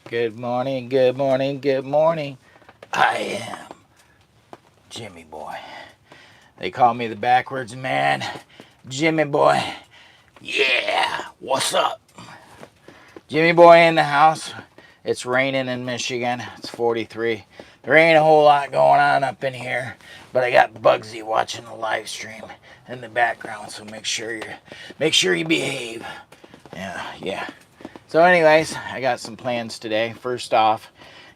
Good morning, good morning, good morning. I am Jimmy Boy. They call me the backwards man. Jimmy Boy. Yeah, what's up? Jimmy Boy in the house. It's raining in Michigan. It's 43. There ain't a whole lot going on up in here, but I got Bugsy watching the live stream in the background, so make sure you behave. Yeah. So anyways, I got some plans today. First off,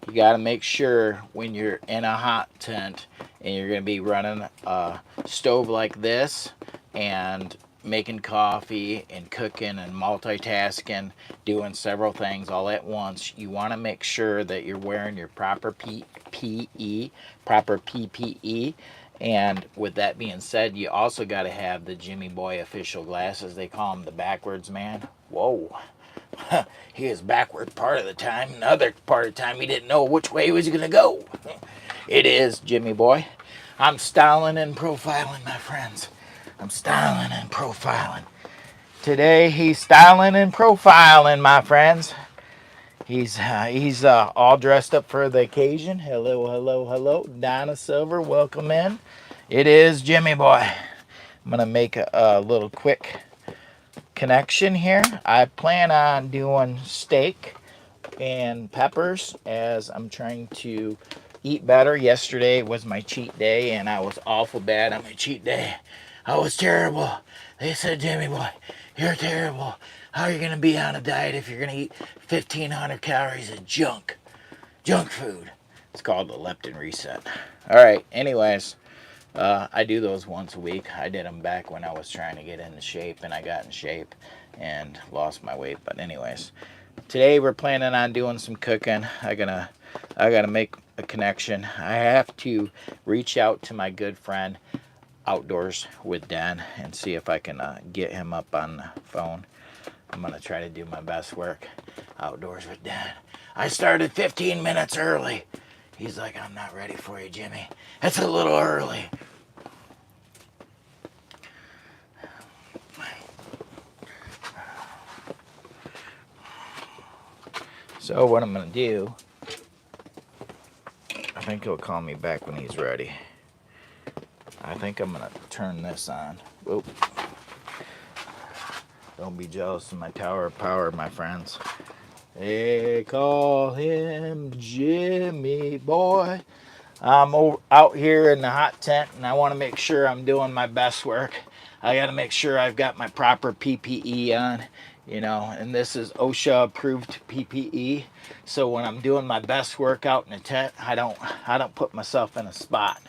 you got to make sure when you're in a hot tent and you're going to be running a stove like this and making coffee and cooking and multitasking, doing several things all at once, you want to make sure that you're wearing your proper PPE, proper PPE. And with that being said, you also got to have the Jimmy Boy official glasses. They call him the backwards man. Whoa. He was backward part of the time. Another part of the time, he didn't know which way he was going to go. It is Jimmy Boy. I'm styling and profiling, my friends. I'm styling and profiling. Today, he's styling and profiling, my friends. He's all dressed up for the occasion. Hello, hello, hello. Donna Silver, welcome in. It is Jimmy Boy. I'm going to make a little quick connection here. I plan on doing steak and peppers as I'm trying to eat better. Yesterday was my cheat day and I was awful bad on my cheat day. I was terrible. They said, Jimmy Boy, you're terrible. How are you going to be on a diet if you're going to eat 1,500 calories of junk food? It's called the leptin reset. All right, anyways. I do those once a week. I did them back when I was trying to get into shape, and I got in shape and lost my weight. But anyways, today we're planning on doing some cooking. I gotta make a connection. I have to reach out to my good friend Outdoors with Dan and see if I can get him up on the phone. I'm gonna try to do my best work. Outdoors with Dan. I started 15 minutes early. He's like, I'm not ready for you, Jimmy. That's a little early. So what I'm going to do, I think he'll call me back when he's ready. I think I'm going to turn this on. Whoop. Don't be jealous of my tower of power, my friends. They call him Jimmy Boy. I'm out here in the hot tent, and I want to make sure I'm doing my best work. I got to make sure I've got my proper PPE on, and this is OSHA approved PPE. So when I'm doing my best work out in the tent, I don't put myself in a spot.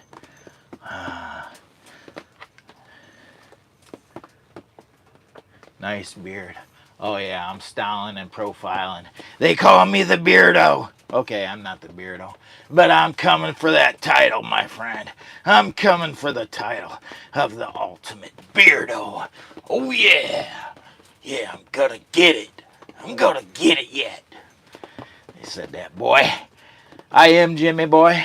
Nice beard. Oh yeah, I'm styling and profiling. They call me the Beardo. Okay, I'm not the Beardo, but I'm coming for that title, my friend. I'm coming for the title of the ultimate Beardo. Oh yeah. Yeah, I'm gonna get it. I'm gonna get it yet. They said that, boy. I am Jimmy Boy.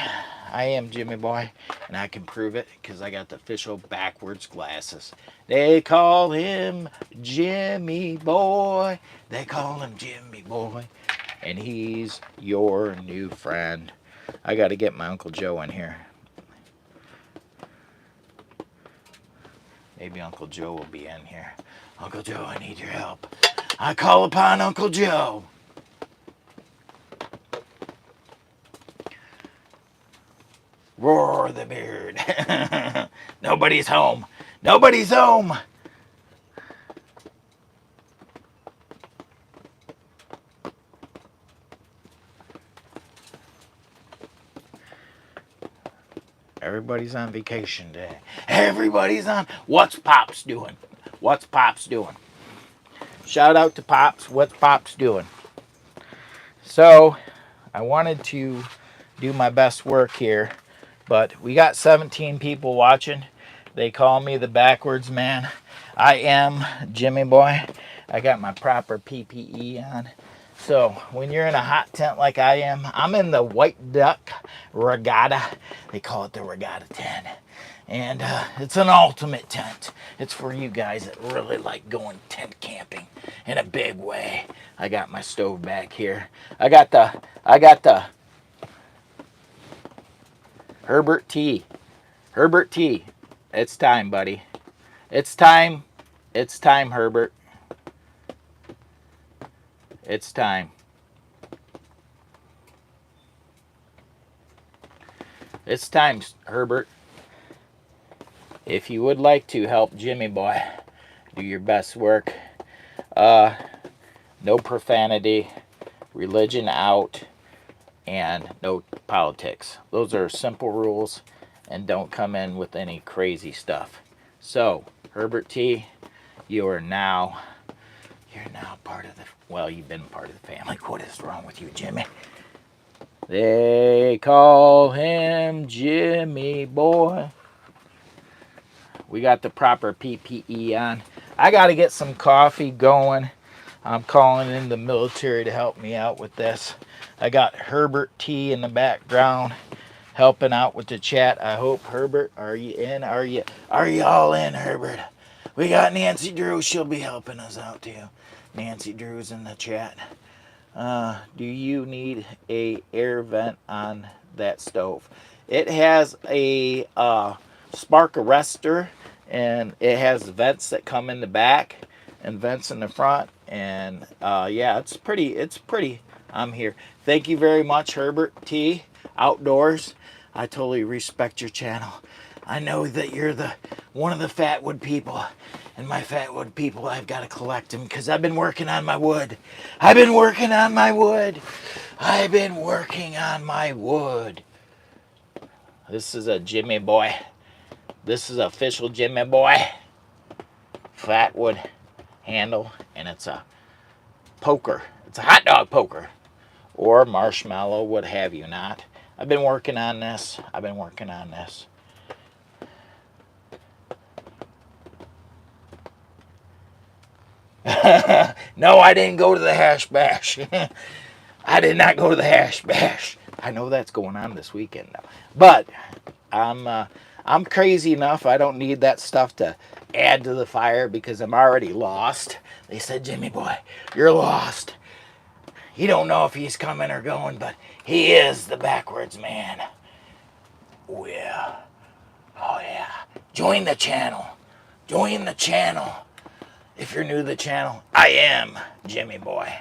I am Jimmy Boy, and I can prove it because I got the official backwards glasses. They call him Jimmy Boy. They call him Jimmy Boy, and he's your new friend. I got to get my Uncle Joe in here. Maybe Uncle Joe will be in here. Uncle Joe, I need your help. I call upon Uncle Joe. Roar the beard. Nobody's home. Nobody's home. Everybody's on vacation today. Everybody's on. What's Pops doing? What's Pops doing? Shout out to Pops. What's Pops doing? So, I wanted to do my best work here, but we got 17 people watching. They call me the backwards man. I am Jimmy Boy. I got my proper PPE on. So when you're in a hot tent like I am, I'm in the White Duck Regatta. They call it the Regatta 10. And it's an ultimate tent. It's for you guys that really like going tent camping in a big way. I got my stove back here. I got the Herbert T. Herbert T. It's time, buddy. It's time. It's time, Herbert. It's time. It's time, Herbert. If you would like to help Jimmy Boy do your best work, no profanity, religion out, and no politics. Those are simple rules, and don't come in with any crazy stuff. So, Herbert T, you're now part of the, well, you've been part of the family. What is wrong with you, Jimmy? They call him Jimmy Boy. We got the proper PPE on. I got to get some coffee going. I'm calling in the military to help me out with this. I got Herbert T in the background helping out with the chat. I hope, Herbert, are you in? Are you all in, Herbert? We got Nancy Drew. She'll be helping us out too. Nancy Drew's in the chat. Do you need a air vent on that stove? It has a spark arrestor, and it has vents that come in the back and vents in the front. And yeah, it's pretty. I'm here. Thank you very much, Herbert T. Outdoors. I totally respect your channel. I know that you're one of the Fatwood people, and my Fatwood people, I've got to collect them because I've been working on my wood. I've been working on my wood. This is a Jimmy Boy. This is official Jimmy Boy Fatwood handle, and it's a poker. It's a hot dog poker or marshmallow, what have you not. I've been working on this. No, I didn't go to the hash bash. I did not go to the hash bash. I know that's going on this weekend now, but I'm crazy enough. I don't need that stuff to add to the fire because I'm already lost. They said, Jimmy Boy, you're lost. You don't know if he's coming or going, but he is the backwards man. Oh yeah. Oh yeah. Join the channel. If you're new to the channel, I am Jimmy Boy.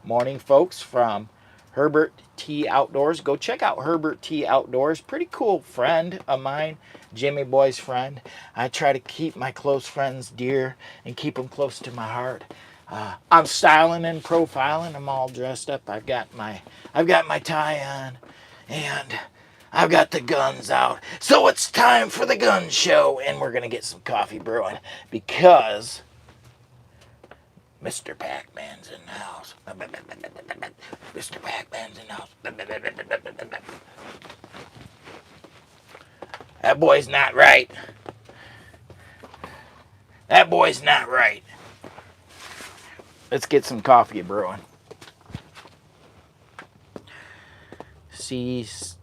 Morning, folks, from Herbert T Outdoors. Go check out Herbert T Outdoors. Pretty cool friend of mine, Jimmy Boy's friend. I try to keep my close friends dear and keep them close to my heart. I'm styling and profiling. I'm all dressed up. I've got my tie on, and I've got the guns out. So it's time for the gun show, and we're gonna get some coffee brewing because Mr. Pac-Man's in the house. Mr. Pac-Man's in the house. That boy's not right. Let's get some coffee brewing. C&A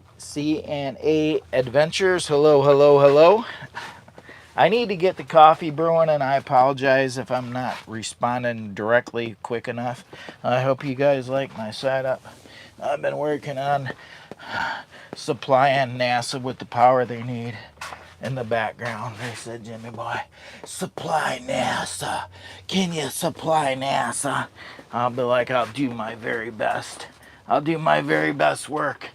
Adventures. Hello. I need to get the coffee brewing, and I apologize if I'm not responding directly quick enough. I hope you guys like my setup. I've been working on supplying NASA with the power they need. In the background, they said, Jimmy Boy, supply NASA. Can you supply NASA? I'll be like, I'll do my very best. I'll do my very best work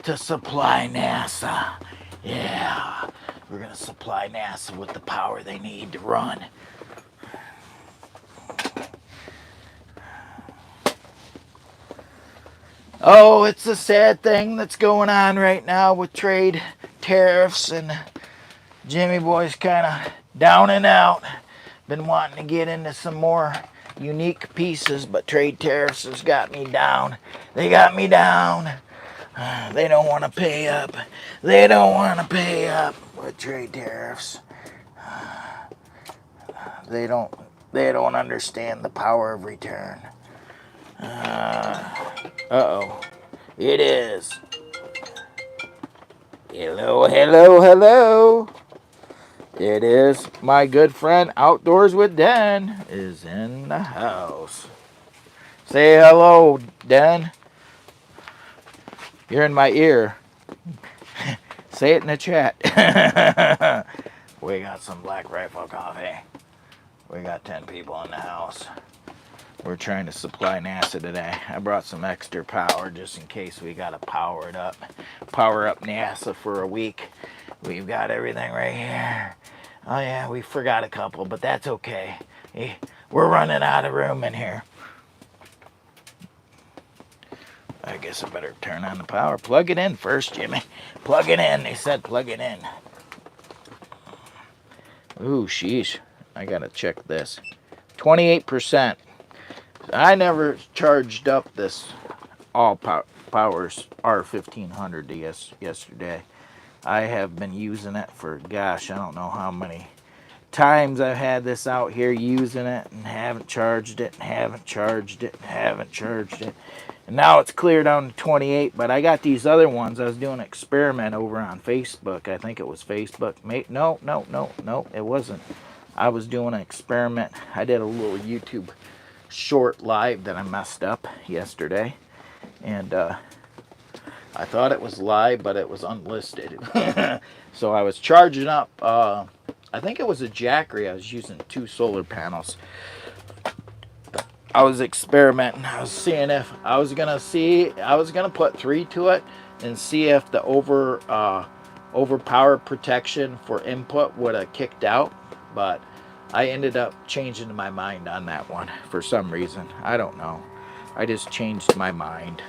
to supply NASA. Yeah, we're going to supply NASA with the power they need to run. Oh, it's a sad thing that's going on right now with trade tariffs, and Jimmy Boy's kind of down and out. Been wanting to get into some more unique pieces, but trade tariffs has got me down. They got me down. They don't want to pay up. They don't want to pay up with trade tariffs. They don't understand the power of return. Uh-oh. It is. Hello. It is my good friend Outdoors with Den is in the house. Say hello, Den. You're in my ear. Say it in the chat. We got some Black Rifle coffee. We got 10 people in the house. We're trying to supply NASA today. I brought some extra power just in case we got to power it up. Power up NASA for a week. We've got everything right here. Oh yeah, we forgot a couple, but that's okay. We're running out of room in here. I guess I better turn on the power. Plug it in first, Jimmy. Plug it in. They said plug it in. Ooh, sheesh. I gotta check this. 28%. I never charged up this ALLPOWERS R1500 yesterday. I have been using it for, gosh, I don't know how many times I've had this out here using it and haven't charged it and haven't charged it and haven't charged it. And now it's clear down to 28, but I got these other ones. I was doing an experiment over on Facebook. I think it was Facebook. No, it wasn't. I was doing an experiment. I did a little YouTube short live that I messed up yesterday. And I thought it was live, but it was unlisted. So I was charging up, I think it was a Jackery. I was using 2 solar panels. I was experimenting. I was seeing if I was gonna put 3 to it and see if the overpower protection for input would have kicked out, but I ended up changing my mind on that one for some reason. I don't know. I just changed my mind.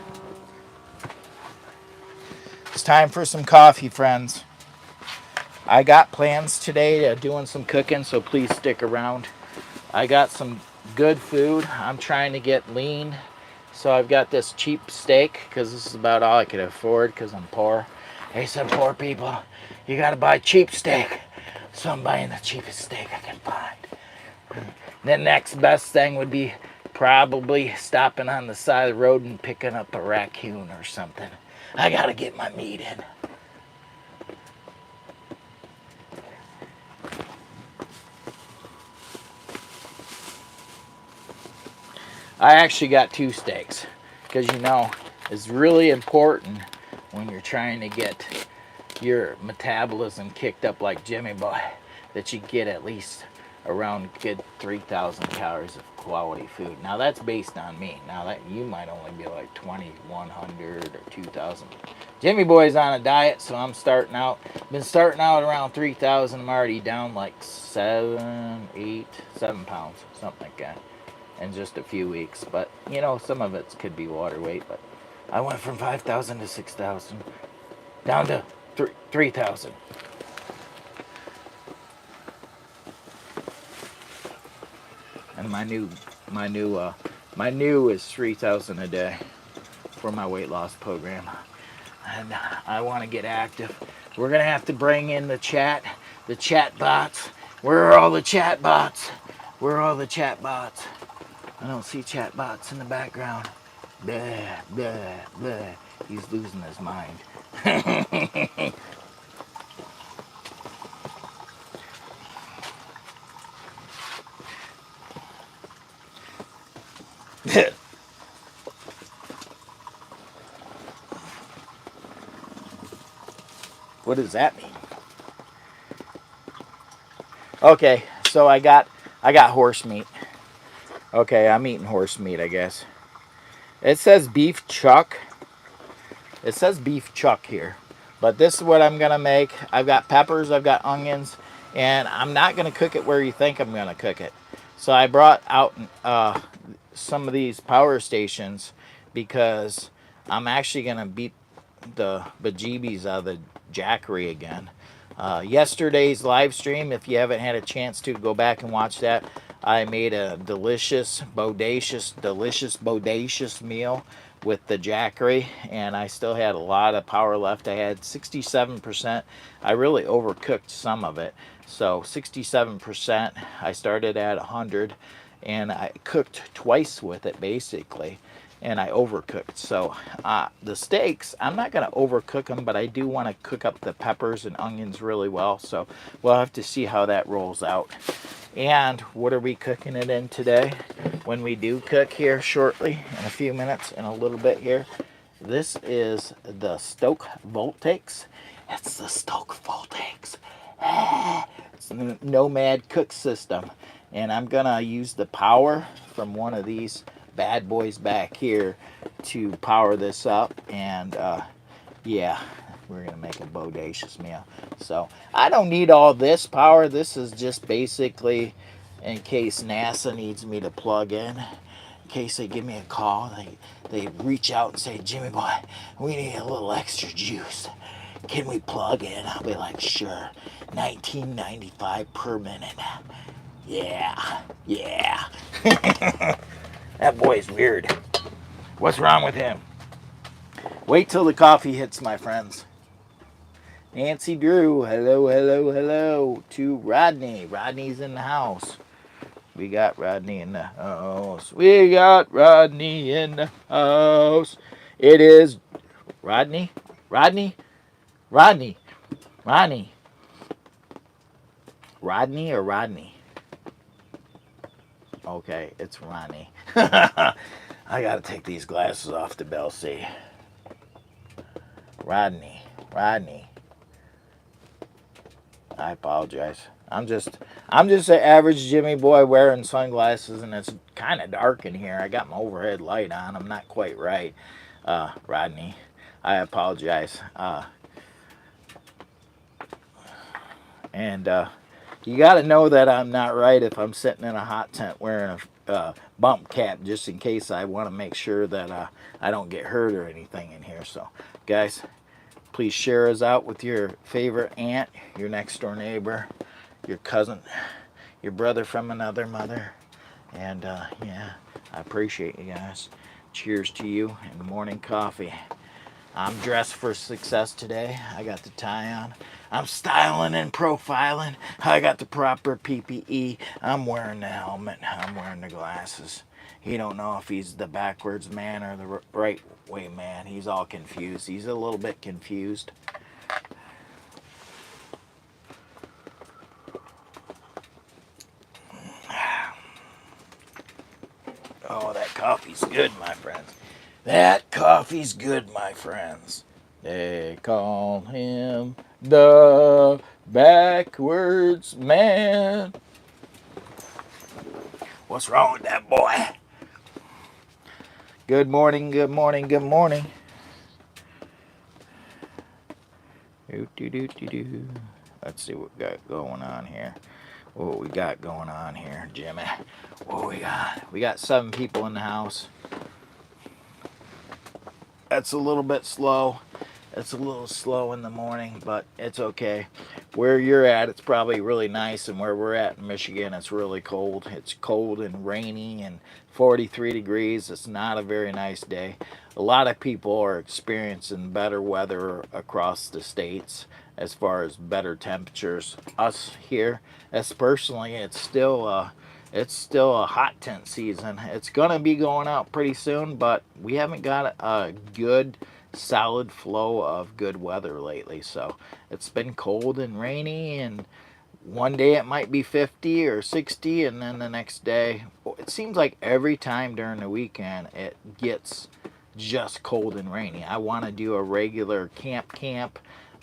It's time for some coffee, friends. I got plans today of doing some cooking, so please stick around. I got some good food. I'm trying to get lean. So I've got this cheap steak because this is about all I could afford because I'm poor. Hey, some poor people, you got to buy cheap steak. So I'm buying the cheapest steak I can find. The next best thing would be probably stopping on the side of the road and picking up a raccoon or something. I got to get my meat in. I actually got 2 steaks because, you know, it's really important when you're trying to get your metabolism kicked up like Jimmy Boy that you get at least around good 3,000 calories of quality food. Now that's based on me. Now that you might only be like 2,100 or 2,000. Jimmy Boy's on a diet, so I'm starting out. Been starting out around 3,000. I'm already down like 7 pounds, something like that, in just a few weeks. But you know, some of it could be water weight. But I went from 5,000 to 6,000, down to 3,000. And my new is 3,000 a day for my weight loss program. And I want to get active. We're gonna have to bring in the chat bots. Where are all the chat bots? Where are all the chat bots? I don't see chat bots in the background. Blah, blah, blah. He's losing his mind. What does that mean? Okay, so I got horse meat. Okay, I'm eating horse meat, I guess. It says beef chuck. It says beef chuck here. But this is what I'm going to make. I've got peppers, I've got onions, and I'm not going to cook it where you think I'm going to cook it. So I brought out some of these power stations because I'm actually going to beat the bejeebies out of the Jackery again. Yesterday's live stream, if you haven't had a chance to go back and watch that, I made a delicious, bodacious meal with the Jackery, and I still had a lot of power left. I had 67%. I really overcooked some of it, so 67%. I started at 100, and I cooked twice with it basically. and I overcooked. So the steaks, I'm not going to overcook them, but I do want to cook up the peppers and onions really well. So we'll have to see how that rolls out. And what are we cooking it in today? When we do cook here shortly, in a few minutes, in a little bit here, this is the Stoke Voltaics. It's the Stoke Voltaics. It's the Nomad cook system. And I'm going to use the power from one of these bad boys back here to power this up. And yeah, we're going to make a bodacious meal. So I don't need all this power. This is just basically in case NASA needs me to plug in case they give me a call. They reach out and say, Jimmy boy, we need a little extra juice. Can we plug in? I'll be like, sure. $19.95 per minute. Yeah. That boy's weird. What's wrong with him? Wait till the coffee hits, my friends. Nancy Drew, hello to Rodney. Rodney's in the house. We got Rodney in the house. We got Rodney in the house. It is Rodney. Rodney or Rodney? Okay, it's Rodney. I gotta take these glasses off to Bell C. Rodney. I apologize. I'm just an average Jimmy boy wearing sunglasses, and it's kind of dark in here. I got my overhead light on. I'm not quite right. Rodney, I apologize. And you got to know that I'm not right if I'm sitting in a hot tent wearing a bump cap, just in case I want to make sure that I don't get hurt or anything in here. So, guys, please share us out with your favorite aunt, your next door neighbor, your cousin, your brother from another mother. And yeah, I appreciate you guys. Cheers to you and morning coffee. I'm dressed for success today. I got the tie on. I'm styling and profiling. I got the proper PPE. I'm wearing the helmet. I'm wearing the glasses. He don't know if he's the backwards man or the right way man. He's all confused. He's a little bit confused. Oh, that coffee's good, my friends. That coffee's good, my friends. They call him the backwards man. What's wrong with that boy? Good morning. Let's see what we got going on here. Jimmy? What we got? We got 7 people in the house. That's a little bit slow. It's a little slow in the morning, but it's okay. Where you're at, it's probably really nice, and where we're at in Michigan, it's really cold. It's cold and rainy and 43 degrees. It's not a very nice day. A lot of people are experiencing better weather across the states as far as better temperatures. Us here, as personally, it's still a hot tent season. It's gonna be going out pretty soon, but we haven't got a good solid flow of good weather lately. So it's been cold and rainy, and one day it might be 50 or 60, and then the next day, it seems like every time during the weekend it gets just cold and rainy. I want to do a regular camp,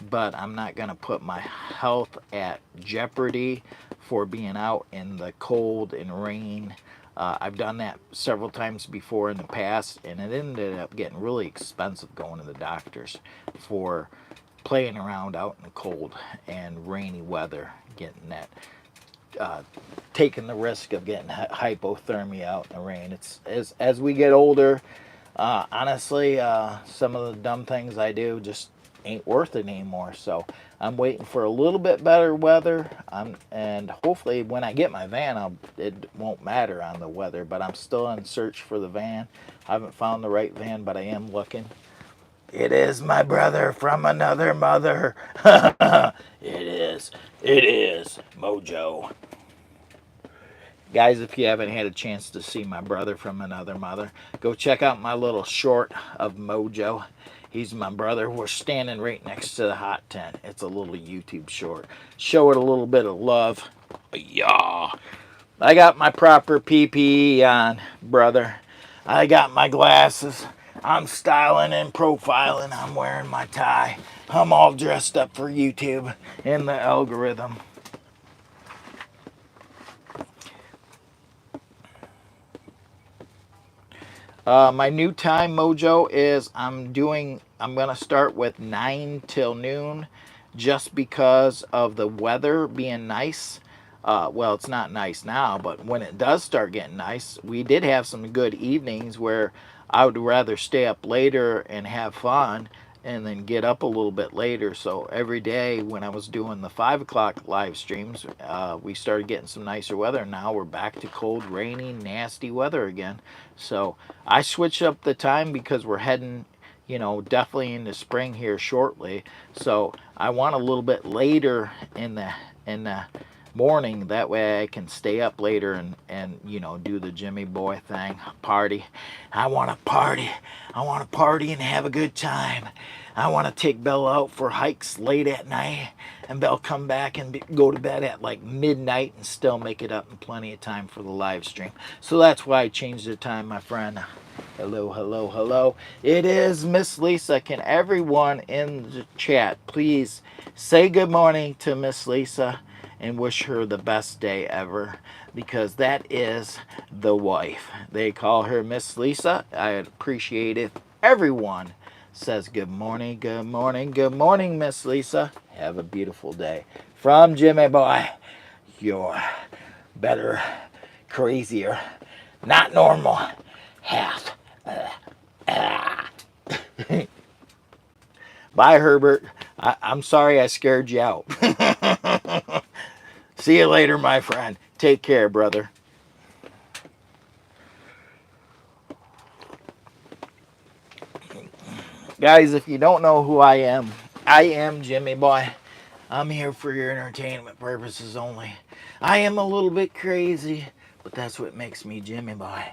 but I'm not going to put my health at jeopardy for being out in the cold and rain. I've done that several times before in the past, and it ended up getting really expensive going to the doctors for playing around out in the cold and rainy weather, getting that, taking the risk of getting hypothermia out in the rain. It's as we get older, honestly, some of the dumb things I do just ain't worth it anymore. So I'm waiting for a little bit better weather, and hopefully when I get my van, it won't matter on the weather, but I'm still in search for the van. I haven't found the right van, but I am looking. It is my brother from another mother. It is Mojo. Guys, if you haven't had a chance to see my brother from another mother, go check out my little short of Mojo. He's my brother. We're standing right next to the hot tent. It's a little YouTube short. Show it a little bit of love. Yeah. I got my proper PPE on, brother. I got my glasses. I'm styling and profiling. I'm wearing my tie. I'm all dressed up for YouTube and the algorithm. My new time mojo is I'm going to start with 9 till noon just because of the weather being nice. Well, it's not nice now, but when it does start getting nice, we did have some good evenings where I would rather stay up later and have fun and then get up a little bit later. So every day when I was doing the 5 o'clock live streams, we started getting some nicer weather. Now we're back to cold, rainy, nasty weather again. So I switched up the time because we're heading, definitely into spring here shortly. So I want a little bit later in the morning. That way I can stay up later and do the Jimmy Boy thing, party. I want to party. I want to party and have a good time. I want to take Belle out for hikes late at night, and Belle come back and go to bed at like midnight and still make it up in plenty of time for the live stream. So that's why I changed the time, my friend. Hello, hello, hello. It is Miss Lisa. Can everyone in the chat please say good morning to Miss Lisa and wish her the best day ever, because that is the wife. They call her Miss Lisa. I appreciate it. Everyone says good morning, good morning, good morning, Miss Lisa. Have a beautiful day. From Jimmy Boy, you're better, crazier, not normal, half. Bye, Herbert. I'm sorry I scared you out. See you later, my friend. Take care, brother. Guys, if you don't know who I am Jimmy Boy. I'm here for your entertainment purposes only. I am a little bit crazy, but that's what makes me Jimmy Boy.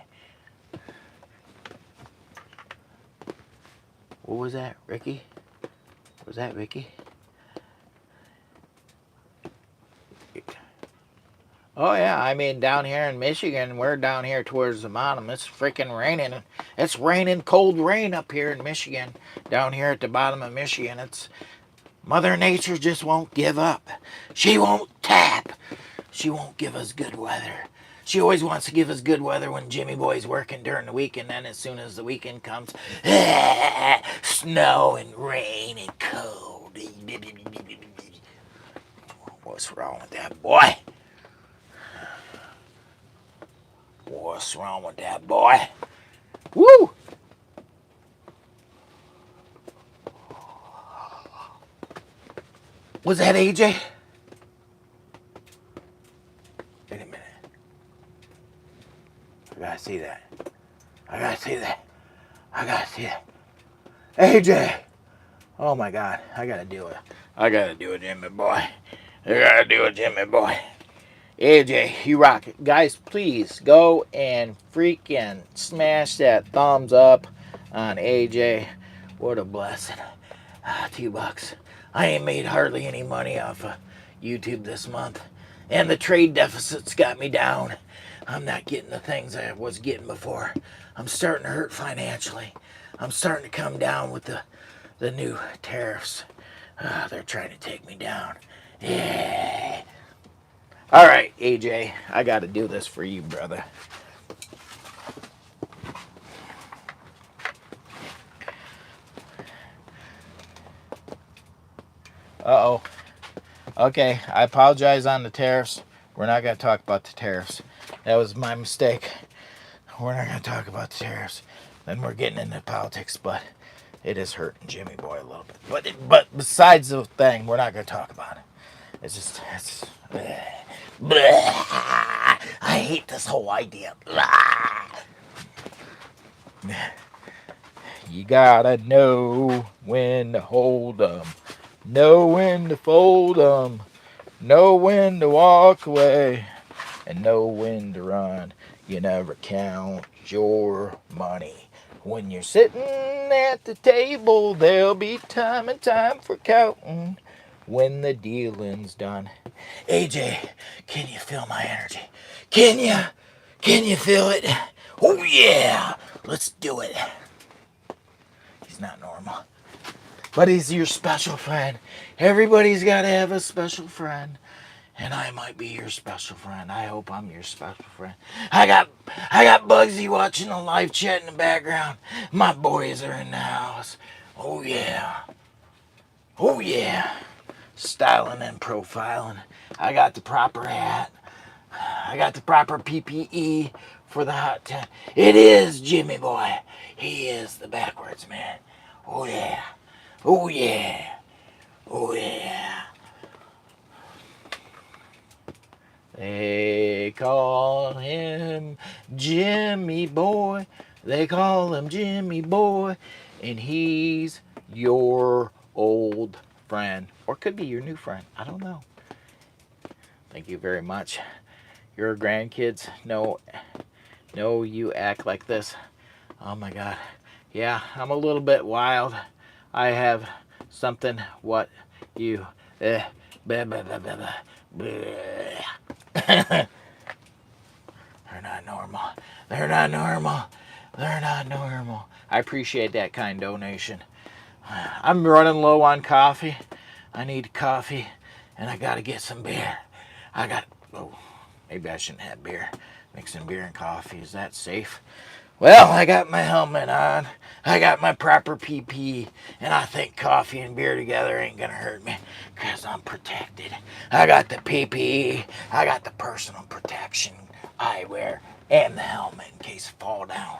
What was that, Ricky? Was that Ricky? Oh yeah, I mean down here in Michigan, we're down here towards the bottom. It's freaking raining. It's raining cold rain up here in Michigan. Down here at the bottom of Michigan, it's Mother Nature just won't give up. She won't tap. She won't give us good weather. She always wants to give us good weather when Jimmy Boy's working during the week, and then as soon as the weekend comes, snow and rain and cold. What's wrong with that boy? What's wrong with that boy? Woo! Was that AJ? Wait a minute. I gotta see that. I gotta see that. I gotta see it. AJ! Oh my God. I gotta do it. I gotta do it, Jimmy Boy. I gotta do it, Jimmy Boy. AJ, you rock it. Guys, please go and freaking smash that thumbs up on AJ. What a blessing. $2. I ain't made hardly any money off of YouTube this month. And the trade deficit's got me down. I'm not getting the things I was getting before. I'm starting to hurt financially. I'm starting to come down with the new tariffs. They're trying to take me down. Yeah. All right, AJ, I got to do this for you, brother. Uh-oh. Okay, I apologize on the tariffs. We're not going to talk about the tariffs. That was my mistake. We're not going to talk about the tariffs. Then we're getting into politics, but it is hurting Jimmy Boy a little bit. But besides the thing, we're not going to talk about it. It's bleh. Bleh. I hate this whole idea. Bleh. You gotta know when to hold 'em, know when to fold 'em, know when to walk away. and know when to run. You never count your money. When you're sitting at the table, there'll be time and time for counting when the dealing's done. AJ, can you feel my energy? Can you? Can you feel it? Oh yeah, let's do it. He's not normal, but he's your special friend. Everybody's got to have a special friend. And I might be your special friend. I hope I'm your special friend. I got Bugsy watching the live chat in the background. My boys are in the house. Oh yeah. Oh yeah. Styling and profiling. I got the proper hat. I got the proper PPE for the hot tent. It is Jimmy Boy. He is the backwards man. Oh yeah. Oh yeah. Oh yeah. They call him Jimmy Boy. They call him Jimmy Boy. And he's your old friend. Or could be your new friend. I don't know. Thank you very much. Your grandkids know you act like this. Oh my God. Yeah, I'm a little bit wild. I have something what you... blah, blah, blah, blah, blah, blah. They're not normal. They're not normal. They're not normal. I appreciate that kind donation. I'm running low on coffee. I need coffee, and I gotta get some beer. Oh, maybe I shouldn't have beer. Mixing beer and coffee, is that safe? Well, I got my helmet on. I got my proper PP, and I think coffee and beer together ain't gonna hurt me, because I'm protected. I got the PPE. I got the personal protection eyewear and the helmet in case I fall down.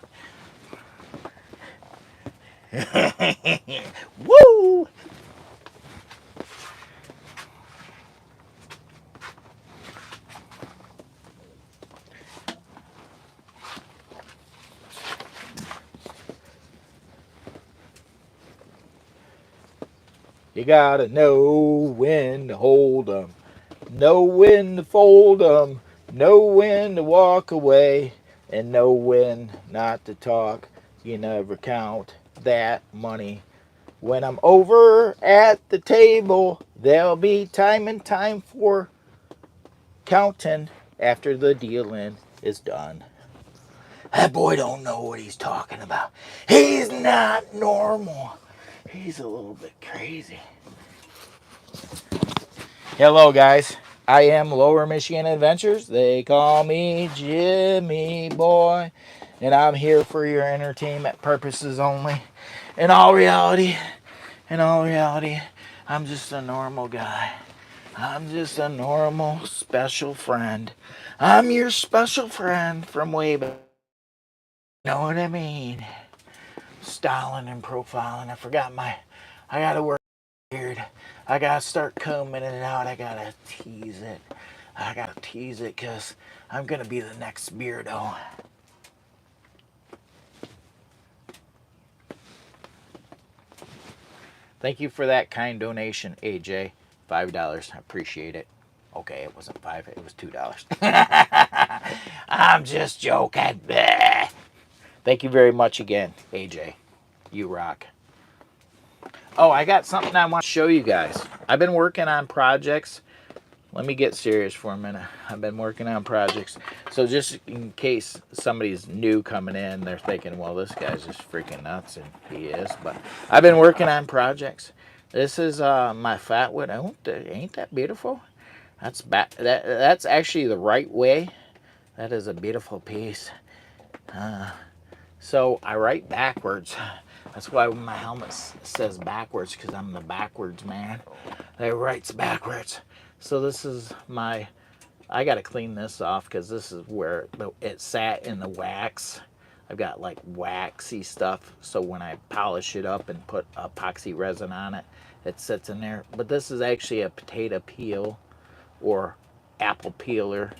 Woo! You gotta know when to hold 'em, know when to fold 'em, know when to walk away, and know when not to talk. You never count that money. When I'm over at the table, there'll be time and time for counting after the dealing is done. That boy don't know what he's talking about. He's not normal. He's a little bit crazy. Hello, guys. I am Lower Michigan Adventures. They call me Jimmy Boy. And I'm here for your entertainment purposes only. In all reality, I'm just a normal guy. I'm just a normal special friend. I'm your special friend from way back. Know what I mean? Styling and profiling. I gotta work weird. I gotta start combing it out. I gotta tease it. Because I'm gonna be the next beardo. Thank you for that kind donation, AJ. $5. I appreciate it. Okay, it wasn't $5, it was $2. I'm just joking. Thank you very much again, AJ. You rock. Oh, I got something I want to show you guys. I've been working on projects. Let me get serious for a minute. I've been working on projects. So just in case somebody's new coming in, they're thinking, well, this guy's just freaking nuts, and he is. But I've been working on projects. This is my fatwood. Oh, ain't that beautiful? That's actually the right way. That is a beautiful piece. So I write backwards. That's why my helmet says backwards, because I'm the backwards man that writes backwards. So this is I got to clean this off because this is where it sat in the wax. I've got like waxy stuff, so when I polish it up and put epoxy resin on it, it sits in there. But this is actually a potato peel or apple peeler,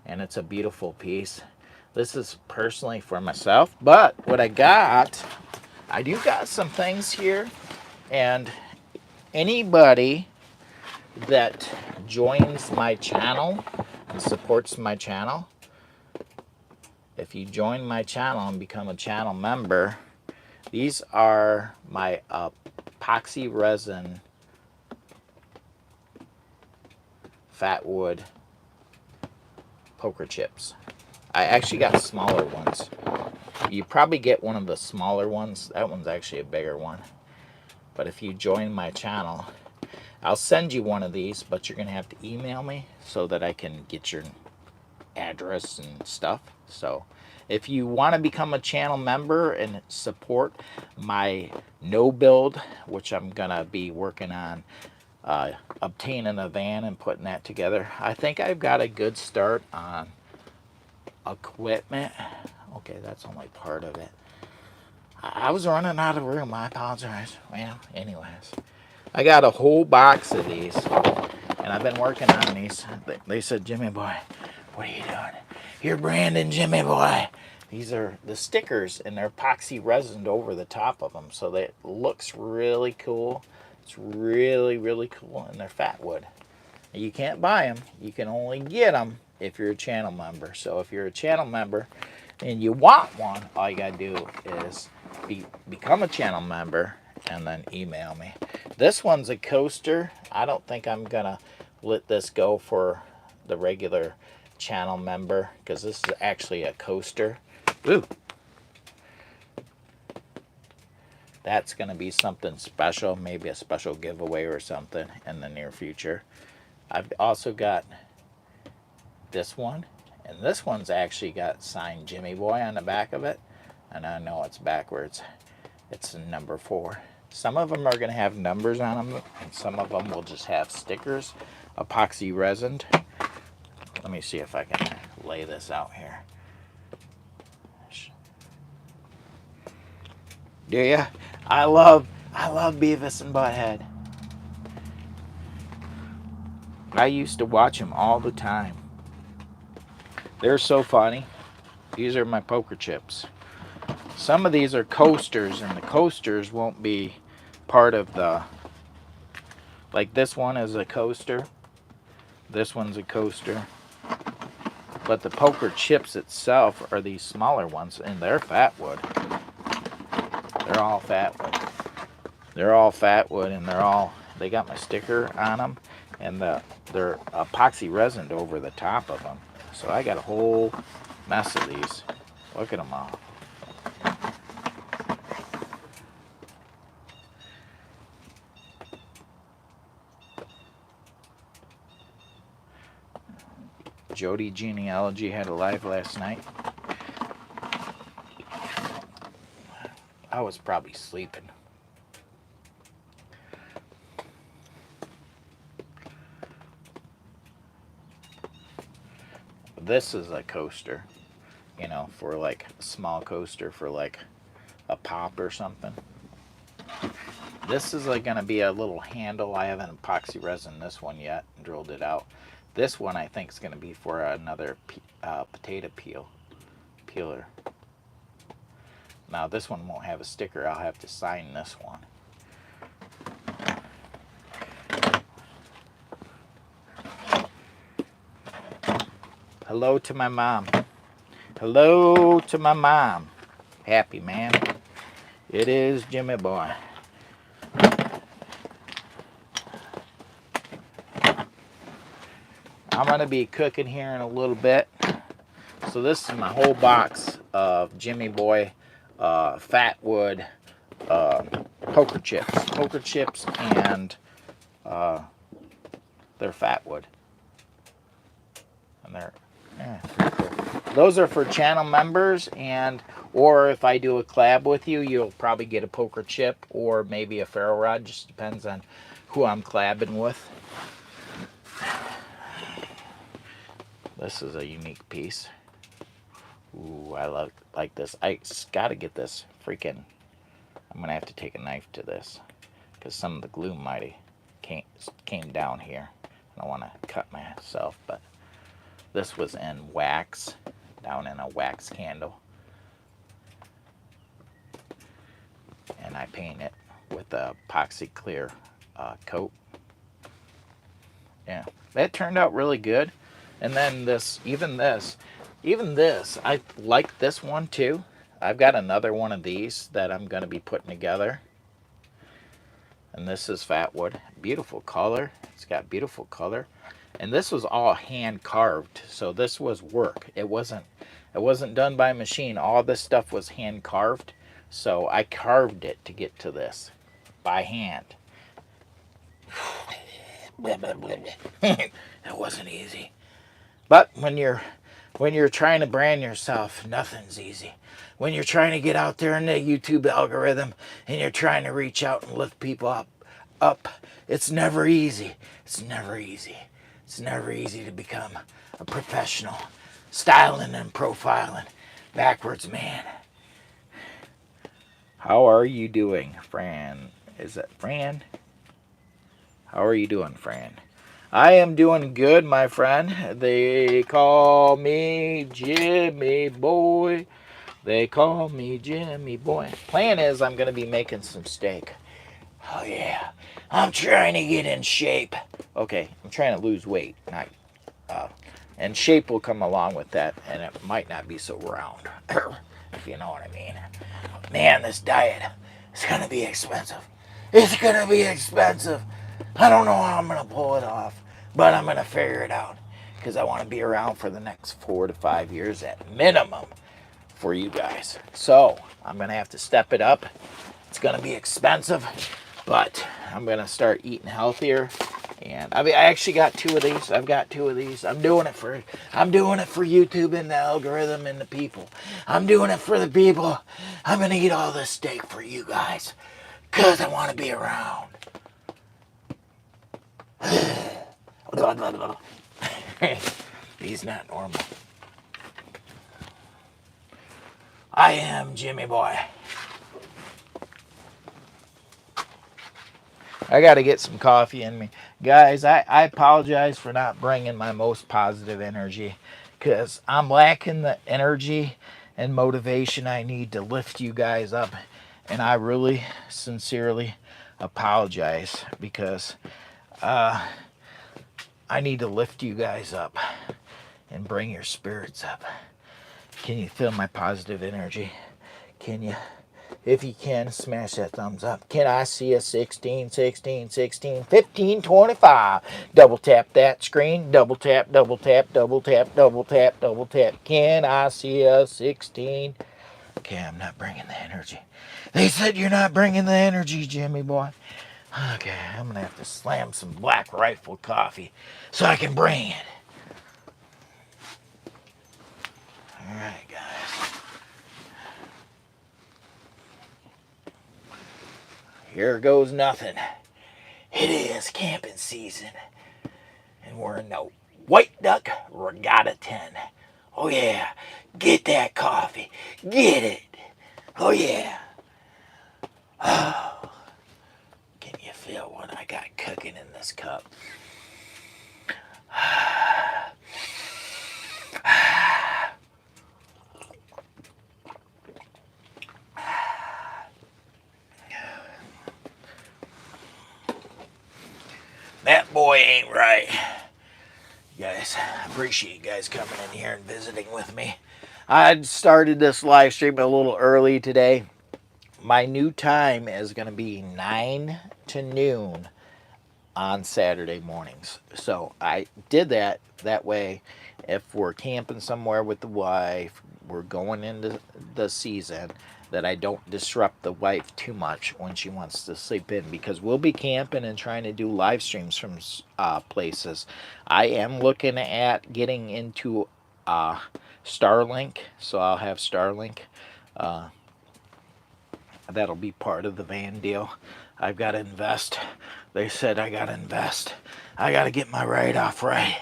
and it's a beautiful piece. This is personally for myself, but what I do got some things here, and anybody that joins my channel, supports my channel. If you join my channel and become a channel member, these are my epoxy resin fat wood poker chips. I actually got smaller ones. You probably get one of the smaller ones. That one's actually a bigger one. But if you join my channel, I'll send you one of these, but you're going to have to email me so that I can get your address and stuff. So if you want to become a channel member and support my no build, which I'm going to be working on obtaining a van and putting that together, I think I've got a good start on equipment. Okay, that's only part of it. I was running out of room. I apologize. Well, anyways, I got a whole box of these, and I've been working on these. They said, Jimmy boy, what are you doing? You're branding, Jimmy boy. These are the stickers, and they're epoxy resined over the top of them, so that it looks really cool. It's really, really cool, and they're fat wood. You can't buy them. You can only get them if you're a channel member. So if you're a channel member and you want one, all you got to do is become a channel member and then email me. This one's a coaster. I don't think I'm going to let this go for the regular channel member because this is actually a coaster. Ooh. That's going to be something special, maybe a special giveaway or something in the near future. I've also got this one, and this one's actually got signed Jimmy Boy on the back of it, and I know it's backwards. It's number 4. Some of them are going to have numbers on them, and some of them will just have stickers, epoxy resined. Let me see if I can lay this out here. Do ya? I love Beavis and Butthead. I used to watch them all the time. They're so funny. These are my poker chips. Some of these are coasters, and the coasters won't be part of the... Like this one is a coaster. This one's a coaster. But the poker chips itself are these smaller ones, and they're fat wood. They're all fat wood. They're all fat wood, and they got my sticker on them, and they're epoxy resined over the top of them. So I got a whole mess of these. Look at them all. Jody Genealogy had a live last night. I was probably sleeping. This is a coaster, you know, for like a small coaster for like a pop or something. This is like going to be a little handle. I haven't epoxy resin this one yet and drilled it out. This one I think is going to be for another potato peeler. Now this one won't have a sticker. I'll have to sign this one. Hello to my mom. Hello to my mom. Happy man. It is Jimmy Boy. I'm going to be cooking here in a little bit. So this is my whole box of Jimmy Boy fat wood poker chips. Poker chips, and they're fat wood. And they're pretty cool. Those are for channel members, or if I do a collab with you, you'll probably get a poker chip or maybe a ferro rod. Just depends on who I'm collabing with. This is a unique piece. Ooh, I like this. I got to get this freaking... I'm going to have to take a knife to this because some of the glue might have came down here. I don't want to cut myself, but this was in wax, down in a wax candle. And I paint it with a epoxy clear coat. Yeah, that turned out really good. And then even this, I like this one too. I've got another one of these that I'm going to be putting together. And this is Fatwood. Beautiful color. It's got beautiful color. And this was all hand carved. So this was work. It wasn't done by machine. All this stuff was hand carved. So I carved it to get to this by hand. It wasn't easy. But when you're trying to brand yourself, nothing's easy. When you're trying to get out there in the YouTube algorithm and you're trying to reach out and lift people up, it's never easy. It's never easy. It's never easy to become a professional styling and profiling backwards man. How are you doing, Fran? Is it Fran? How are you doing, Fran? I am doing good, my friend. They call me Jimmy Boy. They call me Jimmy Boy. Plan is I'm going to be making some steak. Oh, yeah. I'm trying to get in shape. Okay, I'm trying to lose weight. And shape will come along with that, and it might not be so round, if you know what I mean. Man, this diet is going to be expensive. It's going to be expensive. I don't know how I'm going to pull it off, but I'm going to figure it out because I want to be around for the next 4 to 5 years at minimum for you guys. So I'm going to have to step it up. It's going to be expensive, but I'm going to start eating healthier. And I actually got 2 of these. I've got 2 of these. I'm doing it for YouTube and the algorithm and the people. I'm doing it for the people. I'm going to eat all this steak for you guys because I want to be around. He's not normal. I am Jimmy Boy. I got to get some coffee in me. Guys, I apologize for not bringing my most positive energy because I'm lacking the energy and motivation I need to lift you guys up. And I really, sincerely apologize because I need to lift you guys up and bring your spirits up. Can you feel my positive energy? Can you? If you can, smash that thumbs up. Can I see a 16, 16, 16, 15, 25? Double tap that screen. Double tap, double tap, double tap, double tap, double tap. Can I see a 16? Okay, I'm not bringing the energy. They said you're not bringing the energy, Jimmy Boy. Okay, I'm going to have to slam some Black Rifle coffee so I can bring it. All right, guys. Here goes nothing. It is camping season. And we're in the White Duck Regatta 10. Oh, yeah. Get that coffee. Get it. Oh, yeah. Oh. Can you feel what I got cooking in this cup? That boy ain't right. Guys, I appreciate you guys coming in here and visiting with me. I started this live stream a little early today. My new time is going to be 9 to noon on Saturday mornings. So I did that way. If we're camping somewhere with the wife, we're going into the season, that I don't disrupt the wife too much when she wants to sleep in, because we'll be camping and trying to do live streams from places. I am looking at getting into Starlink, so I'll have Starlink. That'll be part of the van deal. I've got to invest. They said I got to invest. I got to get my write-off right.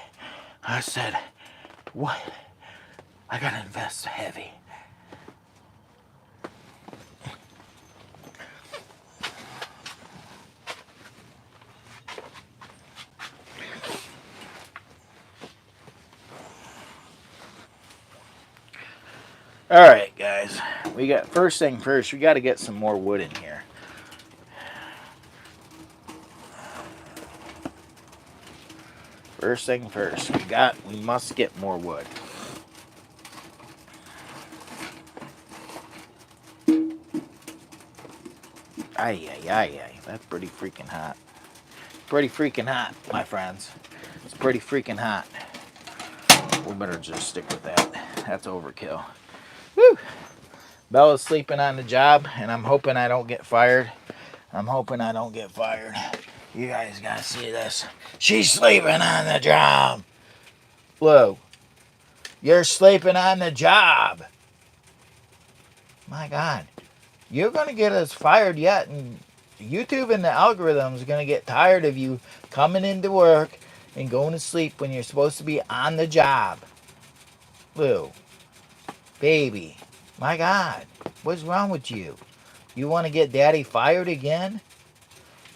I said, what? I got to invest heavy. All right, guys. We got, first thing first, we got to get some more wood in here. First thing first, we must get more wood. Ay, ay, ay, ay. That's pretty freaking hot. Pretty freaking hot, my friends. It's pretty freaking hot. We better just stick with that. That's overkill. Woo! Bella's sleeping on the job, and I'm hoping I don't get fired. I'm hoping I don't get fired. You guys gotta see this. She's sleeping on the job. Blue, you're sleeping on the job. My God. You're going to get us fired yet, and YouTube and the algorithms are going to get tired of you coming into work and going to sleep when you're supposed to be on the job. Lou, baby, my God, what's wrong with you? You want to get Daddy fired again?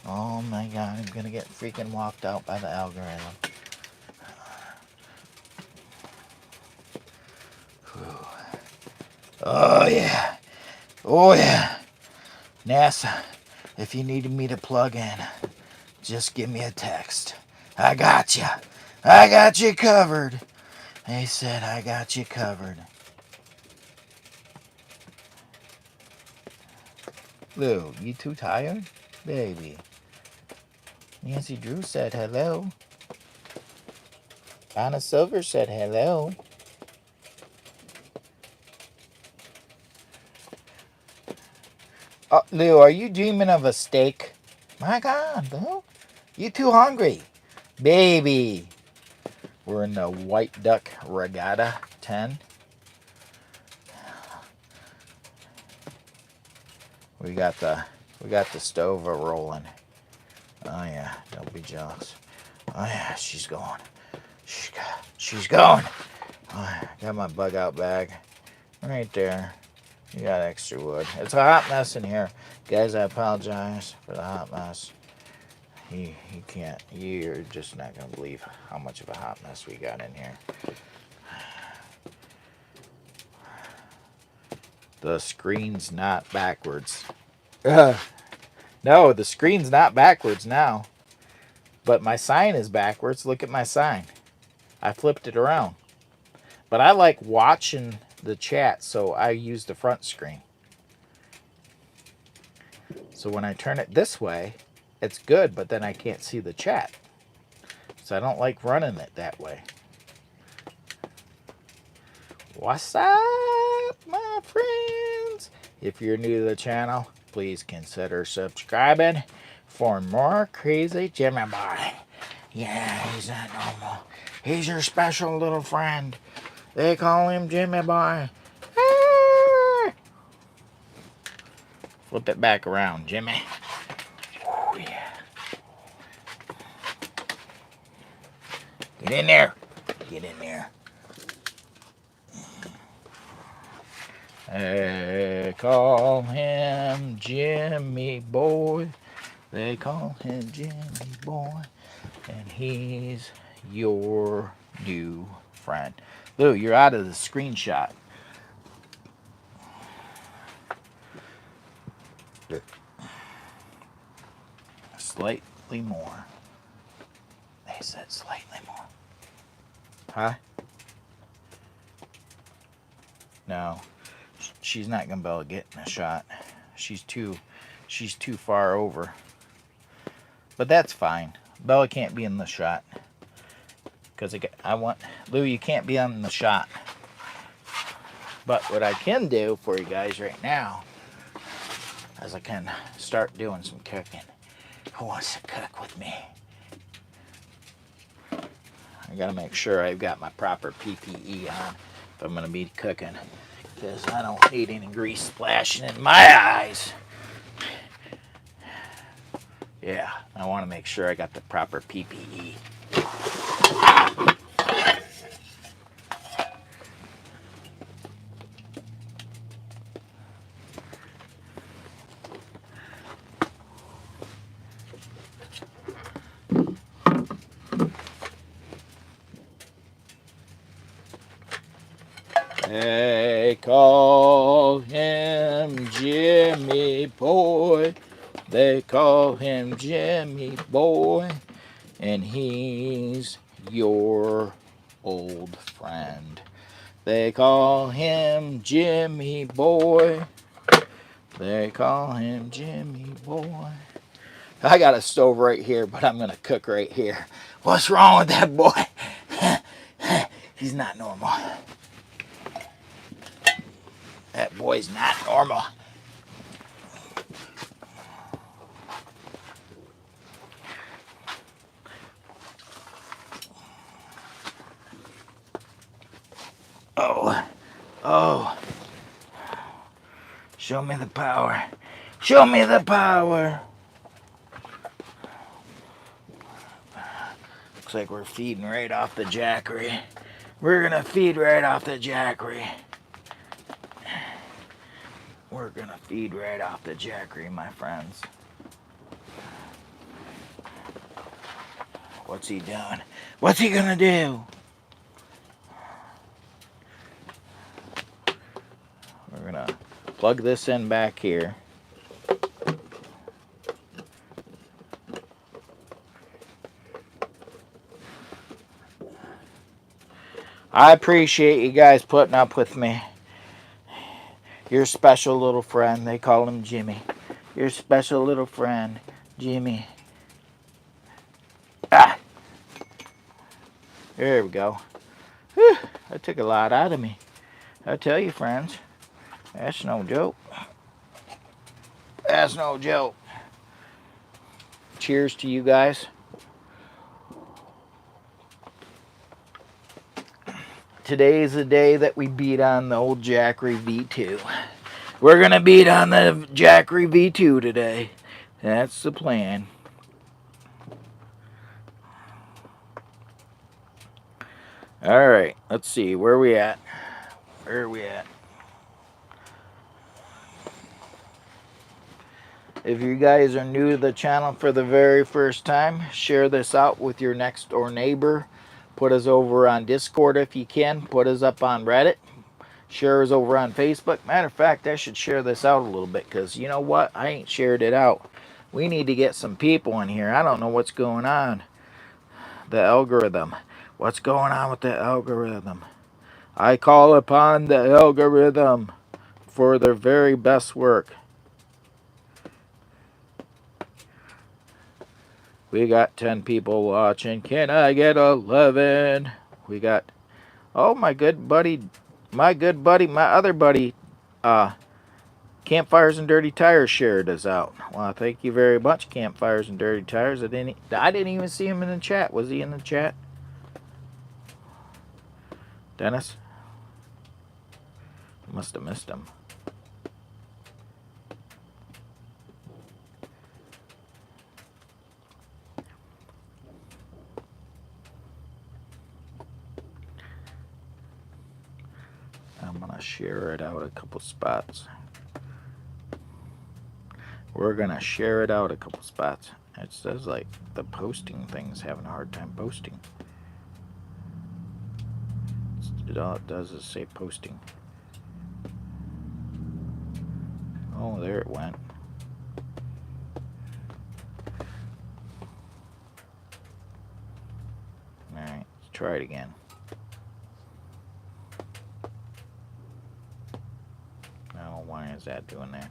Oh my God, I'm going to get freaking walked out by the algorithm. Oh yeah, oh yeah. NASA, if you needed me to plug in, just give me a text. I got you. I got you covered. They said I got you covered. Lou, you too tired? Baby. Nancy Drew said hello. Donna Silver said hello. Lou, are you dreaming of a steak? My God, Lou. You too hungry. Baby. We're in the White Duck Regatta 10. We got the stove rolling. Oh yeah, don't be jealous. Oh yeah, she's going. She's going. Oh, I got my bug out bag right there. You got extra wood. It's a hot mess in here, guys. I apologize for the hot mess. You can't. You're just not gonna believe how much of a hot mess we got in here. The screen's not backwards. No, the screen's not backwards now. But my sign is backwards. Look at my sign. I flipped it around. But I like watching the chat, so I use the front screen. So when I turn it this way, it's good, but then I can't see the chat. So I don't like running it that way. What's up, my friends? If you're new to the channel, please consider subscribing for more crazy Jimmy boy. Yeah, he's not normal. He's your special little friend. They call him Jimmy boy. Ah! Flip it back around, Jimmy. Oh, yeah. Get in there. Get in there. They call him Jimmy boy. They call him Jimmy boy. And he's your new friend. Lou, you're out of the screenshot. Slightly more. They said slightly more. Huh? No. She's not gonna be able to get in a shot. She's too far over. But that's fine. Bella can't be in the shot. Because I want... Lou, you can't be on the shot. But what I can do for you guys right now is I can start doing some cooking. Who wants to cook with me? I gotta make sure I've got my proper PPE on if I'm gonna be cooking. Because I don't need any grease splashing in my eyes. Yeah, I want to make sure I got the proper PPE. They call him Jimmy boy. They call him Jimmy boy. And he's your old friend. They call him Jimmy Boy. They call him Jimmy Boy. I got a stove right here, but I'm going to cook right here. What's wrong with that boy? He's not normal. That boy's not normal. Oh, oh. Show me the power. Show me the power. Looks like we're feeding right off the Jackery. We're going to feed right off the Jackery. We're going to feed right off the Jackery, my friends. What's he doing? What's he going to do? We're going to plug this in back here. I appreciate you guys putting up with me. Your special little friend. They call him Jimmy. Your special little friend, Jimmy. Ah! There we go. Whew, that took a lot out of me. I tell you, friends. That's no joke. That's no joke. Cheers to you guys. Today is the day that we beat on the old Jackery V2. We're going to beat on the Jackery V2 today. That's the plan. Alright, let's see. Where are we at? Where are we at? If you guys are new to the channel for the very first time, share this out with your next door neighbor. Put us over on Discord if you can. Put us up on Reddit. Share us over on Facebook. Matter of fact, I should share this out a little bit because you know what? I ain't shared it out. We need to get some people in here. I don't know what's going on. The algorithm. What's going on with the algorithm? I call upon the algorithm for their very best work. We got 10 people watching. Can I get 11? We got, oh, my good buddy, my other buddy, Campfires and Dirty Tires shared us out. Well, thank you very much, Campfires and Dirty Tires. I didn't even see him in the chat. Was he in the chat? Dennis? Must have missed him. I'm going to share it out a couple spots. We're going to share it out a couple spots. It says like the posting thing's having a hard time posting. All it does is say posting. Oh, there it went. Alright, let's try it again. Oh, why is that doing that?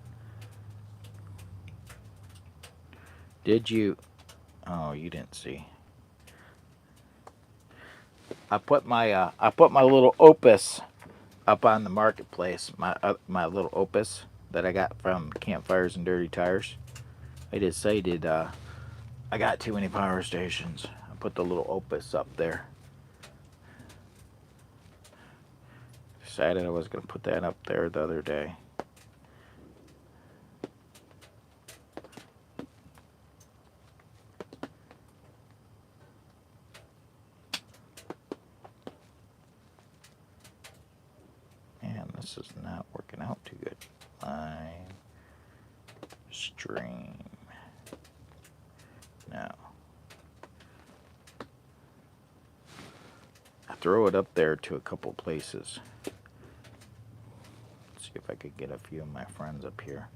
Did you? Oh, you didn't see. I put my little Opus up on the marketplace. My little Opus that I got from Campfires and Dirty Tires. I decided I got too many power stations. I put the little Opus up there. Decided I was going to put that up there the other day. Man, this is not working out too good. Line stream. Now, I throw it up there to a couple places. Let's see if I could get a few of my friends up here.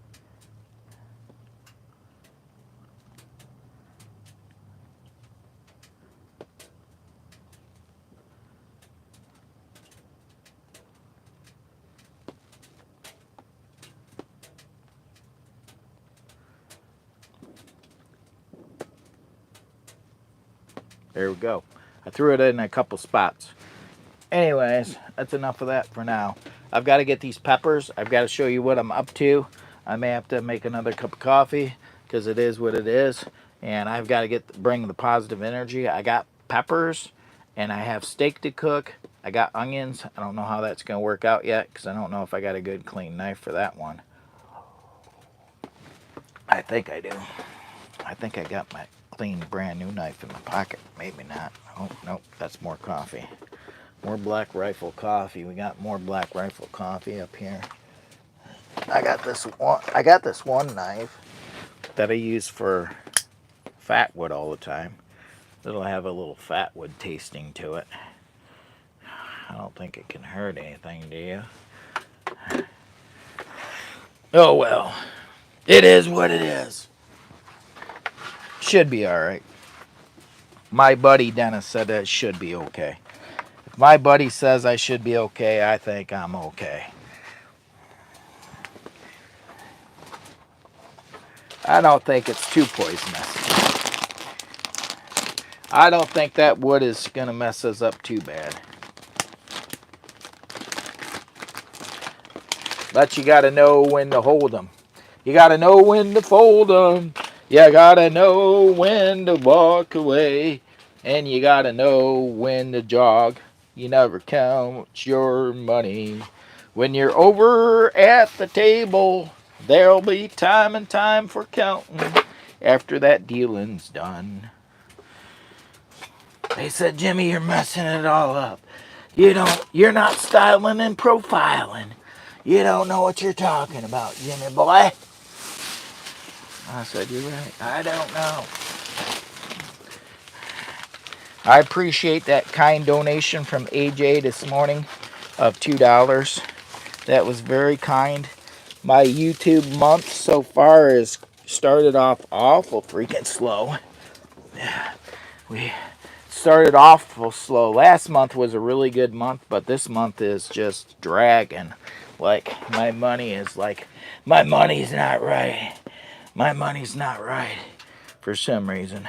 There we go. I threw it in a couple spots. Anyways, that's enough of that for now. I've got to get these peppers. I've got to show you what I'm up to. I may have to make another cup of coffee because it is what it is. And I've got to bring the positive energy. I got peppers and I have steak to cook. I got onions. I don't know how that's going to work out yet because I don't know if I got a good clean knife for that one. I think I do. I think I got my clean brand new knife in my pocket. Maybe not. Oh, nope. That's more coffee. More Black Rifle coffee. We got more Black Rifle coffee up here. I got this one knife that I use for fatwood all the time. It'll have a little fatwood tasting to it. I don't think it can hurt anything, do you? Oh well. It is what it is. Should be alright. My buddy Dennis said that it should be okay. If my buddy says I should be okay, I think I'm okay. I don't think it's too poisonous. I don't think that wood is going to mess us up too bad. But you got to know when to hold them. You got to know when to fold them. You got to know when to walk away. And you got to know when to jog. You never count your money. When you're over at the table, there'll be time and time for counting after that dealing's done. They said, Jimmy, you're messing it all up. You're not styling and profiling. You don't know what you're talking about, Jimmy boy. I said, you're right. I don't know. I appreciate that kind donation from AJ this morning of $2. That was very kind. My YouTube month so far has started off awful freaking slow. We started awful slow. Last month was a really good month, but this month is just dragging. Like, my money's not right. My money's not right for some reason.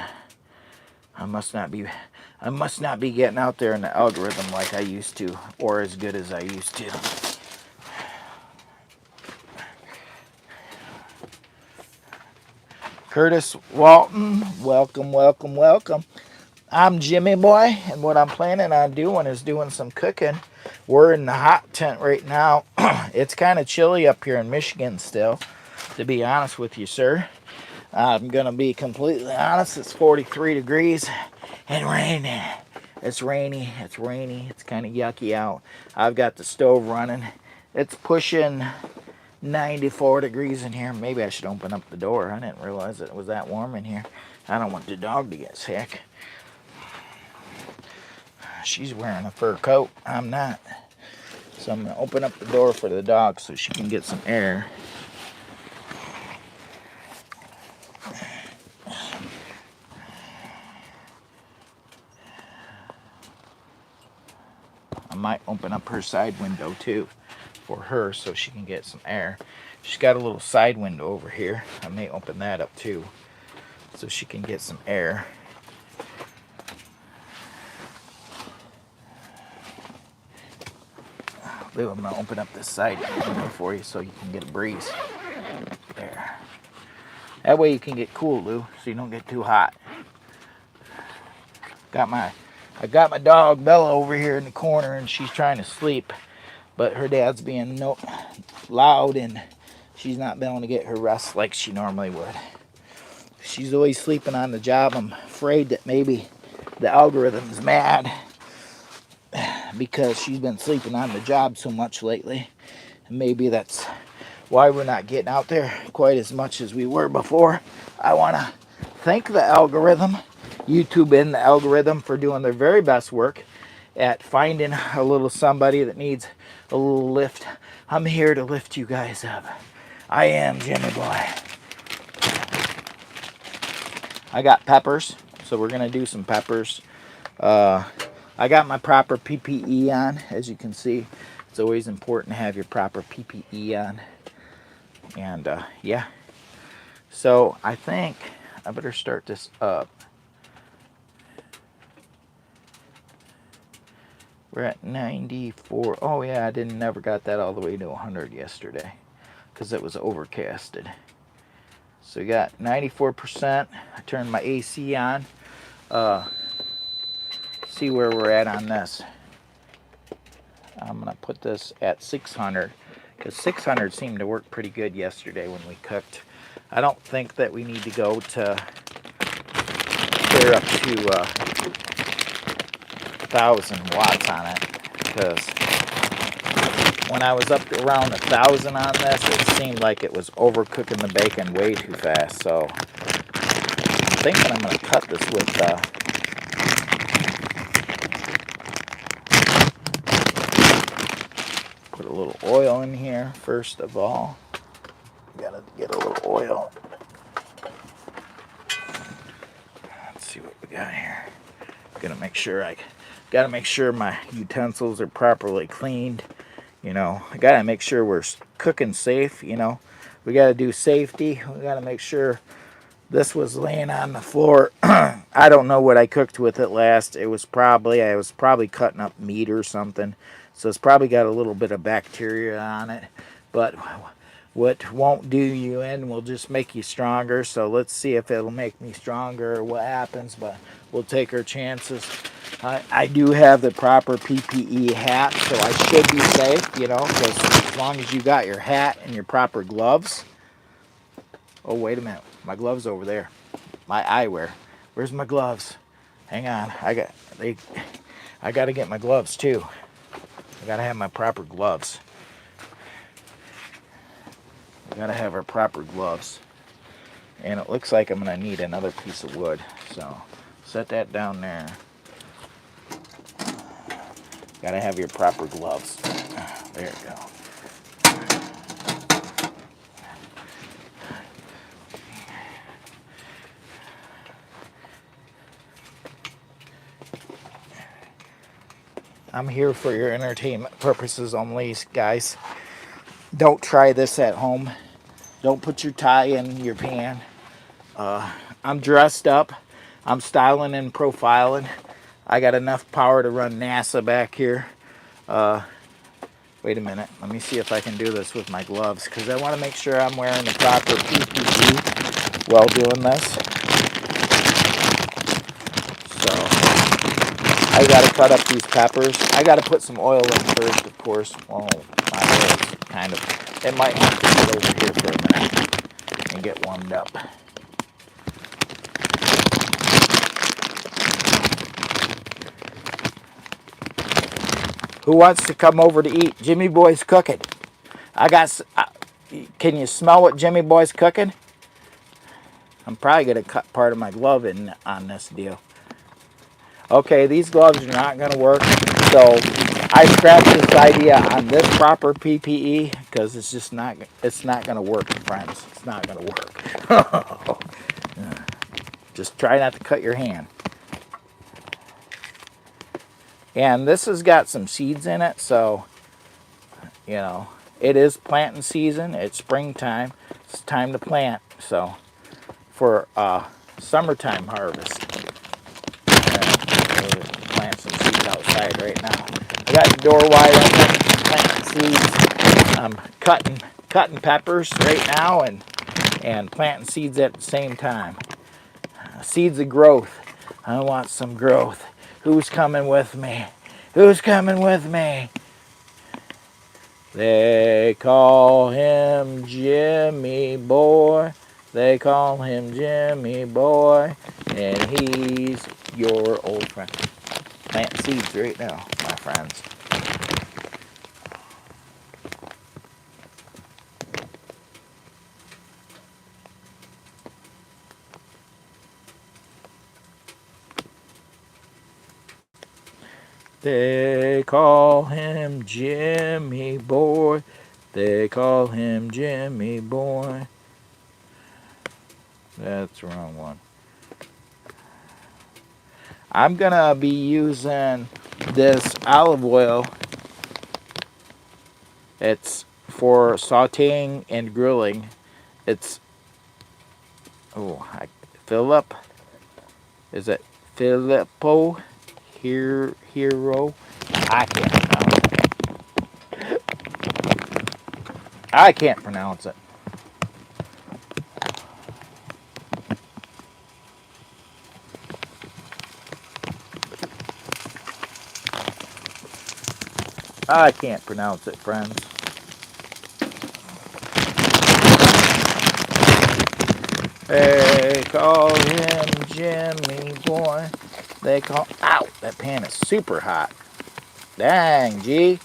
I must not be getting out there in the algorithm like I used to, or as good as I used to. Curtis Walton, welcome, welcome, welcome. I'm Jimmy Boy, and what I'm planning on doing is doing some cooking. We're in the hot tent right now. It's kind of chilly up here in Michigan still, to be honest with you, sir. I'm going to be completely honest. It's 43 degrees and rainy. It's rainy. It's kind of yucky out. I've got the stove running. It's pushing 94 degrees in here. Maybe I should open up the door. I didn't realize it was that warm in here. I don't want the dog to get sick. She's wearing a fur coat. I'm not. So I'm going to open up the door for the dog so she can get some air. I might open up her side window too for her so she can get some air. She's got a little side window over here. I may open that up too so she can get some air. Lou, I'm going to open up this side window for you so you can get a breeze. There. That way you can get cool, Lou, so you don't get too hot. I got my dog Bella over here in the corner and she's trying to sleep, but her dad's being loud and she's not been able to get her rest like she normally would. She's always sleeping on the job. I'm afraid that maybe the algorithm's mad because she's been sleeping on the job so much lately. And maybe that's why we're not getting out there quite as much as we were before. I want to thank the algorithm, YouTube and the algorithm, for doing their very best work at finding a little somebody that needs a little lift. I'm here to lift you guys up. I am Jimmy Boy. I got peppers, so we're going to do some peppers. I got my proper PPE on, as you can see. It's always important to have your proper PPE on. And yeah, so I think I better start this up. We're at 94. Oh yeah, I never got that all the way to 100 yesterday because it was overcasted. So we got 94%. I turned my AC on. See where we're at on this. I'm gonna put this at 600 because 600 seemed to work pretty good yesterday when we cooked. I don't think that we need to go to clear up to 1,000 watts on it, because when I was up to around 1,000 on this, it seemed like it was overcooking the bacon way too fast. So I'm thinking I'm going to cut this with put a little oil in here first of all. Gotta get a little oil. Let's see what we got here. Gotta make sure my utensils are properly cleaned. You know, I gotta make sure we're cooking safe. You know, we gotta do safety. We gotta make sure this was laying on the floor. I don't know what I cooked with it last. I was probably cutting up meat or something. So it's probably got a little bit of bacteria on it. But what won't do you in will just make you stronger. So let's see if it'll make me stronger or what happens. But we'll take our chances. I do have the proper PPE hat, so I should be safe, you know, because as long as you got your hat and your proper gloves. Oh, wait a minute. My gloves over there. My eyewear. Where's my gloves? Hang on. I got to get my gloves too. I got to have my proper gloves. I got to have our proper gloves. And it looks like I'm going to need another piece of wood. So set that down there. Got to have your proper gloves. There you go. I'm here for your entertainment purposes only, guys. Don't try this at home. Don't put your tie in your pan. I'm dressed up. I'm styling and profiling. I got enough power to run NASA back here. Wait a minute. Let me see if I can do this with my gloves, because I want to make sure I'm wearing the proper PPE while doing this. I gotta cut up these peppers. I gotta put some oil in first, of course. Well, my oil's kind of, it might have to sit over here for a minute and get warmed up. Who wants to come over to eat? Jimmy Boy's cooking. Can you smell what Jimmy Boy's cooking? I'm probably gonna cut part of my glove in on this deal. Okay, these gloves are not going to work, so I scrapped this idea on this proper PPE because it's not going to work, friends. It's not going to work. Just try not to cut your hand. And this has got some seeds in it, so, you know, it is planting season. It's springtime. It's time to plant, so, for summertime harvest. Plant some seeds outside right now. I got the door wide open, planting seeds. I'm cutting peppers right now and planting seeds at the same time. Seeds of growth. I want some growth. Who's coming with me? Who's coming with me? They call him Jimmy Boy. They call him Jimmy Boy. And he's your old friend. Plant seeds right now, my friends. They call him Jimmy Boy. They call him Jimmy Boy. That's the wrong one. I'm gonna be using this olive oil. It's for sauteing and grilling. It's Philip. Is it Filippo Hero? I can't pronounce it. I can't pronounce it. I can't pronounce it, friends. They call him Jimmy Boy. They call... Ow! That pan is super hot. Dang, G.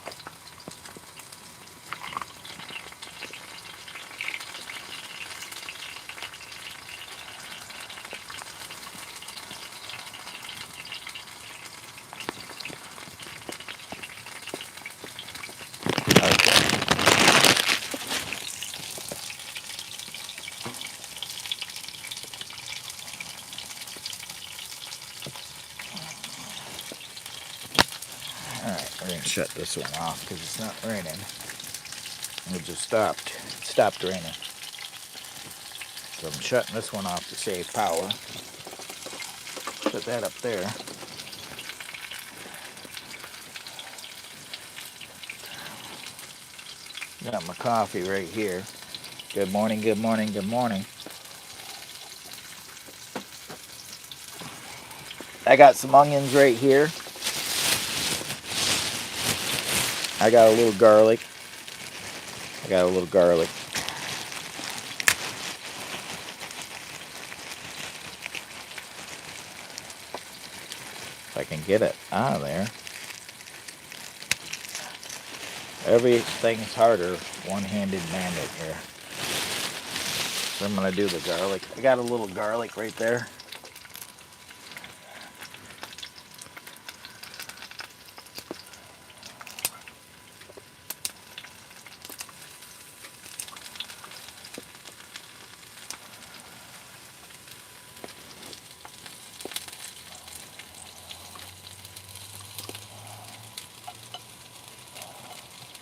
Alright, we're going to shut this one off because it's not raining. It just stopped. It stopped raining. So I'm shutting this one off to save power. Put that up there. Got my coffee right here. Good morning, good morning, good morning. I got some onions right here. I got a little garlic. If I can get it out of there. Everything's harder one-handed bandit here. So I'm going to do the garlic. I got a little garlic right there.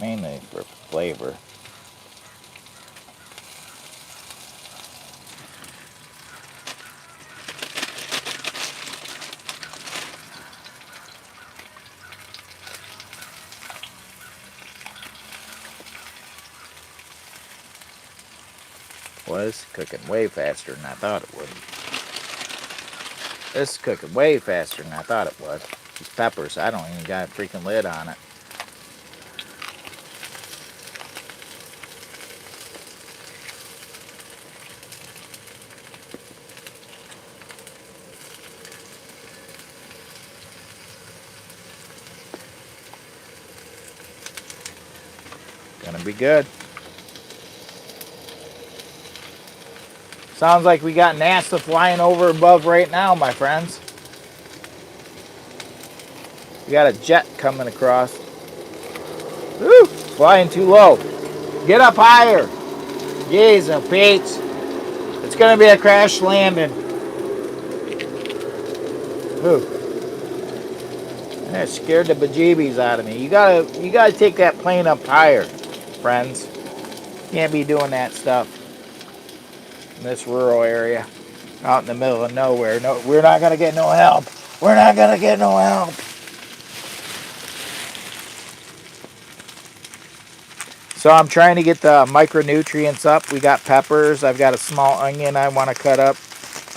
Mainly for flavor. Well, this is cooking way faster than I thought it would. This is cooking way faster than I thought it was. These peppers, I don't even got a freaking lid on it. Gonna be good. Sounds like we got NASA flying over above right now, my friends. We got a jet coming across. Woo! Flying too low. Get up higher. Jeez, and Pete's. It's gonna be a crash landing. Woo! That scared the bejeebies out of me. You gotta take that plane up higher, friends. Can't be doing that stuff in this rural area, out in the middle of nowhere. No, we're not gonna get no help. We're not gonna get no help. So I'm trying to get the micronutrients up. We got peppers. I've got a small onion I want to cut up.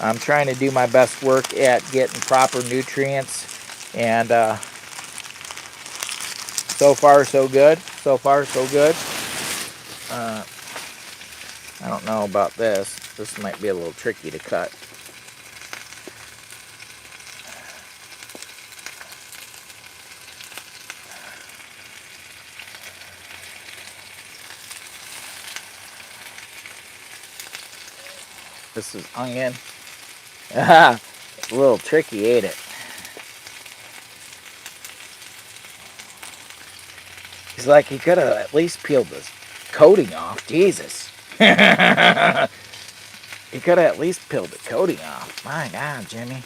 I'm trying to do my best work at getting proper nutrients. And so far, so good. So far, so good. I don't know about this. This might be a little tricky to cut. This is onion. A little tricky, ain't it? He's like, he could have at least peeled this coating off. Jesus. He could have at least peeled the coating off. My God, Jimmy.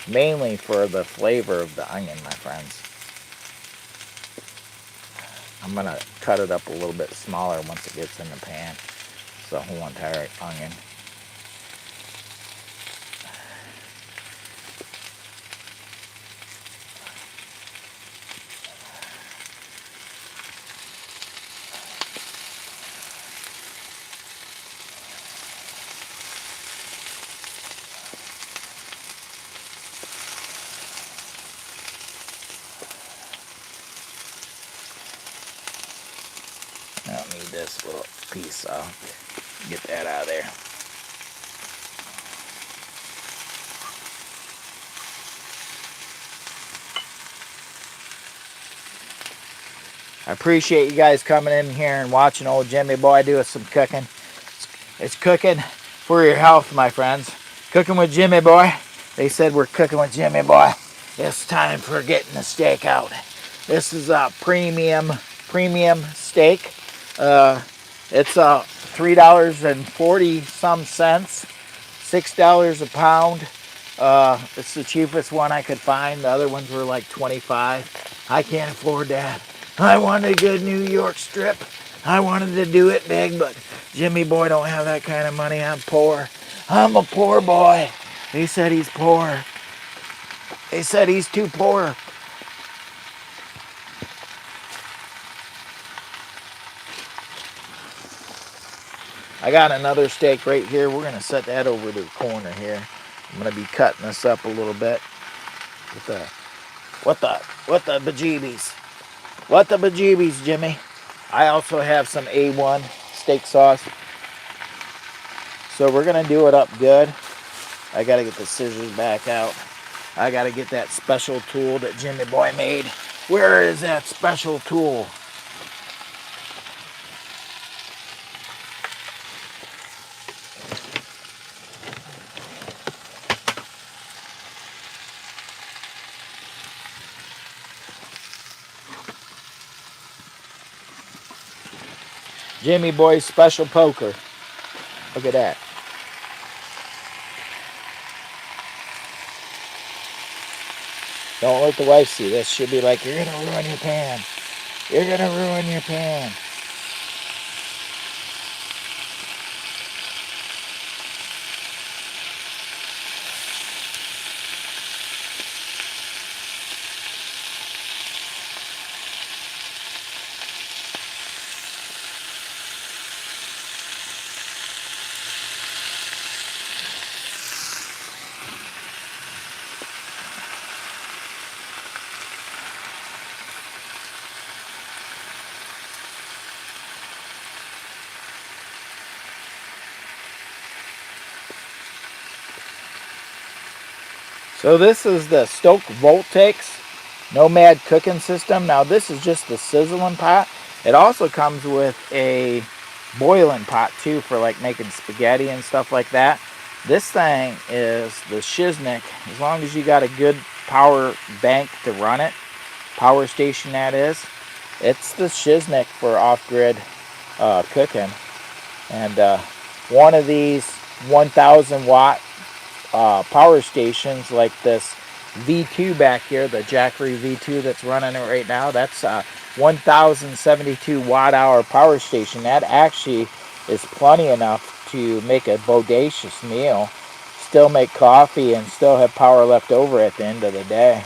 Mainly for the flavor of the onion, my friends. I'm going to cut it up a little bit smaller once it gets in the pan. It's the whole entire onion. piece, so I'll get that out of there. I appreciate you guys coming in here and watching old Jimmy Boy do some cooking. It's cooking for your health, my friends. Cooking with Jimmy Boy. They said we're cooking with Jimmy Boy. It's time for getting the steak out. This is a premium steak. It's $3.40 some cents, $6 a pound. It's the cheapest one I could find. The other ones were like 25. I can't afford that. I wanted a good New York strip. I wanted to do it big, but Jimmy Boy don't have that kind of money. I'm poor. I'm a poor boy. He said he's poor. They said he's too poor. I got another steak right here. We're going to set that over to the corner here. I'm going to be cutting this up a little bit. What the bejeebies? What the bejeebies, Jimmy? I also have some A1 steak sauce. So we're going to do it up good. I got to get the scissors back out. I got to get that special tool that Jimmy Boy made. Where is that special tool? Jimmy Boy's special poker. Look at that. Don't let the wife see this. She'll be like, you're going to ruin your pan. You're going to ruin your pan. So this is the Stoke Voltaix Nomad cooking system. Now this is just the sizzling pot. It also comes with a boiling pot too for like making spaghetti and stuff like that. This thing is the Shiznik. As long as you got a good power bank to run it, power station that is, it's the Shiznik for off-grid cooking. And one of these 1,000 watt power stations like this V2 back here, the Jackery V2 that's running it right now, that's a 1072 watt hour power station. That actually is plenty enough to make a bodacious meal, still make coffee, and still have power left over at the end of the day.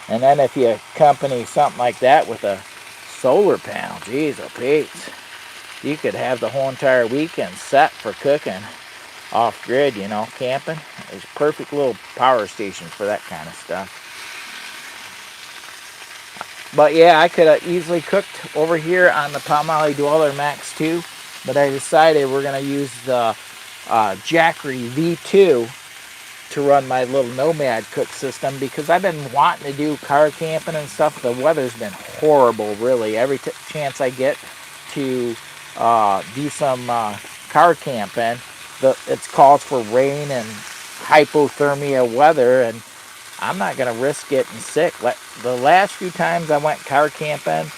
And then if you accompany something like that with a solar panel, geez, oh Pete, you could have the whole entire weekend set for cooking off-grid, you know, camping. There's a perfect little power station for that kind of stuff. But yeah, I could have easily cooked over here on the Palmolive Dweller Max 2, but I decided we're going to use the Jackery V2 to run my little Nomad cook system, because I've been wanting to do car camping and stuff. The weather's been horrible, really. Every chance I get to do some car camping, it's called for rain and hypothermia weather, and I'm not going to risk getting sick. The last few times I went car camping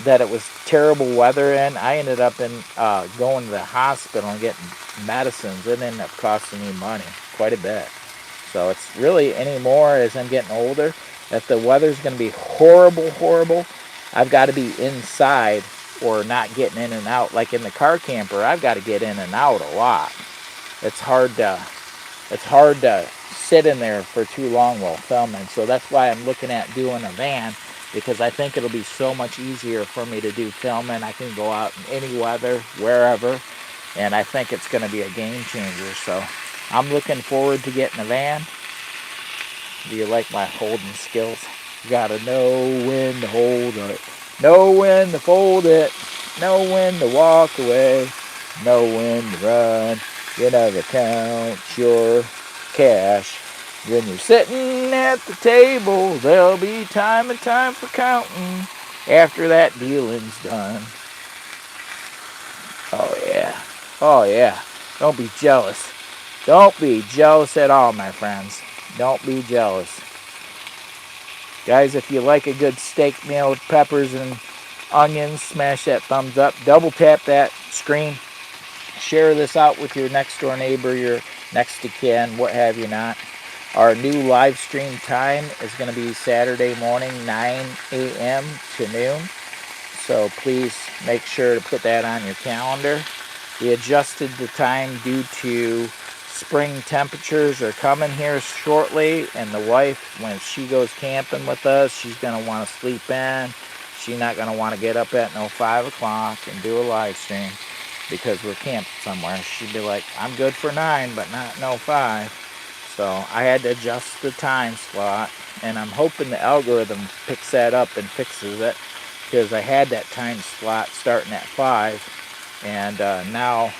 that it was terrible weather in, I ended up going to the hospital and getting medicines. It ended up costing me money, quite a bit. So it's really anymore as I'm getting older, if the weather's going to be horrible, I've got to be inside or not getting in and out. Like in the car camper, I've got to get in and out a lot. It's hard to sit in there for too long while filming. So that's why I'm looking at doing a van, because I think it'll be so much easier for me to do filming. I can go out in any weather, wherever, and I think it's going to be a game changer. So I'm looking forward to getting a van. Do you like my holding skills? You gotta know when to hold it, know when to fold it, know when to walk away. know when to run. You never count your cash. When you're sitting at the table, there'll be time and time for counting after that dealing's done. Oh yeah. Oh yeah. Don't be jealous. Don't be jealous at all, my friends. Don't be jealous. Guys, if you like a good steak meal with peppers and onions, smash that thumbs up. Double tap that screen. Share this out with your next door neighbor, your next to kin, what have you not. Our new live stream time is going to be Saturday morning, 9 a.m. to noon. So please make sure to put that on your calendar. We adjusted the time due to spring temperatures are coming here shortly, and the wife, when she goes camping with us, she's going to want to sleep in. She's not going to want to get up at no 5 o'clock and do a live stream because we're camped somewhere. She'd be like, I'm good for 9, but not no 5. So I had to adjust the time slot, and I'm hoping the algorithm picks that up and fixes it, because I had that time slot starting at 5, and now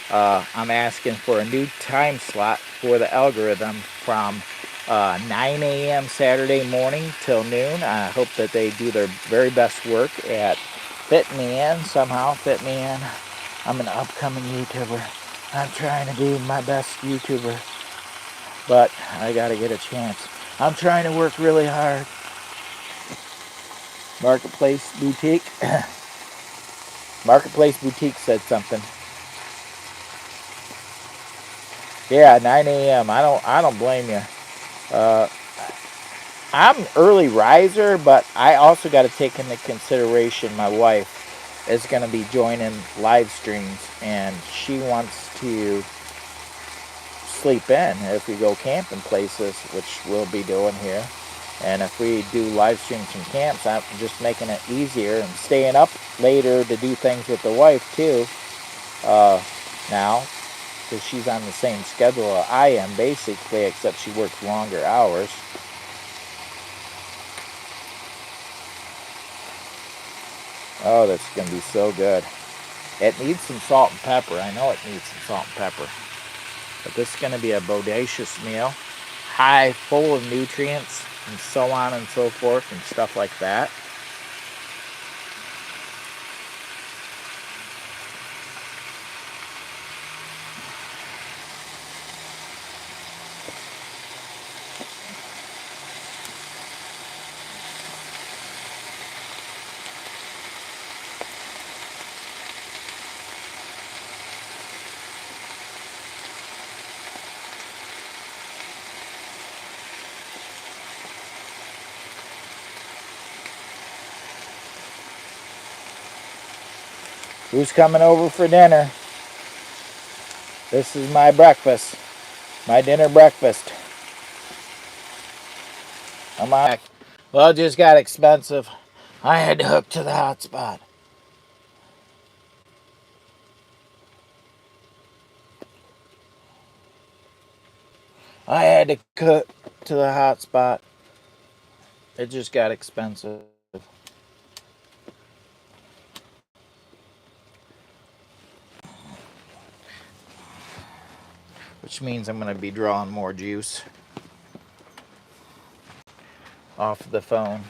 I'm asking for a new time slot for the algorithm from 9 a.m. Saturday morning till noon. I hope that they do their very best work at fitting me in, somehow fit me in. I'm an upcoming YouTuber. I'm trying to be my best YouTuber, but I gotta get a chance. I'm trying to work really hard. Marketplace Boutique. Marketplace Boutique said something. Yeah, 9 a.m. I don't blame you. Uh, I'm early riser, but I also got to take into consideration my wife is going to be joining live streams, and she wants to sleep in if we go camping places, which we'll be doing here. And if we do live streams from camps, I'm just making it easier and staying up later to do things with the wife too. Now, because she's on the same schedule I am basically, except she works longer hours. Oh, that's going to be so good. It needs some salt and pepper. I know it needs some salt and pepper. But this is going to be a bodacious meal, high, full of nutrients, and so on and so forth, and stuff like that. Who's coming over for dinner? This is my breakfast. My dinner breakfast. I'm on. Well, it just got expensive. I had to hook to the hotspot. I had to hook to the hotspot. It just got expensive. Which means I'm going to be drawing more juice off the phone.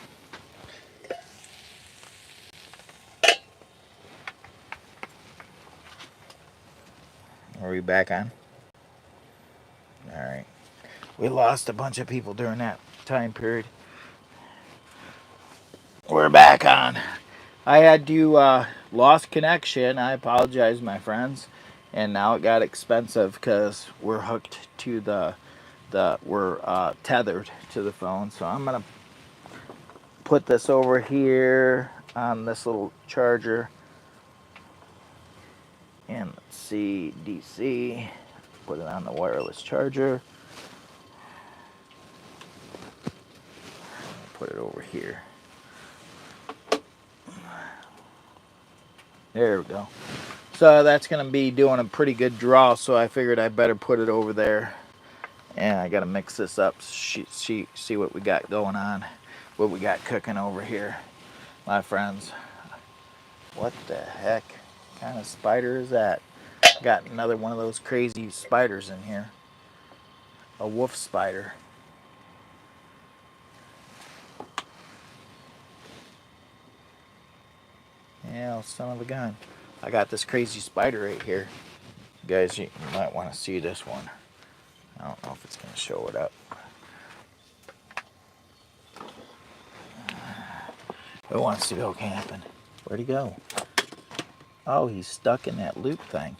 Are we back on? Alright. We lost a bunch of people during that time period. We're back on. I had to lost connection. I apologize, my friends. And now it got expensive because we're hooked to we're tethered to the phone. So I'm gonna put this over here on this little charger. And let's see, DC. Put it on the wireless charger. Put it over here. There we go. So that's going to be doing a pretty good draw, so I figured I better put it over there. And I got to mix this up, see what we got going on, what we got cooking over here, my friends. What the heck kind of spider is that? Got another one of those crazy spiders in here. A wolf spider. Yeah, son of a gun. I got this crazy spider right here. Guys, you might want to see this one. I don't know if it's going to show it up. Who wants to go camping? Where'd he go? Oh, he's stuck in that loop thing.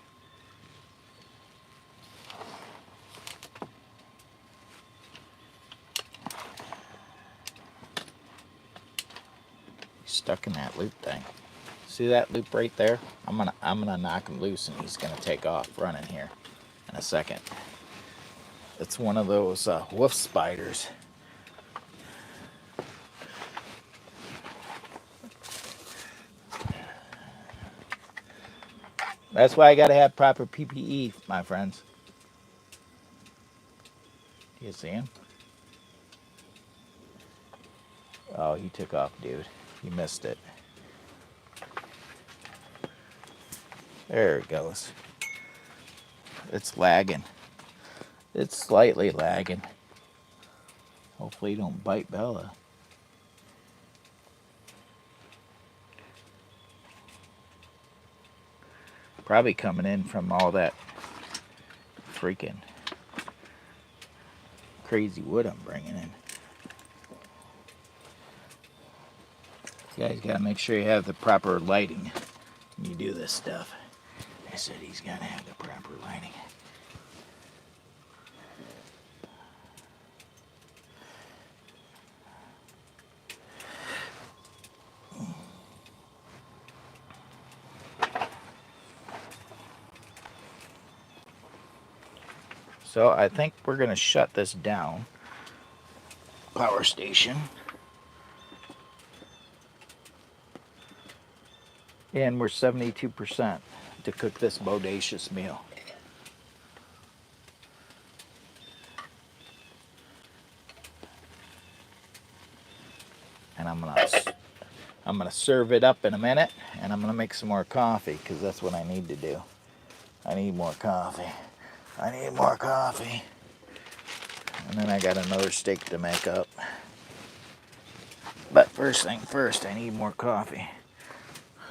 He's stuck in that loop thing. See that loop right there? I'm gonna knock him loose and he's gonna take off running here in a second. It's one of those wolf spiders. That's why I gotta have proper PPE, my friends. You see him? Oh, he took off, dude. You missed it. There it goes. It's lagging. It's slightly lagging. Hopefully you don't bite Bella. Probably coming in from all that freaking crazy wood I'm bringing in. You guys gotta make sure you have the proper lighting when you do this stuff. I said he's gotta have the proper lighting. So I think we're gonna shut this down. Power station. And we're 72% to cook this bodacious meal. And I'm gonna serve it up in a minute, and I'm gonna make some more coffee because that's what I need to do. I need more coffee. I need more coffee. And then I got another steak to make up. But first thing first, I need more coffee.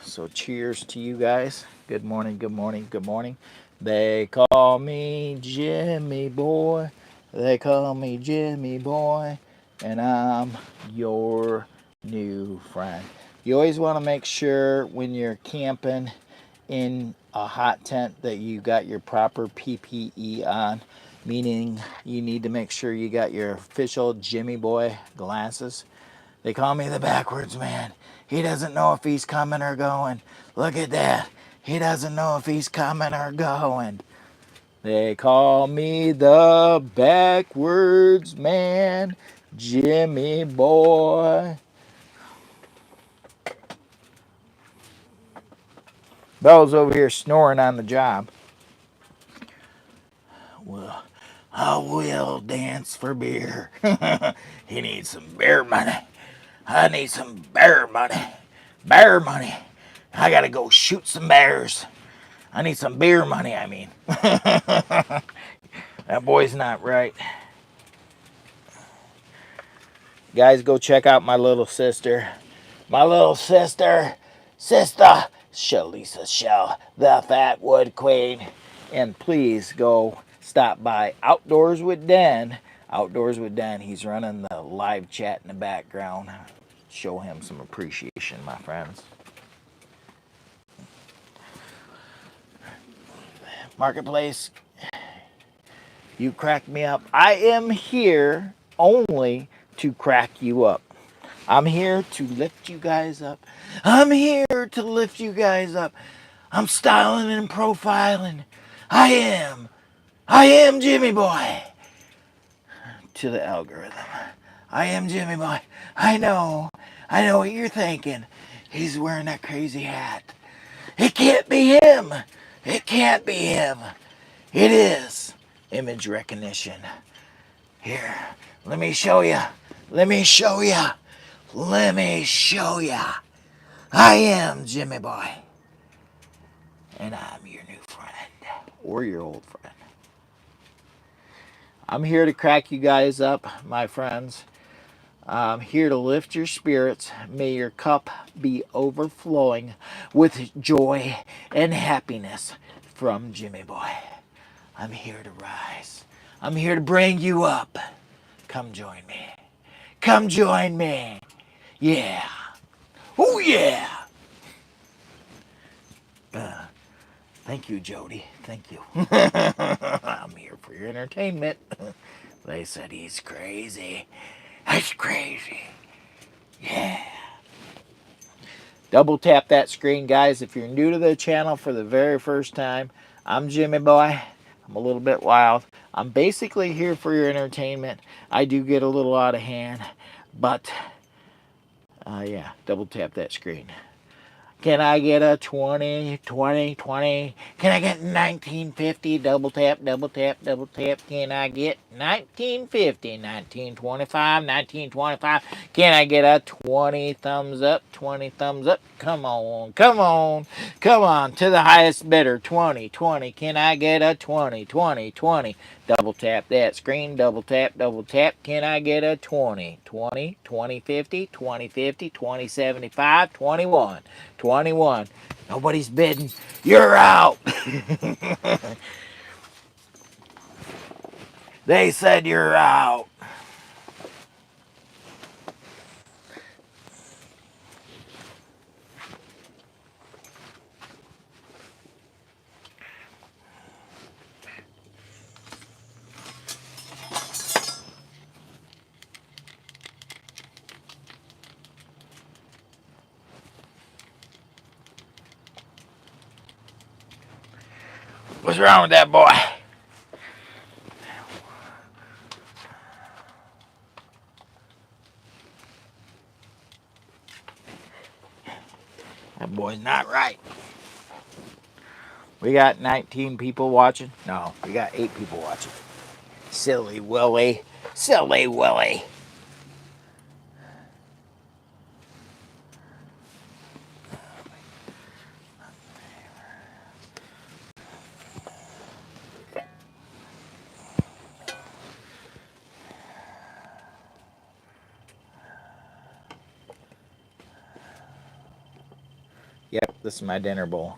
So cheers to you guys. Good morning, good morning, good morning. They call me Jimmy Boy. They call me Jimmy Boy. And I'm your new friend. You always want to make sure when you're camping in a hot tent that you got your proper PPE on. Meaning you need to make sure you got your official Jimmy Boy glasses. They call me the backwards man. He doesn't know if he's coming or going. Look at that. He doesn't know if he's coming or going. They call me the backwards man, Jimmy Boy. Bella's over here snoring on the job. Well, I will dance for beer. He needs some beer money. I need some bear money. Bear money. I gotta go shoot some bears. I need some beer money, I mean. That boy's not right. Guys, go check out my little sister. My little sister. Sister. Shalisa Shell, the Fat Wood Queen. And please go stop by Outdoors with Den. Outdoors with Den. He's running the live chat in the background. Show him some appreciation, my friends. Marketplace, you crack me up. I am here only to crack you up. I'm here to lift you guys up. I'm here to lift you guys up. I'm styling and profiling. I am Jimmy Boy. To the algorithm. I am Jimmy Boy. I know what you're thinking. He's wearing that crazy hat. It can't be him. It can't be him. It is image recognition. Here, let me show you. Let me show you. Let me show you. I am Jimmy Boy. And I'm your new friend. or your old friend. I'm here to crack you guys up, my friends. I'm here to lift your spirits. May your cup be overflowing with joy and happiness from Jimmy Boy. I'm here to rise. I'm here to bring you up. Come join me. Come join me. Yeah. Oh, yeah. Thank you, Jody. Thank you. I'm here for your entertainment. They said he's crazy. That's crazy. Yeah. Double tap that screen, guys. If you're new to the channel for the very first time, I'm Jimmy Boy. I'm a little bit wild. I'm basically here for your entertainment. I do get a little out of hand, but yeah, double tap that screen. Can I get a 20, 20, 20? Can I get 1950? Double tap, double tap, double tap. Can I get 1950, 1925, 1925? Can I get a 20 thumbs up, 20 thumbs up? Come on, come on, come on. To the highest bidder, 20, 20. Can I get a 20, 20, 20? Double tap that screen, double tap, double tap. Can I get a 20, 20, 20, 50, 20, 50, 20, 75, 21, 21. Nobody's bidding. You're out. They said you're out. What's wrong with that boy? That boy's not right. We got 19 people watching. No, we got 8 people watching. Silly Willy. Silly Willy. Yep, this is my dinner bowl.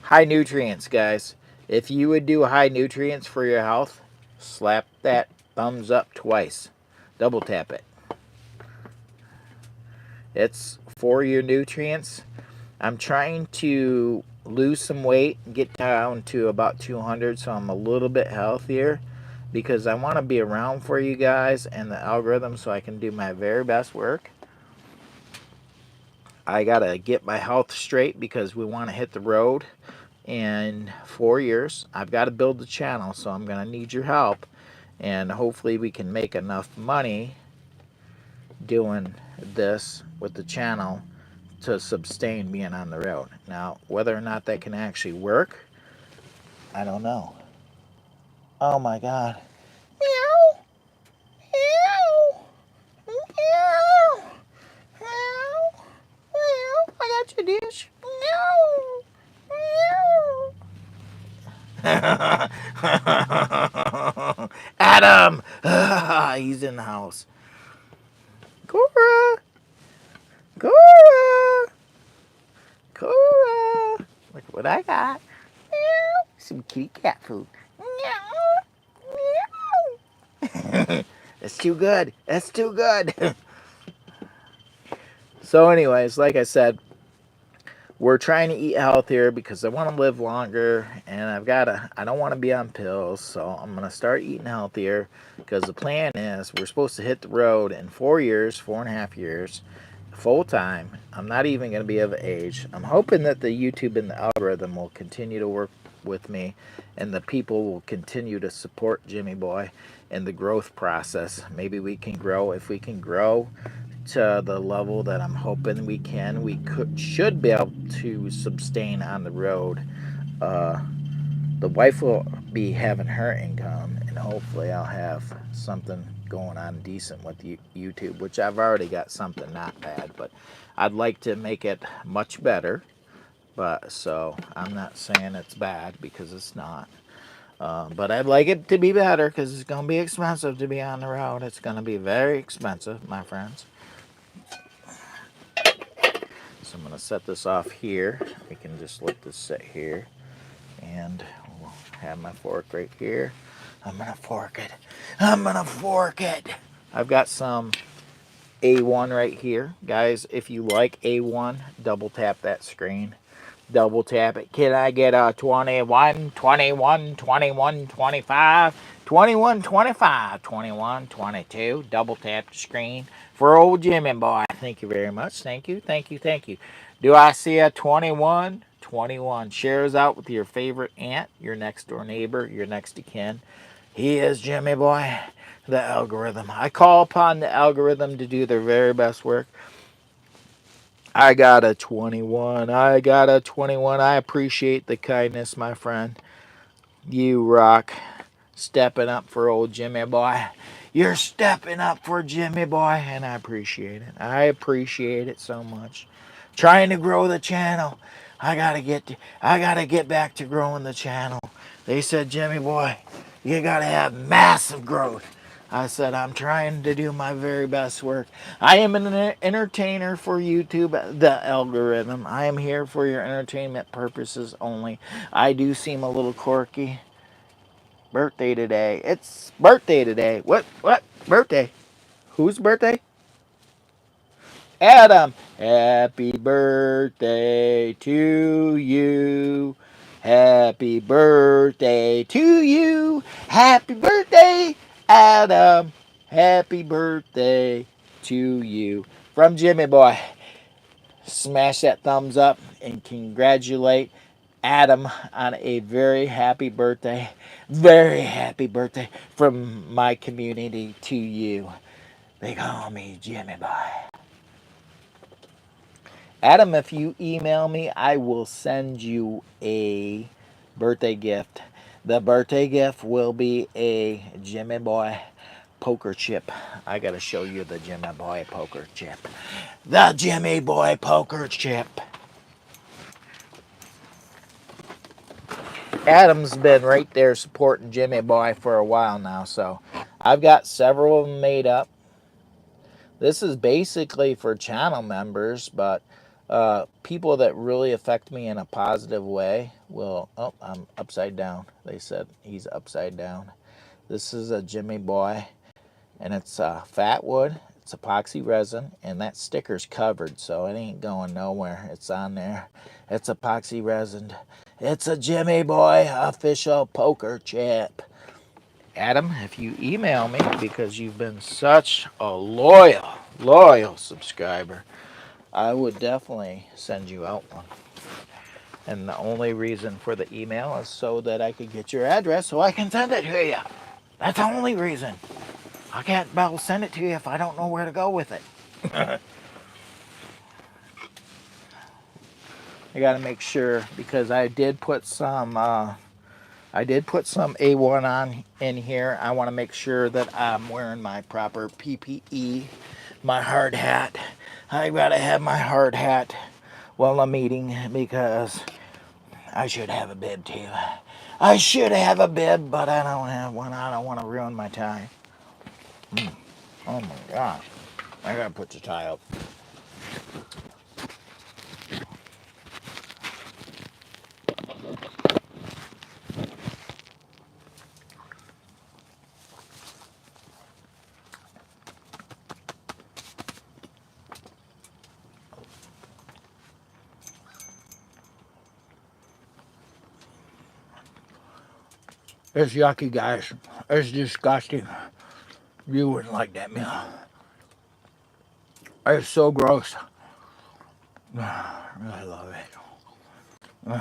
High nutrients, guys. If you would do high nutrients for your health, slap that thumbs up twice. Double tap it. It's for your nutrients. I'm trying to lose some weight and get down to about 200, so I'm a little bit healthier because I want to be around for you guys and the algorithm so I can do my very best work. I got to get my health straight because we want to hit the road in 4 years. I've got to build the channel, so I'm going to need your help, and hopefully we can make enough money doing this with the channel to sustain being on the road. Now, whether or not that can actually work, I don't know. Oh my God. Meow. Meow. Meow. Meow. Meow. I got your dish. Meow. Meow. Adam. He's in the house. Cora. Cora. Cora. Look what I got. Meow. Some kitty cat food. Meow. Meow. That's too good. That's too good. So anyways, like I said, we're trying to eat healthier because I want to live longer, and I don't want to be on pills, so I'm going to start eating healthier because the plan is we're supposed to hit the road in 4 years, 4.5 years, full time. I'm not even going to be of age. I'm hoping that the YouTube and the algorithm will continue to work with me, and the people will continue to support Jimmy Boy in the growth process. Maybe we can grow. If we can grow to the level that I'm hoping we can, should be able to sustain on the road. The wife will be having her income, and hopefully I'll have something going on decent with YouTube, which I've already got something not bad, but I'd like to make it much better But so I'm not saying it's bad because it's not. But I'd like it to be better because it's going to be expensive to be on the road. It's going to be very expensive, my friends. So I'm going to set this off here. We can just let this sit here. And we'll have my fork right here. I'm going to fork it. I'm going to fork it. I've got some A1 right here. Guys, if you like A1, double tap that screen. Double tap it. Can I get a 21, 21, 21, 25, 21, 25, 21, 22? Double tap the screen for old Jimmy boy. Thank you very much. Thank you, thank you, thank you. Do I see a 21? 21. Shares out with your favorite aunt, your next door neighbor, your next of kin. He is Jimmy boy, the algorithm. I call upon the algorithm to do their very best work. I got a 21. I got a 21. I appreciate the kindness, my friend. You rock. Stepping up for old Jimmy boy. You're stepping up for Jimmy boy, and I appreciate it. I appreciate it so much. Trying to grow the channel. I gotta get back to growing the channel. They said, Jimmy boy, you gotta have massive growth. I said, I'm trying to do my very best work. I am an entertainer for YouTube, the algorithm. I am here for your entertainment purposes only. I do seem a little quirky. Birthday today. It's birthday today. What? Birthday? Whose birthday? Adam. Happy birthday to you. Happy birthday to you. Happy birthday, Adam. Happy birthday to you. From Jimmy Boy. Smash that thumbs up and congratulate Adam on a very happy birthday. Very happy birthday from my community to you. They call me Jimmy Boy. Adam, if you email me, I will send you a birthday gift. The birthday gift will be a Jimmy Boy poker chip. I got to show you the Jimmy Boy poker chip. The Jimmy Boy poker chip. Adam's been right there supporting Jimmy Boy for a while now, so I've got several of them made up. This is basically for channel members, but people that really affect me in a positive way will... Oh, I'm upside down. They said he's upside down. This is a Jimmy Boy, and it's fat wood. It's epoxy resin, and that sticker's covered, so it ain't going nowhere. It's on there. It's epoxy resin. It's a Jimmy Boy official poker chip. Adam, if you email me, because you've been such a loyal subscriber, I would definitely send you out one. And the only reason for the email is so that I could get your address so I can send it to you. That's the only reason. I can't send it to you if I don't know where to go with it. I got to make sure, because I did put some A1 on in here. I want to make sure that I'm wearing my proper PPE, my hard hat. I got to have my hard hat while I'm eating, because I should have a bib too. I should have a bib, but I don't have one. I don't want to ruin my tie. Oh my gosh. I got to put the tie up. It's yucky, guys. It's disgusting. You wouldn't like that meal. It's so gross. I love it.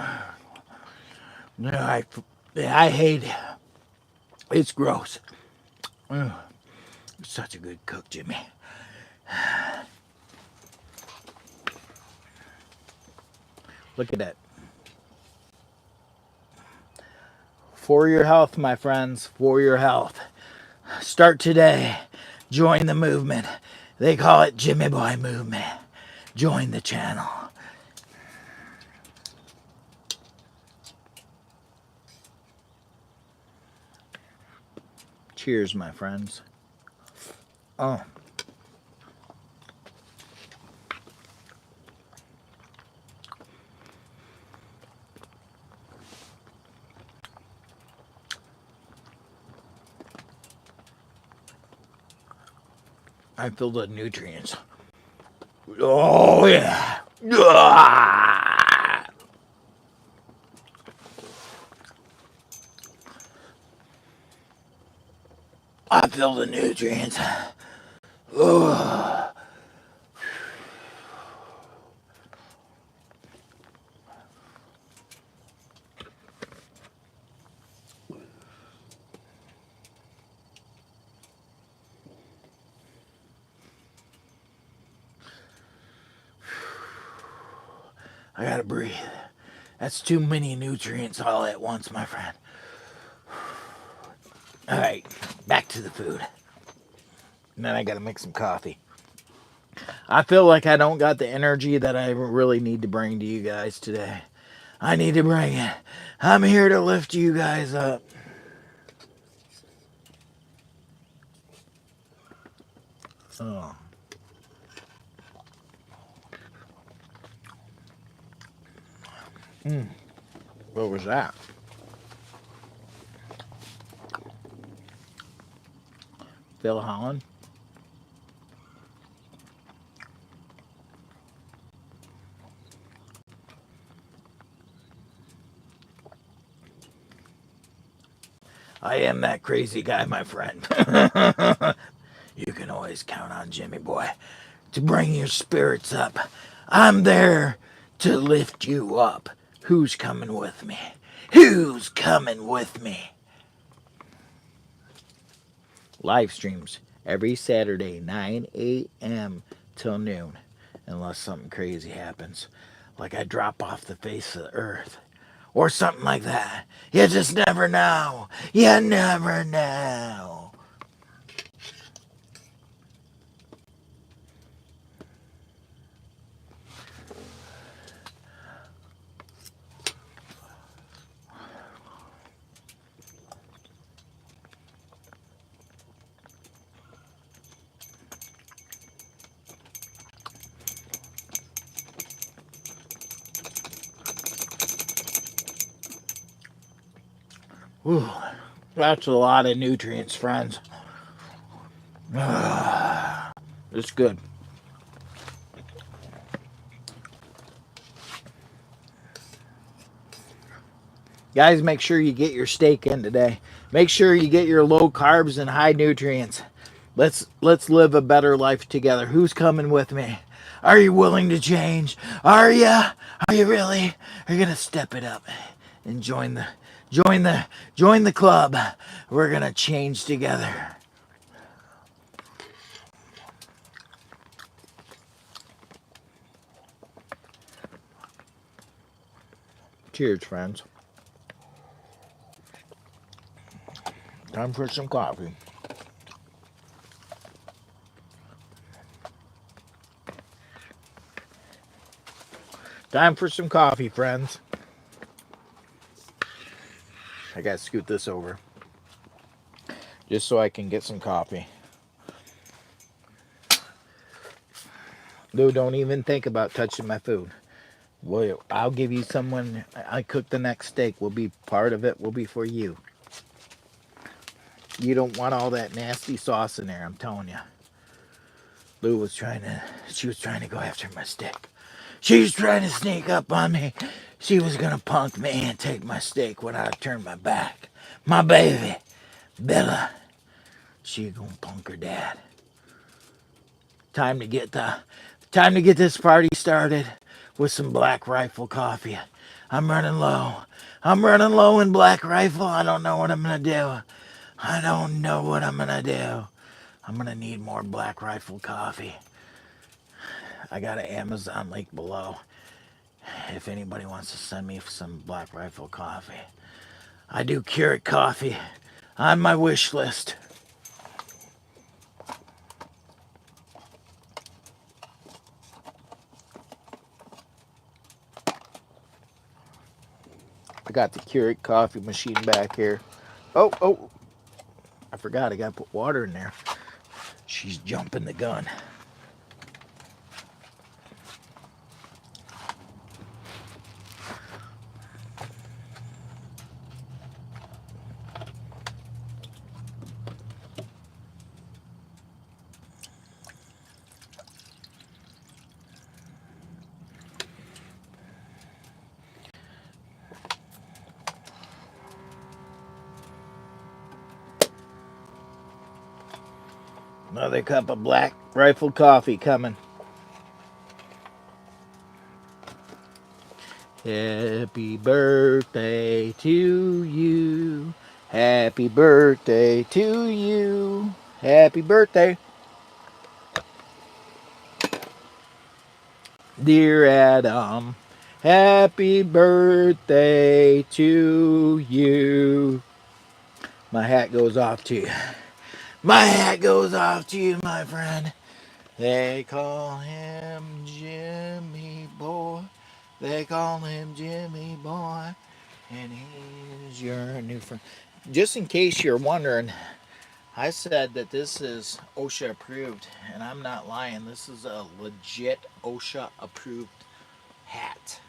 I hate it. It's gross. You're such a good cook, Jimmy. Look at that. For your health, my friends. For your health. Start today. Join the movement. They call it Jimmy Boy Movement. Join the channel. Cheers, my friends. Oh. I feel the nutrients. Oh, yeah. I feel the nutrients. Oh. I gotta breathe. That's too many nutrients all at once, my friend. All right, back to the food. And then I gotta make some coffee. I feel like I don't got the energy that I really need to bring to you guys today. I need to bring it. I'm here to lift you guys up. Oh. What was that? Phil Holland? I am that crazy guy, my friend. You can always count on Jimmy Boy to bring your spirits up. I'm there to lift you up. Who's coming with me? Who's coming with me? Live streams every Saturday, 9 a.m. till noon, unless something crazy happens, like I drop off the face of the earth, or something like that. You just never know. You never know. Ooh, that's a lot of nutrients, friends. It's good. Guys, make sure you get your steak in today. Make sure you get your low carbs and high nutrients. Let's live a better life together. Who's coming with me? Are you willing to change? Are you? Are you really? Are you gonna step it up and join the club? We're gonna change together. Cheers, friends. Time for some coffee. Time for some coffee, friends. I gotta scoot this over just so I can get some coffee. Lou, don't even think about touching my food. Well, I'll give you someone. I cook the next steak. Will be part of it. Will be for you. You don't want all that nasty sauce in there. I'm telling you. Lou was trying to. She was trying to go after my steak. She was trying to sneak up on me. She was gonna punk me and take my steak when I turned my back. My baby, Bella. She gonna punk her dad. Time to get this party started with some Black Rifle coffee. I'm running low. I'm running low in Black Rifle. I don't know what I'm gonna do. I don't know what I'm gonna do. I'm gonna need more Black Rifle coffee. I got an Amazon link below if anybody wants to send me some Black Rifle coffee. I do Keurig coffee on my wish list. I got the Keurig coffee machine back here. Oh. I forgot I got to put water in there. She's jumping the gun. Another cup of Black Rifle coffee coming. Happy birthday to you. Happy birthday to you. Happy birthday, dear Adam. Happy birthday to you. My hat goes off to you. My hat goes off to you, my friend. They call him Jimmy Boy. They call him Jimmy Boy. And he's your new friend. Just in case you're wondering, I said that this is OSHA approved. And I'm not lying. This is a legit OSHA approved hat.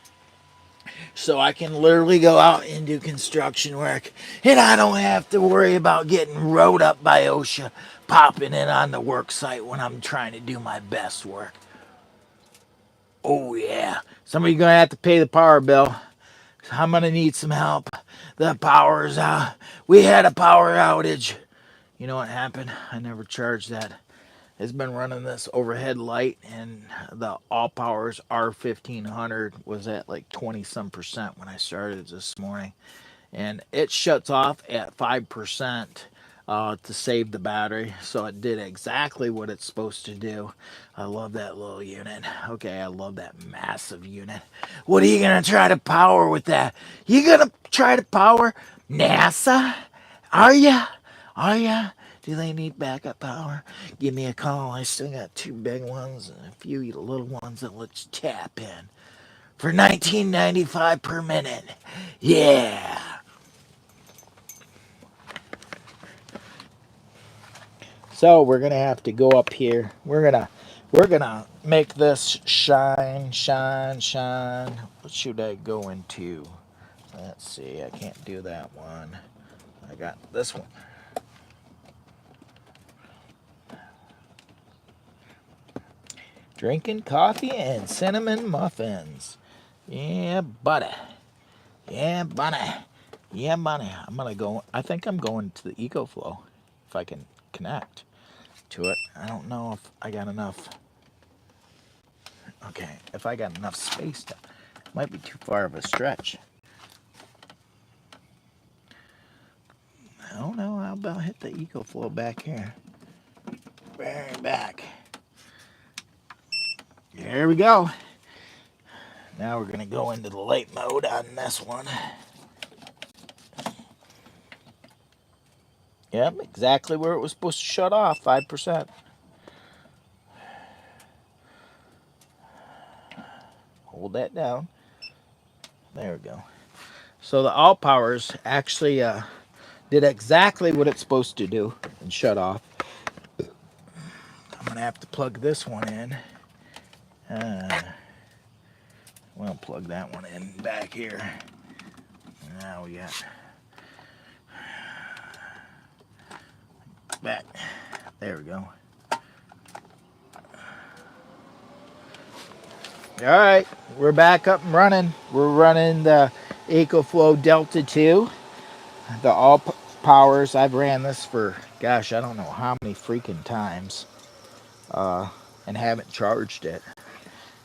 So I can literally go out and do construction work. And I don't have to worry about getting rode up by OSHA popping in on the work site when I'm trying to do my best work. Oh yeah. Somebody's going to have to pay the power bill. I'm going to need some help. The power's out. We had a power outage. You know what happened? I never charged that. It's been running this overhead light, and the ALLPOWERS R1500 was at like 20% when I started this morning. And it shuts off at 5% to save the battery. So it did exactly what it's supposed to do. I love that little unit. Okay, I love that massive unit. What are you going to try to power with that? You going to try to power NASA? Are ya? Are ya? Do they need backup power? Give me a call. I still got 2 big ones and a few little ones that let's tap in for $19.95 per minute. Yeah. So we're gonna have to go up here. We're gonna make this shine, shine, shine. What should I go into? Let's see. I can't do that one. I got this one. Drinking coffee and cinnamon muffins. Yeah, buddy. Yeah, buddy. Yeah, buddy. I'm gonna go. I think I'm going to the EcoFlow if I can connect to it. I don't know if I got enough. Okay, if I got enough space to, it might be too far of a stretch. I don't know. How about hit the EcoFlow back here? Very back. There we go. Now we're gonna go into the light mode on this one. Yep, exactly where it was supposed to shut off, 5%. Hold that down. There we go. So the ALLPOWERS actually did exactly what it's supposed to do and shut off. I'm going to have to plug this one in. We'll plug that one in back here. Now we got back. There we go. All right, we're back up and running. We're running the EcoFlow Delta 2. The ALLPOWERS. I've ran this for, gosh, I don't know how many freaking times. And haven't charged it.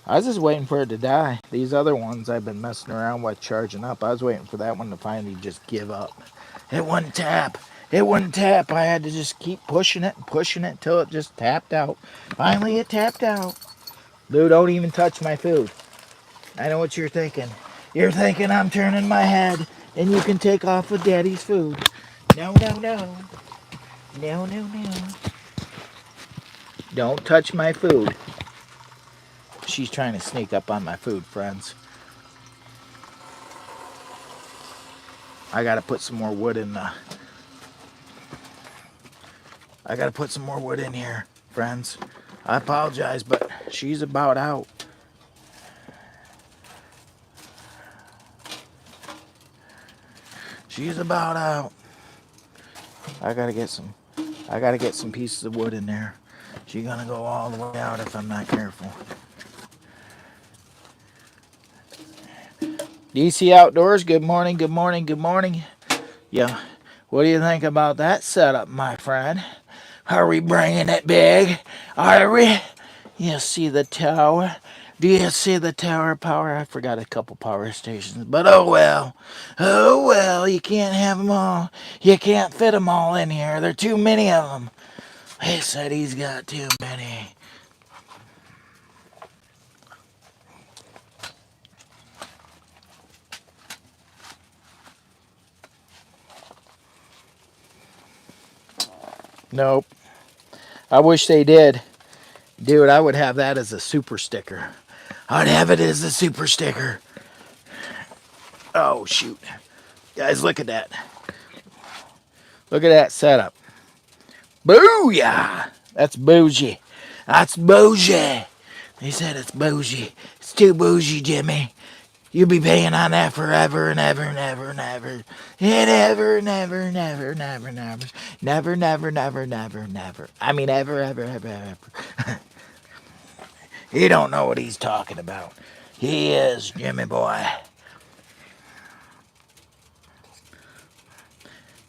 I was just waiting for it to die. These other ones I've been messing around with charging up. I was waiting for that one to finally just give up. It wouldn't tap. It wouldn't tap. I had to just keep pushing it and pushing it until it just tapped out. Finally it tapped out. Lou, don't even touch my food. I know what you're thinking. You're thinking I'm turning my head and you can take off with Daddy's food. No, no, no. No, no, no. Don't touch my food. She's trying to sneak up on my food, friends. I gotta put some more wood in the... I gotta put some more wood in here, friends. I apologize, but she's about out. She's about out. I gotta get some pieces of wood in there. She's gonna go all the way out if I'm not careful. DC Outdoors, good morning, good morning, good morning. Yeah, what do you think about that setup, my friend? Are we bringing it big? Are we? You see the tower? Do you see the tower power? I forgot a couple power stations, but oh well. Oh well, you can't have them all. You can't fit them all in here. There are too many of them. He said he's got too many. Nope. I wish they did. Dude, I would have that as a super sticker. I'd have it as a super sticker. Oh, shoot. Guys, look at that. Look at that setup. Booyah! That's bougie. That's bougie. He said it's bougie. It's too bougie, Jimmy. You'll be paying on that forever and ever and ever and ever. And ever and ever and ever and ever and ever. Never, never, never, never, never. I mean, ever, ever, ever, ever. He don't know what he's talking about. He is, Jimmy boy.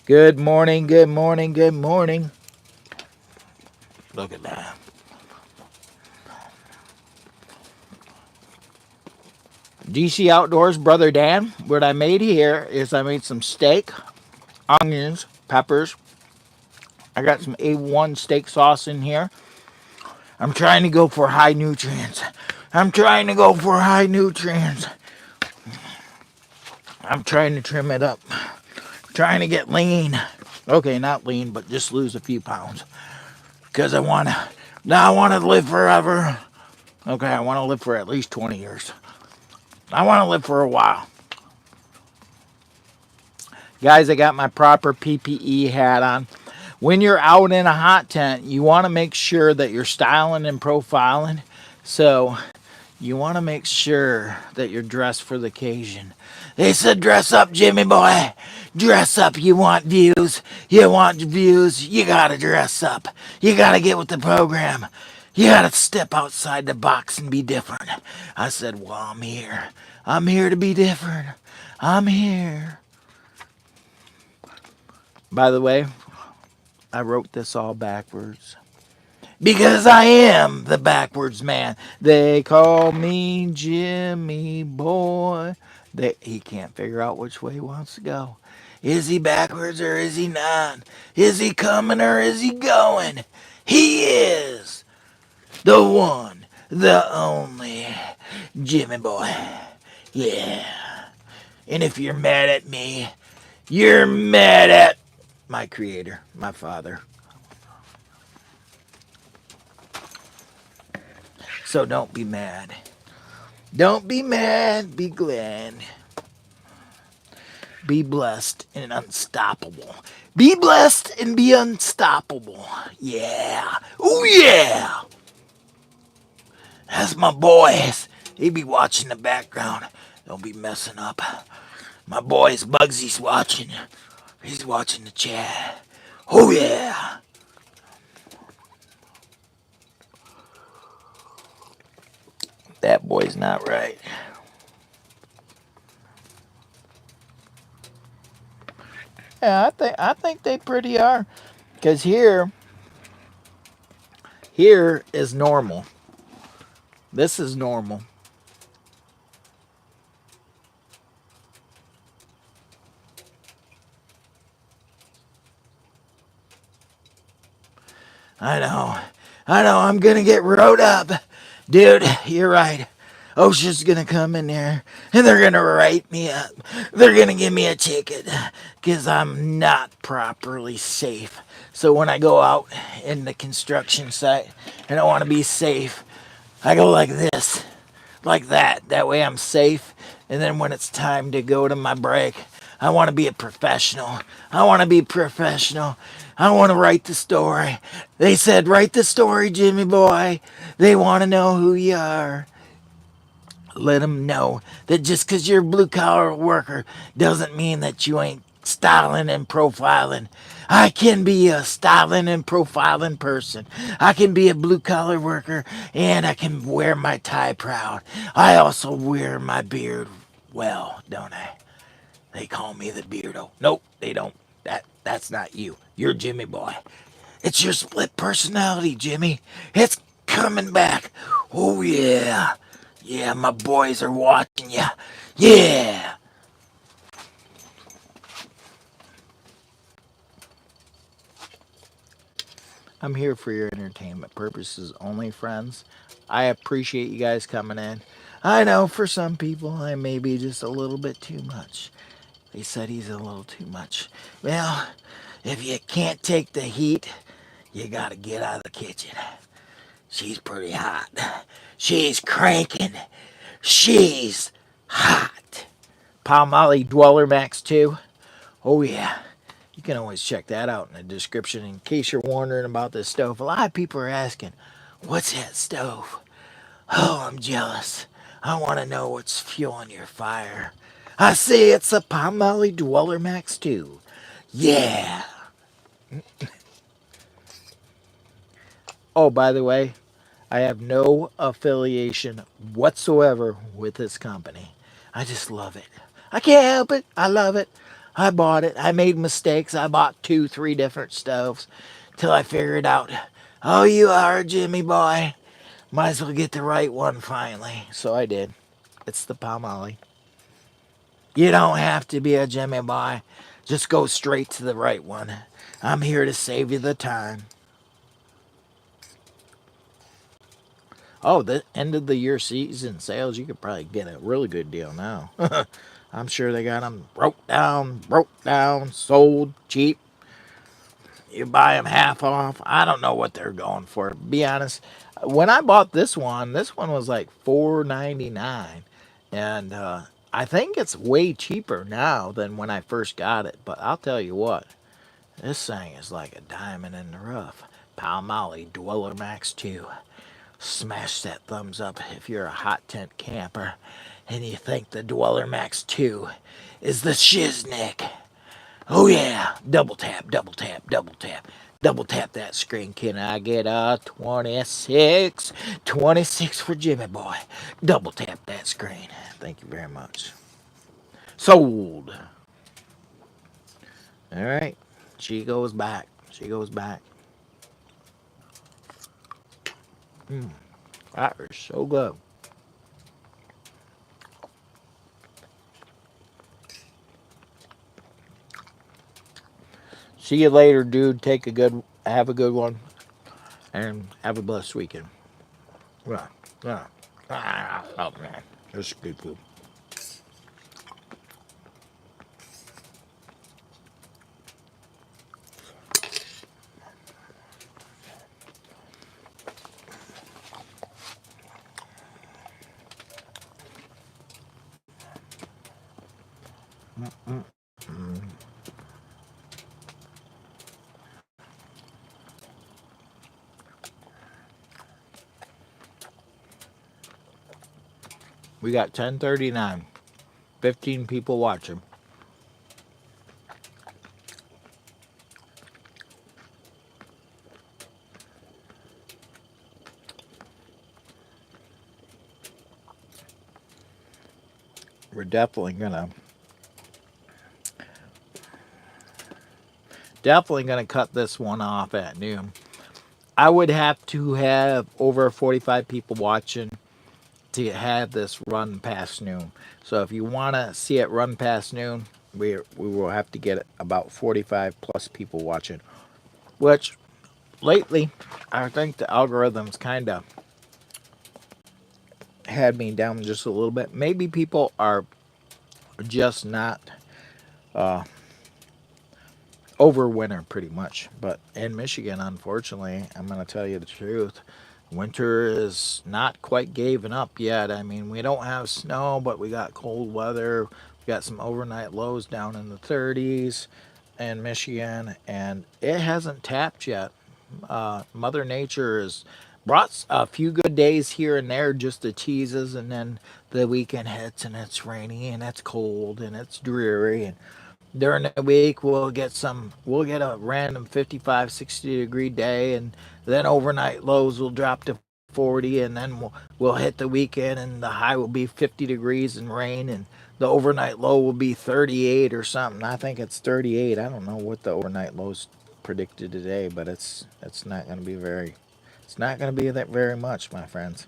Good morning, good morning, good morning. Look at that. DC Outdoors, Brother Dan. What I made here is I made some steak, onions, peppers. I got some A1 steak sauce in here. I'm trying to go for high nutrients. I'm trying to go for high nutrients. I'm trying to trim it up. Trying to get lean. Okay, not lean, but just lose a few pounds. Because I want to live forever. Okay, I want to live for at least 20 years. I want to live for a while. Guys, I got my proper PPE hat on. When you're out in a hot tent, you want to make sure that you're styling and profiling. So you want to make sure that you're dressed for the occasion. They said, dress up, Jimmy boy. Dress up. You want views. You want views. You got to dress up. You got to get with the program. You got to step outside the box and be different. I said, well, I'm here. I'm here to be different. I'm here. By the way, I wrote this all backwards. Because I am the backwards man. They call me Jimmy Boy. He can't figure out which way he wants to go. Is he backwards or is he not? Is he coming or is he going? He is the one, the only Jimmy Boy. Yeah. And if you're mad at me, you're mad at my creator, my father. So don't be mad. Don't be mad, be glad. Be blessed and unstoppable. Be blessed and be unstoppable. Yeah. Oh yeah. That's my boys. He be watching the background. Don't be messing up. My boys, Bugsy's watching. He's watching the chat. Oh yeah. That boy's not right. Yeah, I think they pretty are. Because here is normal. This is normal. I know, I'm gonna get rode up. Dude, you're right. OSHA's gonna come in there and they're gonna write me up. They're gonna give me a ticket because I'm not properly safe. So when I go out in the construction site and I want to be safe, I go like this, like that. That way I'm safe. And then when it's time to go to my break, I want to be a professional. I want to be professional. I want to write the story. They said, write the story, Jimmy boy. They want to know who you are. Let them know that just because you're a blue-collar worker doesn't mean that you ain't styling and profiling. I can be a styling and profiling person. I can be a blue-collar worker, and I can wear my tie proud. I also wear my beard well, don't I? They call me the Beardo. Nope, they don't. That's not you. You're Jimmy boy. It's your split personality, Jimmy. It's coming back. Oh yeah. Yeah, my boys are watching you. Yeah. I'm here for your entertainment purposes only, friends. I appreciate you guys coming in. I know for some people I may be just a little bit too much. They said he's a little too much. Well, if you can't take the heat, you gotta get out of the kitchen. She's pretty hot. She's cranking. She's hot. Palmolive Dweller Max 2. Oh yeah. You can always check that out in the description in case you're wondering about this stove. A lot of people are asking, what's that stove? Oh, I'm jealous. I want to know what's fueling your fire. I see it's a Palmolive Dweller Max 2. Yeah. Oh, by the way, I have no affiliation whatsoever with this company. I just love it. I can't help it. I love it. I bought it. I made mistakes. I bought 2, 3 different stoves till I figured out, oh, you are a Jimmy boy. Might as well get the right one finally. So I did. It's the Palmolive. You don't have to be a Jimmy boy. Just go straight to the right one. I'm here to save you the time. Oh, the end of the year season sales, you could probably get a really good deal now. I'm sure they got them broke down, sold cheap. You buy them half off. I don't know what they're going for. To be honest, when I bought this one was like $4.99, and I think it's way cheaper now than when I first got it. But I'll tell you what, this thing is like a diamond in the rough. Palmolive Dweller Max 2. Smash that thumbs up if you're a hot tent camper and you think the Dweller Max 2 is the shiznick. Oh yeah, double tap, double tap, double tap. Double tap that screen. Can I get a 26? 26 for Jimmy Boy. Double tap that screen. Thank you very much. Sold. All right. She goes back. She goes back. That is so good. See you later, dude. Have a good one, and have a blessed weekend. Yeah, yeah. Oh man, this is good food. We got 10:39. 15 people watching. We're definitely gonna cut this one off at noon. I would have to have over 45 people watching to have this run past noon. So if you want to see it run past noon, we will have to get about 45 plus people watching. Which lately, I think the algorithms kind of had me down just a little bit. Maybe people are just not over winter pretty much. But in Michigan, unfortunately, I'm going to tell you the truth. Winter is not quite giving up yet. I mean, we don't have snow, but we got cold weather, Got some overnight lows down in the 30s in Michigan, and it hasn't tapped yet. Mother Nature has brought a few good days here and there just to tease us, and then the weekend hits and it's rainy and it's cold and it's dreary. And during the week we'll get a random 55, 60 degree day, and then overnight lows will drop to 40, and then we'll hit the weekend and the high will be 50 degrees and rain, and the overnight low will be 38 or something. I think it's 38. I don't know what the overnight low's predicted today, but it's not going to be very, it's not going to be that very much, my friends.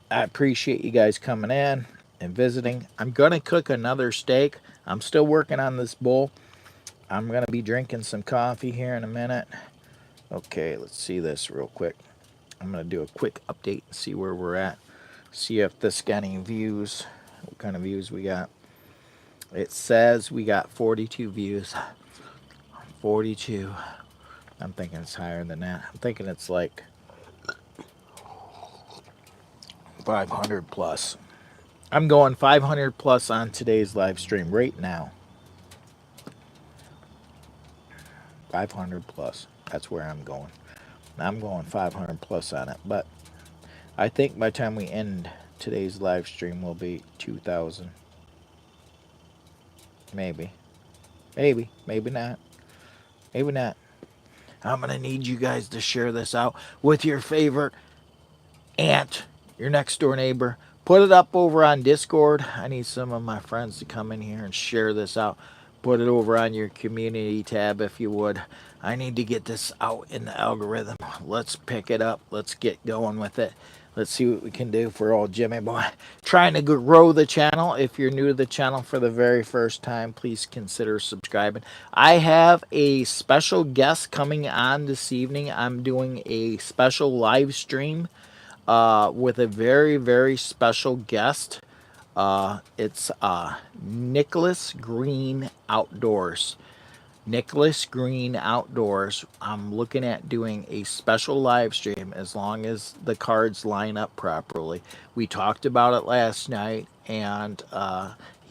I appreciate you guys coming in and visiting. I'm going to cook another steak. I'm still working on this bowl. I'm going to be drinking some coffee here in a minute. Okay, let's see this real quick. I'm going to do a quick update and see where we're at. See if this got any views. What kind of views we got. It says we got 42 views. 42. I'm thinking it's higher than that. I'm thinking it's like 500 plus. I'm going 500 plus on today's live stream right now. 500 plus. That's where I'm going. I'm going 500 plus on it. But I think by the time we end today's live stream, will be 2,000. Maybe. Maybe. Maybe not. Maybe not. I'm going to need you guys to share this out with your favorite aunt, your next door neighbor. Put it up over on Discord. I need some of my friends to come in here and share this out. Put it over on your community tab if you would. I need to get this out in the algorithm. Let's pick it up. Let's get going with it. Let's see what we can do for old Jimmy boy. Trying to grow the channel. If you're new to the channel for the very first time, please consider subscribing. I have a special guest coming on this evening. I'm doing a special live stream with a very, very special guest. It's Nicholas Green Outdoors. Nicholas Green Outdoors. I'm looking at doing a special live stream as long as the cards line up properly. We talked about it last night, and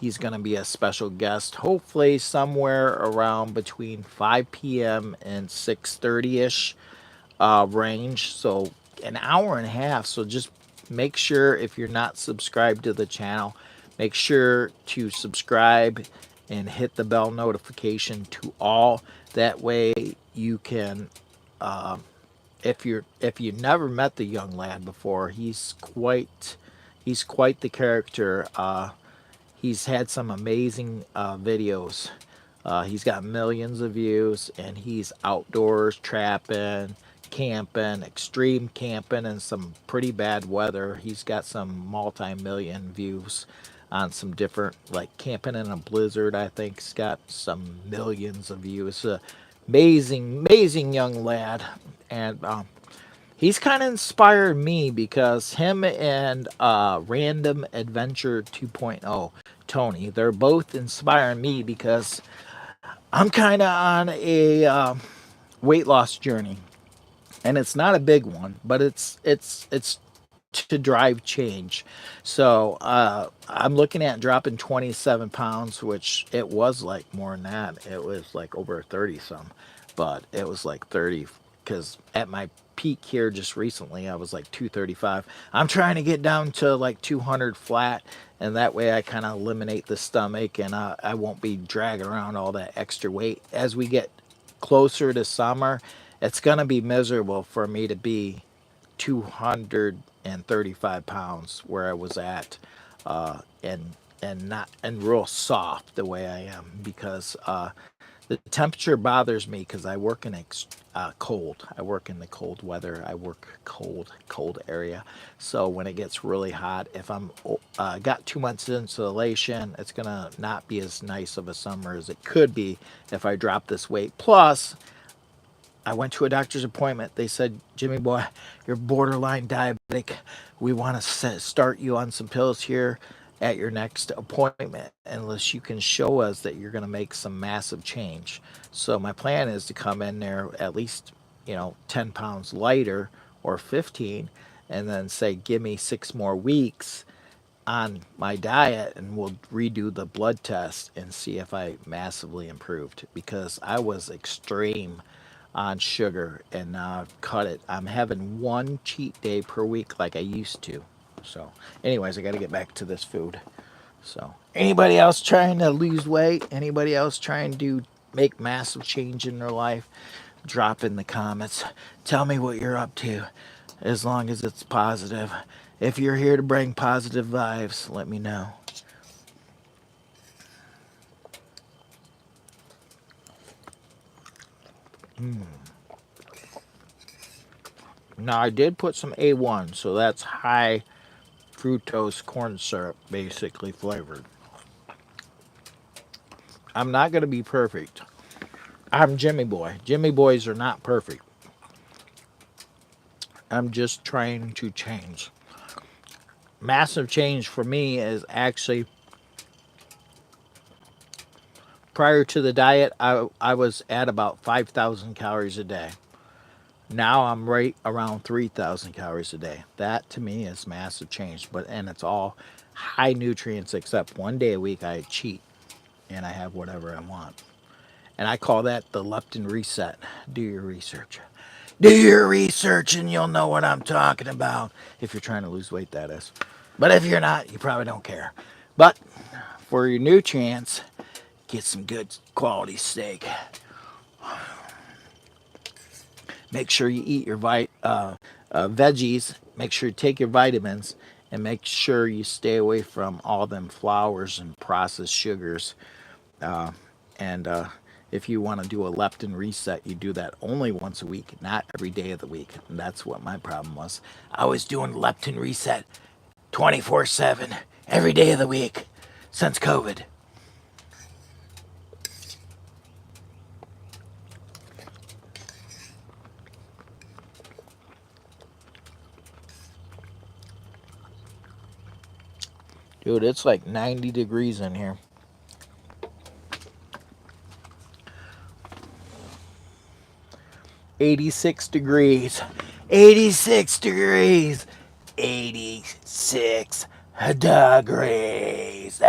he's going to be a special guest, hopefully somewhere around between 5 p.m. and 6:30ish range. So an hour and a half. So just make sure, if you're not subscribed to the channel, make sure to subscribe and hit the bell notification to all. That way you can, if you never met the young lad before, he's quite the character. He's had some amazing videos. He's got millions of views, and he's outdoors trapping, camping, extreme camping, and some pretty bad weather. He's got some multi-million views on some different, like camping in a blizzard. I think he's got some millions of views. Amazing young lad, and he's kind of inspired me because him and Random Adventure 2.0, Tony, they're both inspiring me because I'm kind of on a weight loss journey, and it's not a big one, but it's to drive change. So I'm looking at dropping 27 pounds, which it was like more than that. It was like over 30 some, but it was like 30 because at my peak here just recently I was like 235. I'm trying to get down to like 200 flat, and that way I kind of eliminate the stomach, and I won't be dragging around all that extra weight. As we get closer to summer, it's gonna be miserable for me to be 235 pounds where I was at, and real soft the way I am, because the temperature bothers me because I work in cold. I work in the cold weather. I work cold area. So when it gets really hot, if I'm got too much insulation, it's gonna not be as nice of a summer as it could be if I drop this weight. Plus, I went to a doctor's appointment. They said, Jimmy boy, you're borderline diabetic. We want to start you on some pills here at your next appointment unless you can show us that you're going to make some massive change. So my plan is to come in there at least, 10 pounds lighter or 15, and then say, give me 6 more weeks on my diet and we'll redo the blood test and see if I massively improved, because I was extreme on sugar and now I've cut it. I'm having 1 cheat day per week like I used to. So anyways, I got to get back to this food. So anybody else trying to lose weight? Anybody else trying to make massive change in their life? Drop in the comments. Tell me what you're up to, as long as it's positive. If you're here to bring positive vibes, let me know. Now I did put some A1, so that's high fructose corn syrup, basically flavored. I'm not going to be perfect. I'm Jimmy Boy. Jimmy Boys are not perfect. I'm just trying to change. Massive change for me is actually, prior to the diet, I was at about 5,000 calories a day. Now I'm right around 3,000 calories a day. That to me is massive change. And it's all high nutrients, except 1 day a week I cheat and I have whatever I want. And I call that the leptin reset. Do your research. Do your research and you'll know what I'm talking about. If you're trying to lose weight, that is. But if you're not, you probably don't care. But for your nutrients, get some good quality steak. Make sure you eat your veggies. Make sure you take your vitamins. And make sure you stay away from all them flours and processed sugars. And if you want to do a leptin reset, you do that only once a week, not every day of the week. And that's what my problem was. I was doing leptin reset 24/7, every day of the week, since COVID. Dude, it's like 90 degrees in here. $86 degrees. 86 degrees. 86 degrees.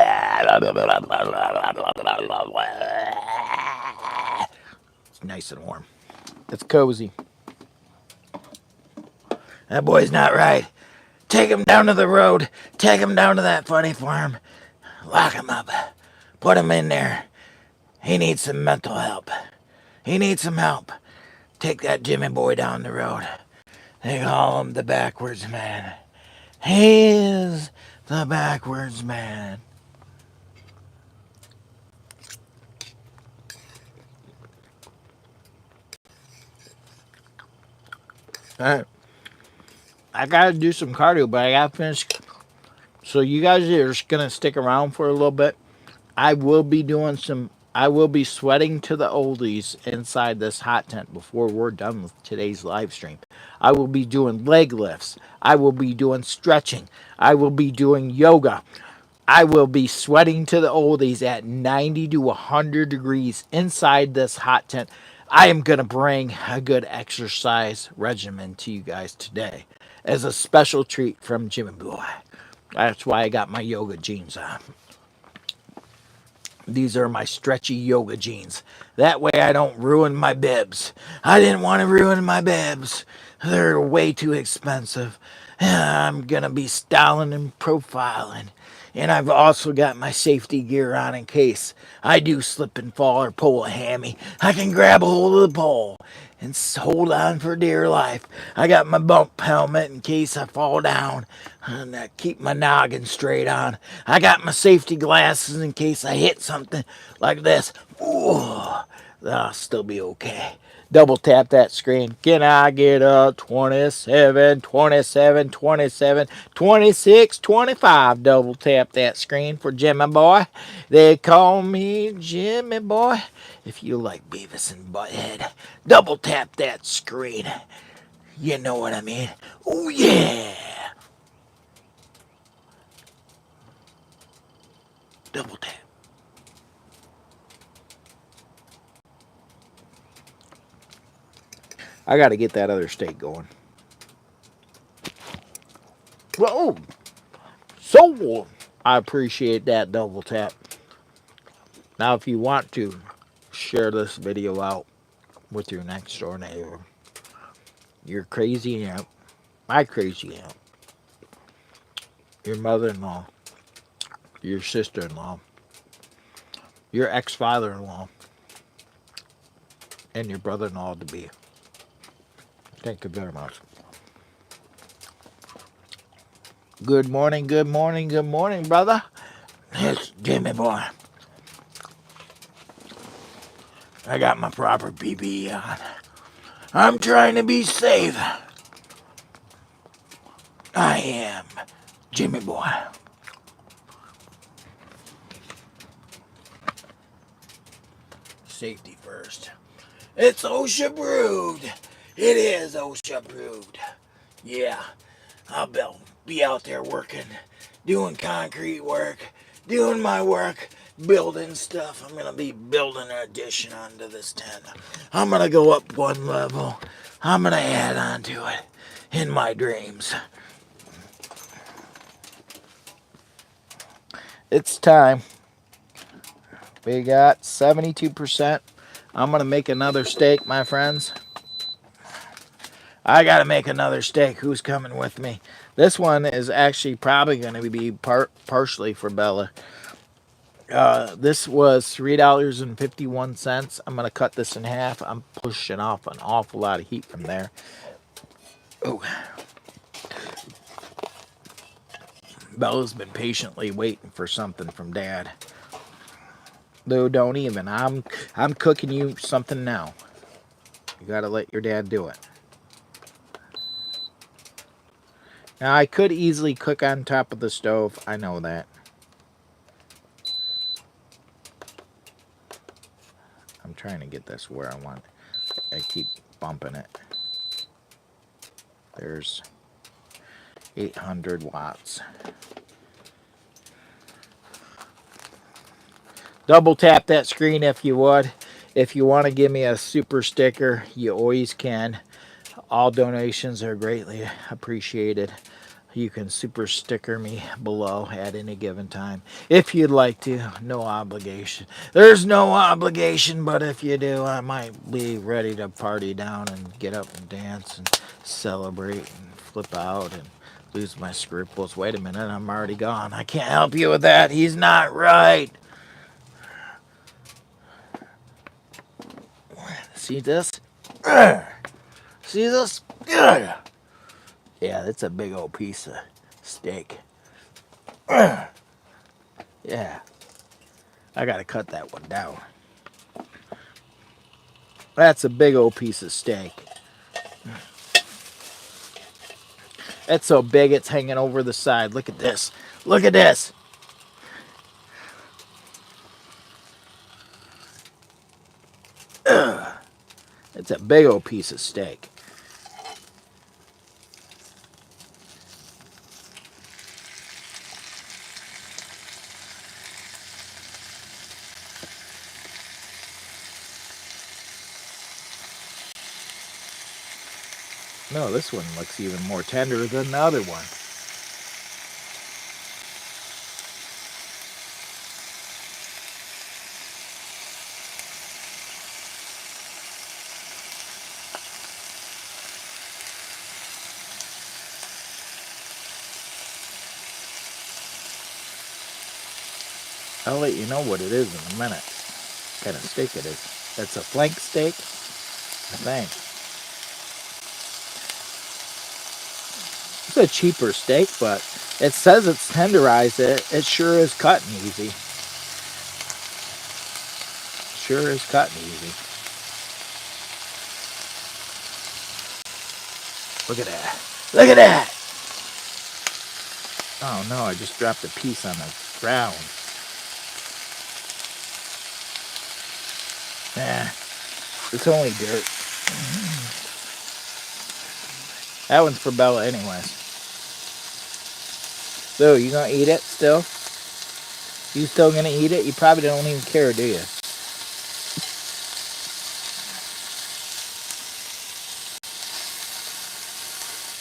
It's nice and warm. It's cozy. That boy's not right. Take him down to the road. Take him down to that funny farm. Lock him up. Put him in there. He needs some mental help. He needs some help. Take that Jimmy boy down the road. They call him the backwards man. He is the backwards man. Alright. I gotta do some cardio, but I gotta finish. So you guys are just gonna stick around for a little bit. I will be sweating to the oldies inside this hot tent before we're done with today's live stream. I will be doing leg lifts. I will be doing stretching. I will be doing yoga. I will be sweating to the oldies at 90 to 100 degrees inside this hot tent. I am going to bring a good exercise regimen to you guys today as a special treat from Jimmy Boy. That's why I got my yoga jeans on. These are my stretchy yoga jeans. That way I don't ruin my bibs. I didn't want to ruin my bibs. They're way too expensive. I'm going to be styling and profiling. And I've also got my safety gear on in case I do slip and fall or pull a hammy. I can grab a hold of the pole and hold on for dear life. I got my bump helmet in case I fall down and I keep my noggin straight on. I got my safety glasses in case I hit something like this. Ooh, I'll still be okay. Double tap that screen. Can I get a 27, 27, 27, 26, 25? Double tap that screen for Jimmy Boy. They call me Jimmy Boy. If you like Beavis and Butthead, double tap that screen. You know what I mean? Oh, yeah. Double tap. I got to get that other steak going. So, so I appreciate that double tap. Now, if you want to share this video out with your next door neighbor, your crazy aunt, my crazy aunt, your mother-in-law, your sister-in-law, your ex-father-in-law, and your brother-in-law to be. Thank you very much. Good morning, good morning, good morning, brother. It's Jimmy boy. I got my proper PPE on. I'm trying to be safe. I am Jimmy boy. Safety first. It's OSHA brewed. It is OSHA brewed. Yeah, I'll be out there working, doing concrete work, doing my work, building stuff. I'm going to be building an addition onto this tent. I'm going to go up one level. I'm going to add on to it in my dreams. It's time. We got 72%. I'm going to make another steak, my friends. I got to make another steak. Who's coming with me? This one is actually probably going to be partially for Bella. This was $3.51. I'm going to cut this in half. I'm pushing off an awful lot of heat from there. Oh. Bella's been patiently waiting for something from Dad. Though don't even. I'm cooking you something now. You got to let your dad do it. Now, I could easily cook on top of the stove. I know that. I'm trying to get this where I want. I keep bumping it. There's 800 watts. Double tap that screen if you would. If you want to give me a super sticker, you always can. All donations are greatly appreciated. You can super sticker me below at any given time. If you'd like to, no obligation. There's no obligation, but if you do, I might be ready to party down and get up and dance and celebrate and flip out and lose my scruples. Wait a minute, I'm already gone. I can't help you with that. He's not right. See this? See this? Yeah, that's a big old piece of steak. Yeah. I gotta cut that one down. That's a big old piece of steak. It's so big it's hanging over the side. Look at this. Look at this. It's a big old piece of steak. No, this one looks even more tender than the other one. I'll let you know what it is in a minute. What kind of steak it is. It's a flank steak, I think. It's a cheaper steak, but it says it's tenderized. It sure is cutting easy. Sure is cutting easy. Look at that. Look at that. Oh no, I just dropped a piece on the ground. Nah, it's only dirt. That one's for Bella anyways. So, you gonna eat it still? You still gonna eat it? You probably don't even care, do you?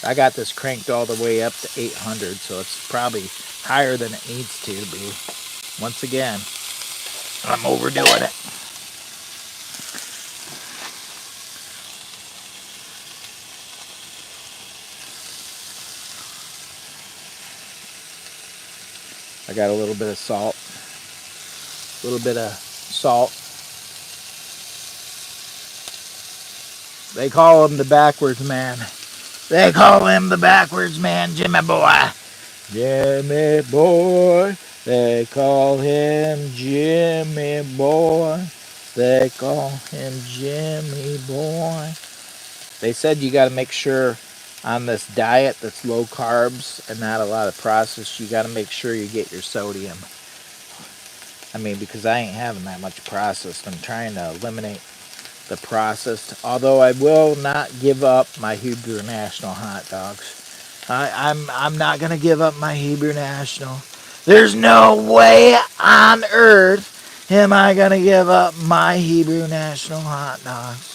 I got this cranked all the way up to 800, so it's probably higher than it needs to be. Once again, I'm overdoing it. I got a little bit of salt. A little bit of salt. They call him the backwards man. They call him the backwards man, Jimmy boy. Jimmy boy. They call him Jimmy boy. They call him Jimmy boy. They said you got to make sure on this diet that's low carbs and not a lot of processed, you got to make sure you get your sodium. I mean, because I ain't having that much processed. I'm trying to eliminate the processed. Although I will not give up my Hebrew National hot dogs. I'm not gonna give up my Hebrew National. There's no way on earth am I gonna give up my Hebrew National hot dogs.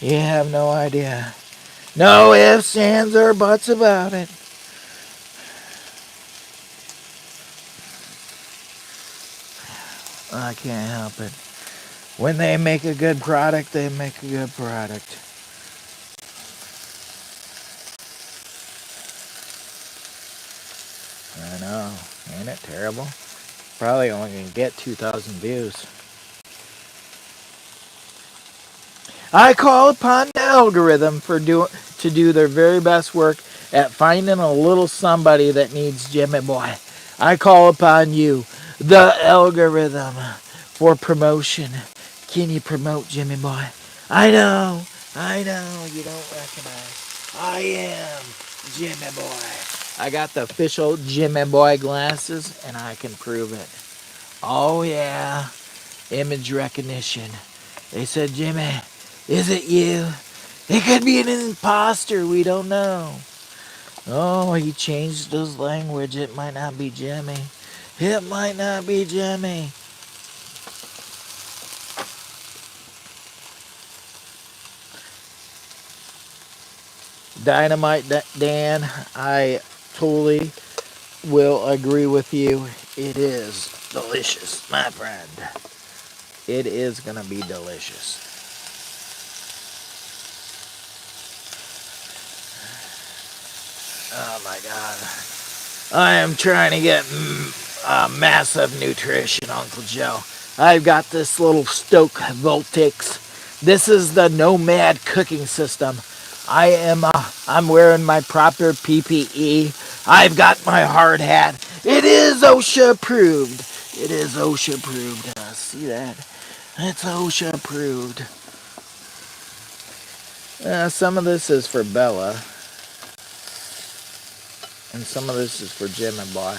You have no idea. No ifs, ands, or buts about it. I can't help it. When they make a good product, they make a good product. I know. Ain't it terrible? Probably only going to get 2,000 views. I call upon the algorithm to do their very best work at finding a little somebody that needs Jimmy Boy. I call upon you, the algorithm, for promotion. Can you promote Jimmy Boy? I know you don't recognize. I am Jimmy Boy. I got the official Jimmy Boy glasses, and I can prove it. Oh yeah, image recognition. They said, Jimmy, is it you? It could be an imposter, we don't know. Oh, he changed his language. It might not be Jimmy. It might not be Jimmy. Dynamite Dan, I totally will agree with you. It is delicious, my friend. It is going to be delicious. Oh my God. I am trying to get massive nutrition, Uncle Joe. I've got this little Stoke Voltix. This is the Nomad cooking system. I'm wearing my proper PPE. I've got my hard hat. It is OSHA approved. It is OSHA approved. See that? It's OSHA approved. Some of this is for Bella. And some of this is for Jim and Boy.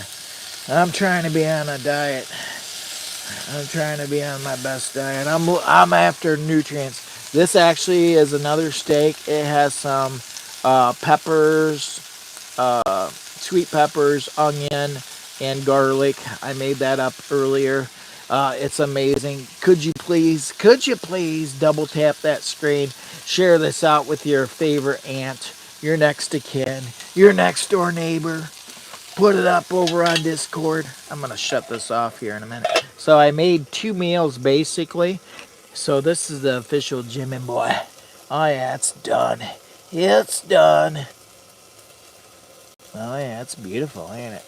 I'm trying to be on a diet. I'm trying to be on my best diet. I'm after nutrients. This actually is another steak. It has some peppers, sweet peppers, onion, and garlic. I made that up earlier. It's amazing. Could you please double tap that screen? Share this out with your favorite aunt, your next of kin, your next door neighbor. Put it up over on Discord. I'm going to shut this off here in a minute. So I made 2 meals basically. So this is the official Jimmy Boy. Oh yeah, it's done. It's done. Oh yeah, it's beautiful, ain't it?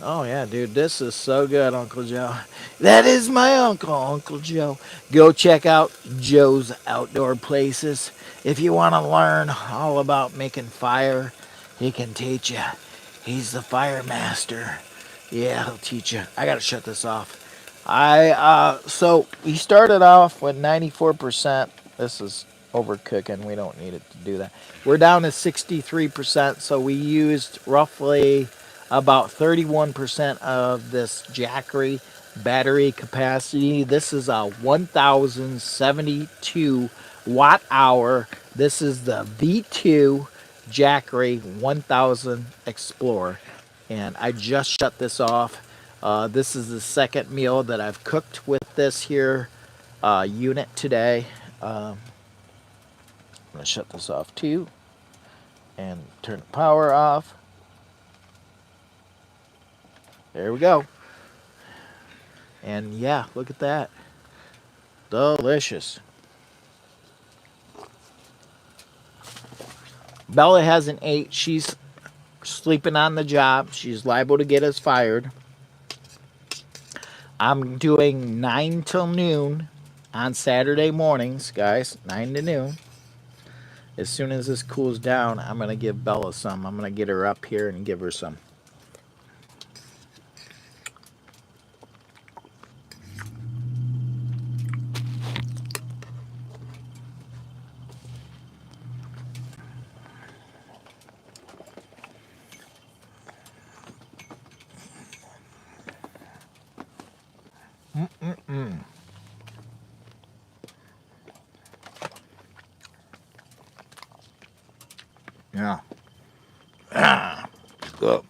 Oh yeah, dude, this is so good, Uncle Joe. That is my uncle, Uncle Joe. Go check out Joe's Outdoor Places. If you want to learn all about making fire, he can teach you. He's the fire master. Yeah, he'll teach you. I gotta shut this off. So we started off with 94%. This is overcooking. We don't need it to do that. We're down to 63%. So we used roughly about 31% of this Jackery battery capacity. This is a 1072 watt hour. This is the V2 Jackery 1000 Explorer. And I just shut this off. This is the second meal that I've cooked with this here unit today. I'm going to shut this off too. And turn the power off. There we go. And yeah, look at that. Delicious. Bella hasn't ate. She's sleeping on the job. She's liable to get us fired. I'm doing 9 till noon on Saturday mornings, guys. 9 to noon. As soon as this cools down, I'm going to give Bella some. I'm going to get her up here and give her some. Yeah. Good.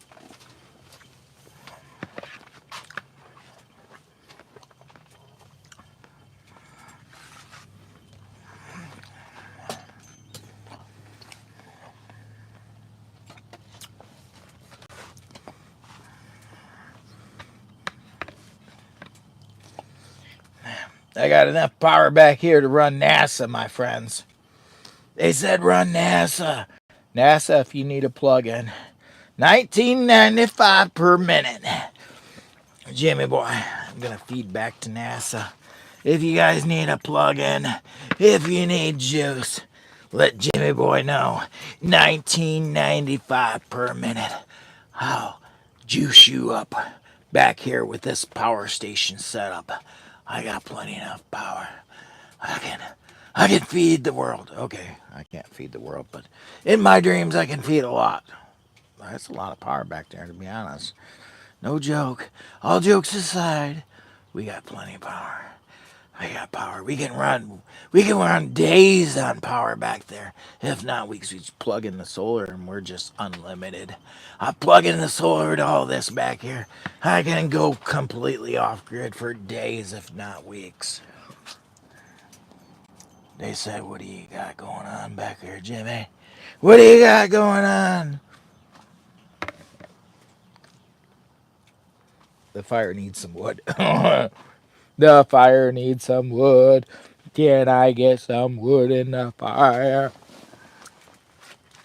I got enough power back here to run NASA, my friends. They said run NASA. NASA, if you need a plug-in. $19.95 per minute. Jimmy boy, I'm going to feed back to NASA. If you guys need a plug-in, if you need juice, let Jimmy boy know. $19.95 per minute. I'll juice you up back here with this power station setup. I got plenty enough power. I can feed the world. Okay, I can't feed the world, but in my dreams I can feed a lot. That's a lot of power back there, to be honest. No joke. All jokes aside, we got plenty of power. I got power. We can run days on power back there. If not, we just plug in the solar and we're just unlimited. I plug in the solar to all this back here. I can go completely off grid for days, if not weeks. They said, what do you got going on back there, Jimmy? What do you got going on? The fire needs some wood. The fire needs some wood. Can I get some wood in the fire?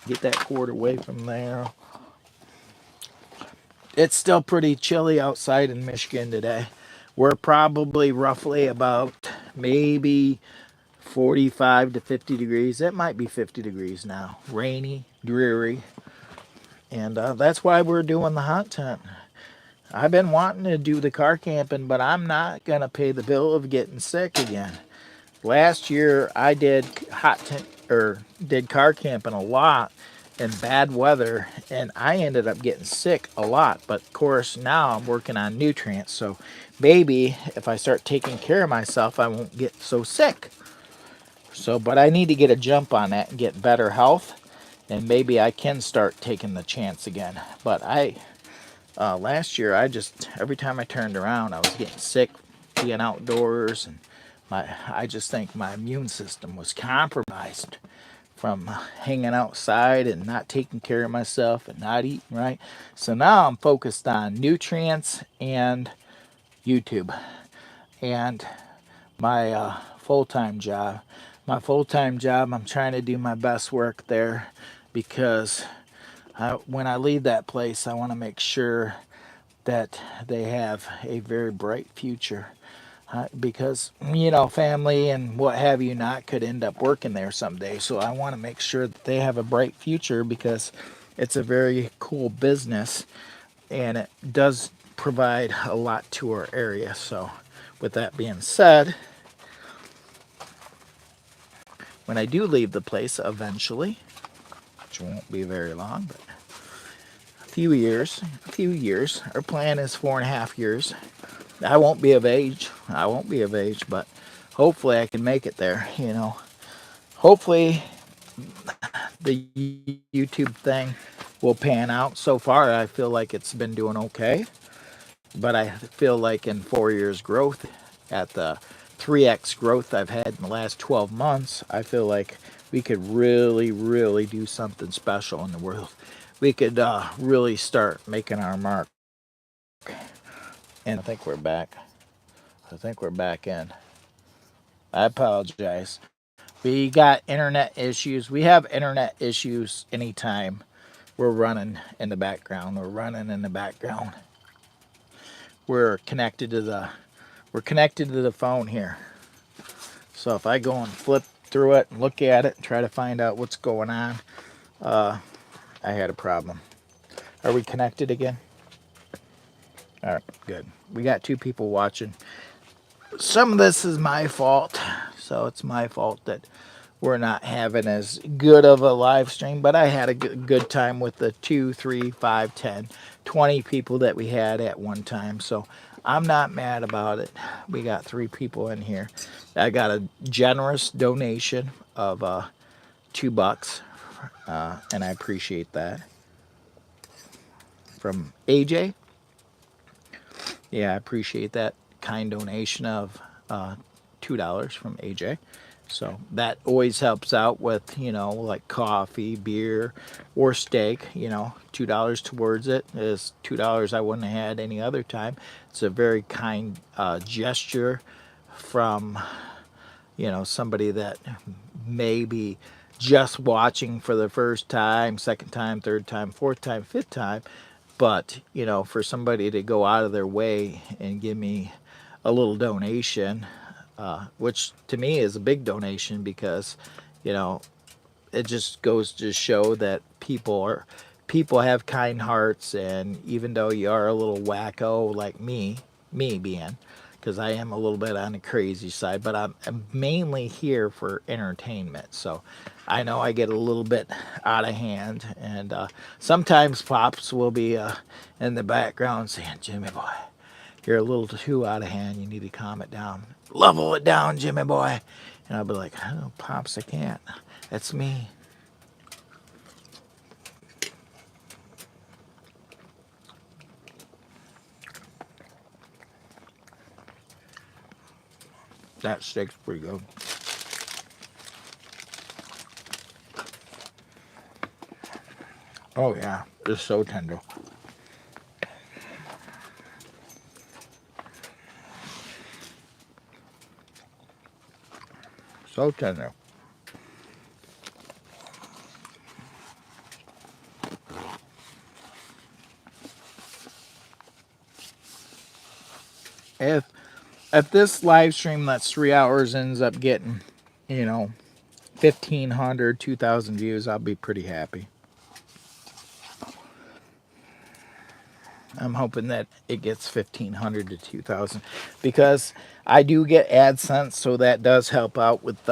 Get that cord away from there. It's still pretty chilly outside in Michigan today. We're probably roughly about maybe 45 to 50 degrees. It might be 50 degrees now. Rainy, dreary. And that's why we're doing the hot tent. I've been wanting to do the car camping, but I'm not going to pay the bill of getting sick again. Last year I did did car camping a lot in bad weather, and I ended up getting sick a lot. But of course now I'm working on nutrients, so maybe if I start taking care of myself I won't get so sick. So, but I need to get a jump on that and get better health, and maybe I can start taking the chance again. But last year I just, every time I turned around I was getting sick being outdoors, and I just think my immune system was compromised from hanging outside and not taking care of myself and not eating right. So now I'm focused on nutrients and YouTube and my full-time job. My full-time job, I'm trying to do my best work there, because when I leave that place, I want to make sure that they have a very bright future. Because, you know, family and what have you not could end up working there someday. So I want to make sure that they have a bright future, because it's a very cool business and it does provide a lot to our area. So with that being said, when I do leave the place eventually, which won't be very long, but a few years, our plan is 4.5 years. I won't be of age. But hopefully I can make it there, you know. Hopefully the YouTube thing will pan out. So far, I feel like it's been doing okay. But I feel like in 4 years growth, at the 3x growth I've had in the last 12 months, I feel like we could really, really do something special in the world. We could really start making our mark. And I think we're back. I think we're back in. I apologize. We got internet issues. We have internet issues anytime we're running in the background. We're running in the background. We're connected to the phone here. So if I go and flip through it and look at it and try to find out what's going on, I had a problem. Are we connected again? All right, good. We got 2 people watching. Some of this is my fault, so it's my fault that we're not having as good of a live stream, but I had a good time with the 2, 3, 5, 10, 20 people that we had at one time, so I'm not mad about it. We got 3 people in here. I got a generous donation of $2, and I appreciate that. From AJ. Yeah, I appreciate that kind donation of $2 from AJ. So that always helps out with, you know, like coffee, beer, or steak. You know, $2 towards it is $2 I wouldn't have had any other time. It's a very kind gesture from, you know, somebody that may be just watching for the first time, second time, third time, fourth time, fifth time. But, you know, for somebody to go out of their way and give me a little donation, which to me is a big donation because, you know, it just goes to show that people have kind hearts, and even though you are a little wacko like me being, because I am a little bit on the crazy side, but I'm mainly here for entertainment. So I know I get a little bit out of hand, and sometimes Pops will be in the background saying, "Jimmy boy, you're a little too out of hand. You need to calm it down. Level it down, Jimmy boy." And I'll be like, "Oh, Pops, I can't. That's me." That steak's pretty good. Oh yeah, it's so tender. So tender. If this live stream that's 3 hours ends up getting, you know, 1,500, 2,000 views, I'll be pretty happy. I'm hoping that it gets 1,500 to 2,000 because I do get AdSense, so that does help out with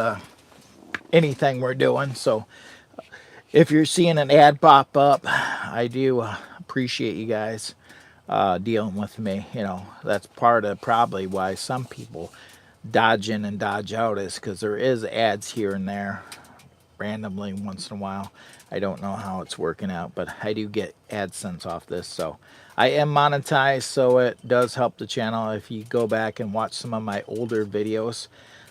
anything we're doing. So if you're seeing an ad pop up, I do appreciate you guys dealing with me. You know, that's part of probably why some people dodge in and dodge out, is because there is ads here and there randomly once in a while. I don't know how it's working out, but I do get AdSense off this, so I am monetized, so it does help the channel. If you go back and watch some of my older videos,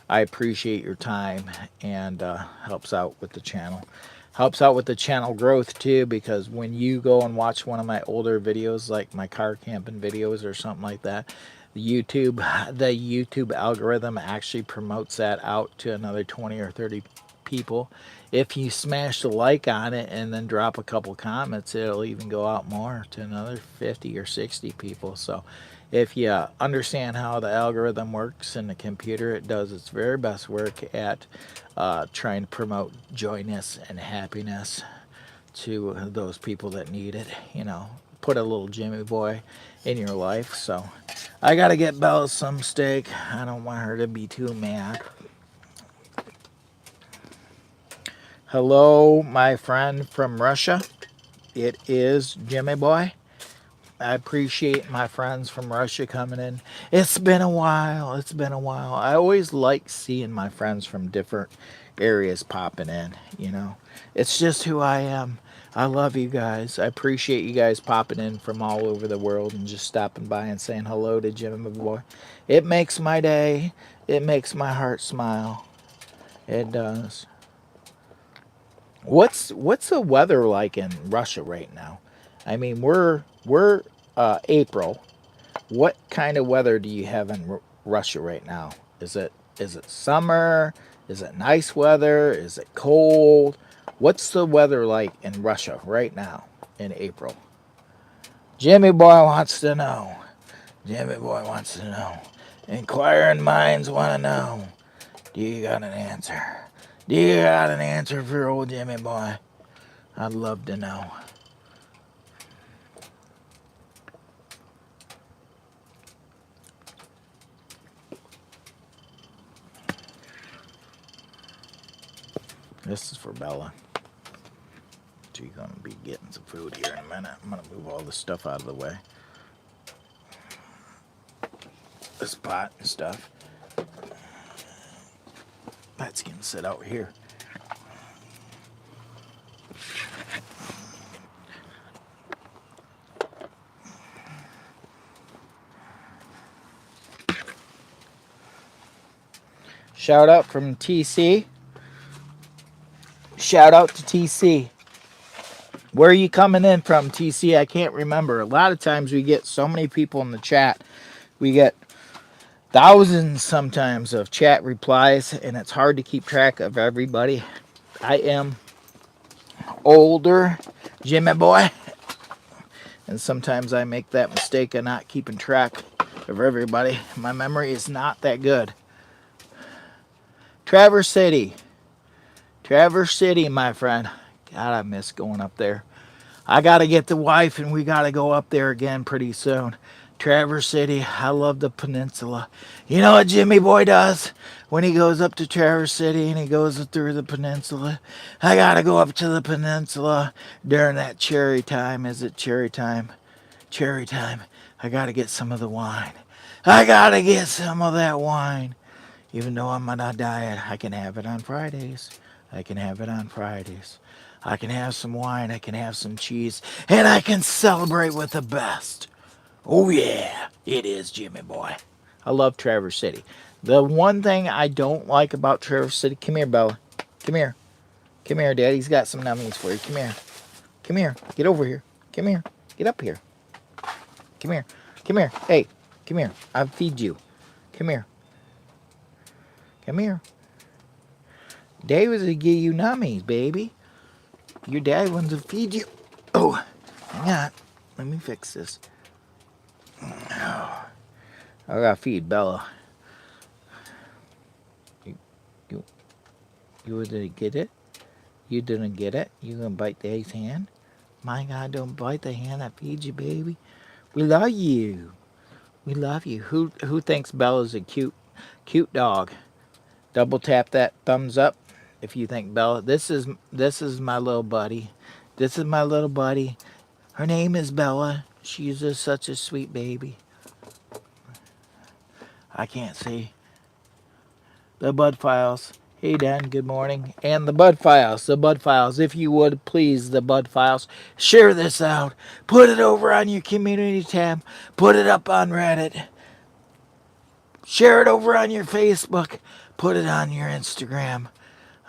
I appreciate your time, and helps out with the channel. Helps out with the channel growth too, because when you go and watch one of my older videos, like my car camping videos or something like that, the YouTube algorithm actually promotes that out to another 20 or 30 people. If you smash the like on it and then drop a couple comments, it'll even go out more to another 50 or 60 people. So if you understand how the algorithm works in the computer, it does its very best work at trying to promote joyness and happiness to those people that need it. You know, put a little Jimmy boy in your life. So I gotta get Bella some steak. I don't want her to be too mad. Hello, my friend from Russia. It is Jimmy boy. I appreciate my friends from Russia coming in. It's been a while. It's been a while. I always like seeing my friends from different areas popping in, you know. It's just who I am. I love you guys. I appreciate you guys popping in from all over the world and just stopping by and saying hello to Jimmy boy. It makes my day. It makes my heart smile. It does. What's the weather like in Russia right now? I mean, we're April. What kind of weather do you have in Russia right now? Is it summer? Is it nice weather? Is it cold? What's the weather like in Russia right now in April? Jimmy Boy wants to know. Jimmy Boy wants to know. Inquiring minds want to know. Do you got an answer? Do you got an answer for old Jimmy Boy? I'd love to know. This is for Bella. She's going to be getting some food here in a minute. I'm going to move all this stuff out of the way. This pot and stuff. That's going to sit out here. Shout out from TC. Shout out to TC. Where are you coming in from, TC? I can't remember. A lot of times we get so many people in the chat. We get thousands sometimes of chat replies, and it's hard to keep track of everybody. I am older, Jimmy Boy, and sometimes I make that mistake of not keeping track of everybody. My memory is not that good. Traverse City. Traverse City, my friend. God, I miss going up there. I got to get the wife and we got to go up there again pretty soon. Traverse City, I love the peninsula. You know what Jimmy Boy does when he goes up to Traverse City and he goes through the peninsula? I got to go up to the peninsula during that cherry time. Is it cherry time? Cherry time. I got to get some of the wine. I got to get some of that wine. Even though I'm on a diet, I can have it on Fridays. I can have it on Fridays. I can have some wine, I can have some cheese, and I can celebrate with the best. Oh yeah, it is Jimmy Boy. I love Traverse City. The one thing I don't like about Traverse City, come here, Bella. Come here. Come here, Daddy's got some nummies for you. Come here. Come here. Get over here. Come here. Get up here. Come here. Come here. Hey, come here. I'll feed you. Come here. Come here. Dad was to give you nummies, baby. Your dad wants to feed you. Oh, hang on. Let me fix this. Oh, I gotta feed Bella. You, you didn't get it? You didn't get it? You gonna bite Daddy's hand? My God, don't bite the hand that feeds you, baby. We love you. We love you. Who thinks Bella's a cute dog? Double tap that thumbs up if you think Bella. This is my little buddy. This is my little buddy. Her name is Bella. She's just such a sweet baby. I can't see. The Bud Files. Hey Dan, good morning. And the Bud Files. The Bud Files. If you would, please, the Bud Files. Share this out. Put it over on your community tab. Put it up on Reddit. Share it over on your Facebook. Put it on your Instagram.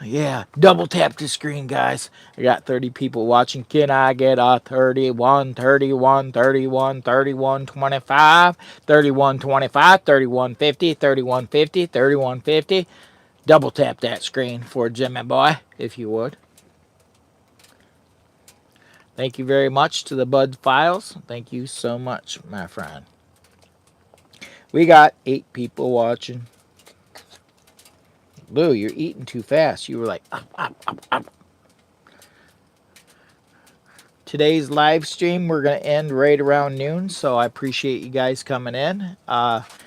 Yeah, double tap the screen, guys. I got 30 people watching. Can I get a 31, 31, 31, 31, 25, 31, 25, 31, 50, 31, 50, 31, 50? Double tap that screen for Jimmy Boy, if you would. Thank you very much to the Bud Files. Thank you so much, my friend. We got 8 people watching. Lou, you're eating too fast. You were like, up, up, up, up. Today's live stream, we're going to end right around noon, so I appreciate you guys coming in.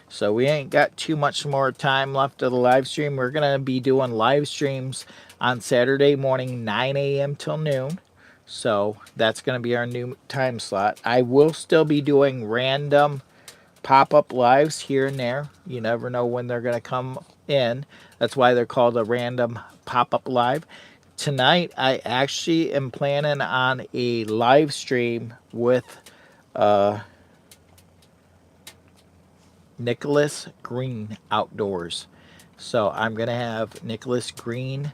So we ain't got too much more time left of the live stream. We're going to be doing live streams on Saturday morning, 9 a.m. till noon. So that's going to be our new time slot. I will still be doing random pop-up lives here and there. You never know when they're going to come in. That's why they're called a random pop-up live. Tonight, I actually am planning on a live stream with Nicholas Green Outdoors. So I'm going to have Nicholas Green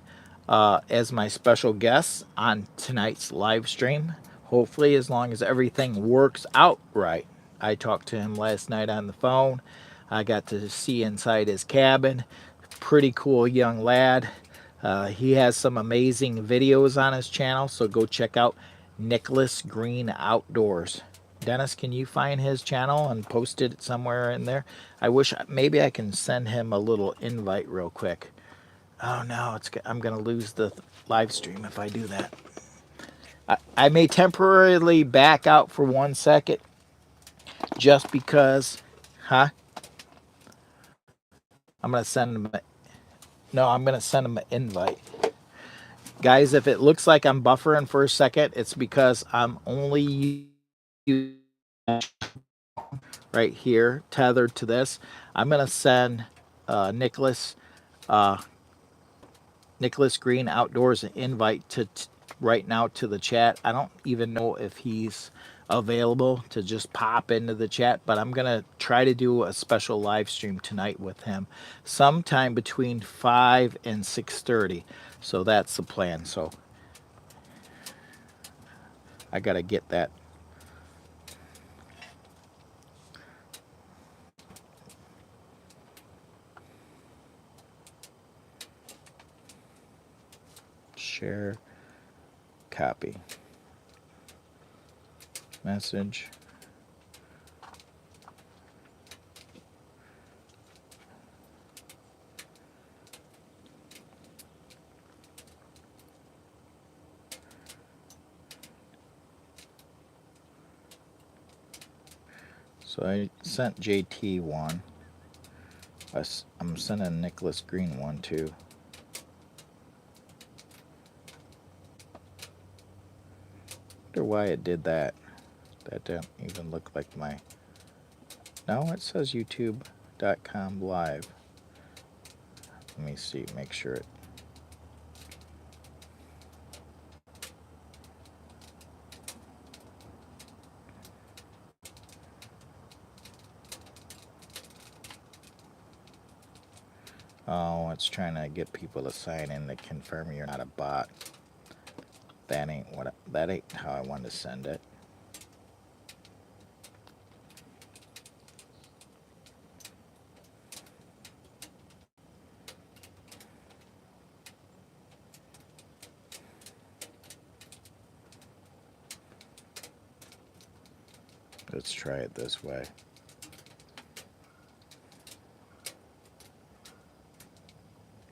as my special guest on tonight's live stream. Hopefully, as long as everything works out right. I talked to him last night on the phone. I got to see inside his cabin. Pretty cool young lad. He has some amazing videos on his channel, so go check out Nicholas Green Outdoors. Dennis, can you find his channel and post it somewhere in there? I wish maybe I can send him a little invite real quick. Oh no, I'm gonna lose the live stream if I do that. I may temporarily back out for 1 second just because, huh? I'm gonna send him. No, I'm gonna send him an invite. Guys, if it looks like I'm buffering for a second, it's because I'm only right here tethered to this. I'm gonna send Nicholas Green Outdoors an invite to right now to the chat. I don't even know if he's available to just pop into the chat, but I'm gonna try to do a special live stream tonight with him sometime between 5 and 6:30. So that's the plan. So I gotta get that. Share, copy, message. So I sent JT one. I'm sending Nicholas Green one too. Wonder why it did that. That didn't even look like my... No, it says youtube.com live. Let me see, make sure it... Oh, it's trying to get people to sign in to confirm you're not a bot. That ain't how I wanted to send it. Let's try it this way.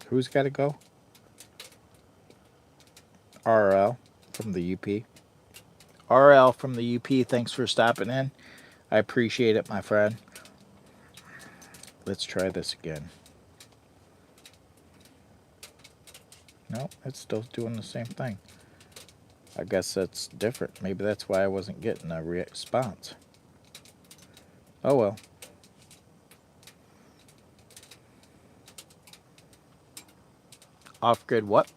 Who's got to go? RL from the UP. RL from the UP, thanks for stopping in. I appreciate it, my friend. Let's try this again. No, it's still doing the same thing. I guess that's different. Maybe that's why I wasn't getting a response. Oh well. Off-grid what?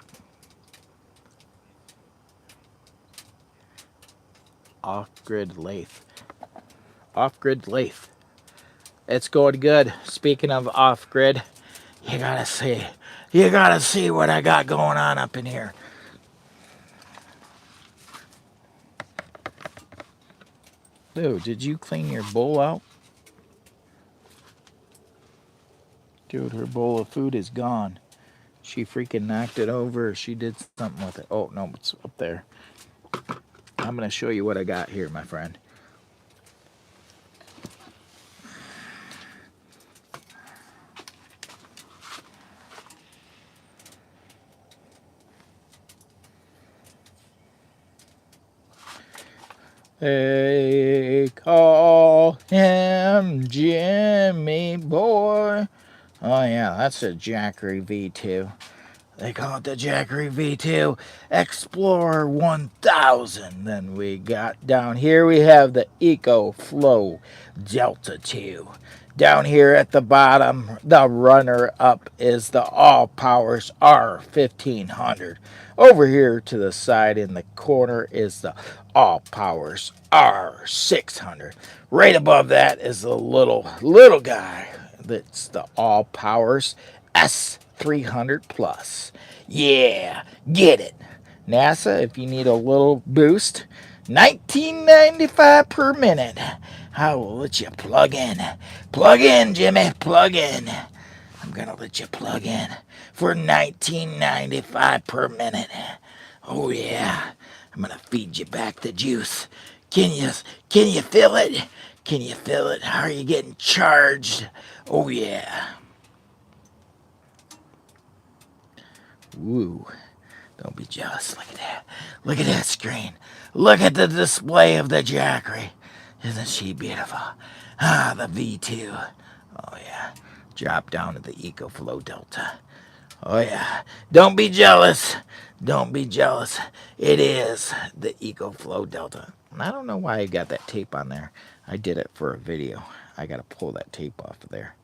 Off-grid lathe. Off-grid lathe. It's going good. Speaking of off-grid, you gotta see what I got going on up in here. Dude, did you clean your bowl out? Dude, her bowl of food is gone. She freaking knocked it over. She did something with it. Oh, no, it's up there. I'm going to show you what I got here, my friend. They call him Jimmy Boy. Oh, yeah, that's a Jackery V2. They call it the Jackery V2 Explorer 1000. Then we got down here, we have the EcoFlow Delta 2. Down here at the bottom, the runner-up is the ALLPOWERS R1500. Over here to the side in the corner is the ALLPOWERS R600. Right above that is the little guy. That's the ALLPOWERS S 300 plus. Yeah, get it. NASA, if you need a little boost, $19.95 per minute. I will let you plug in. Plug in, Jimmy, plug in. I'm gonna let you plug in for $19.95 per minute. Oh yeah, I'm gonna feed you back the juice. Can you feel it? Can you feel it? How are you getting charged? Oh yeah. Woo. Don't be jealous. Look at that. Look at that screen. Look at the display of the Jackery. Isn't she beautiful? Ah, the V2. Oh yeah. Drop down to the EcoFlow Delta. Oh yeah. Don't be jealous. Don't be jealous. It is the EcoFlow Delta. And I don't know why I got that tape on there. I did it for a video. I got to pull that tape off of there.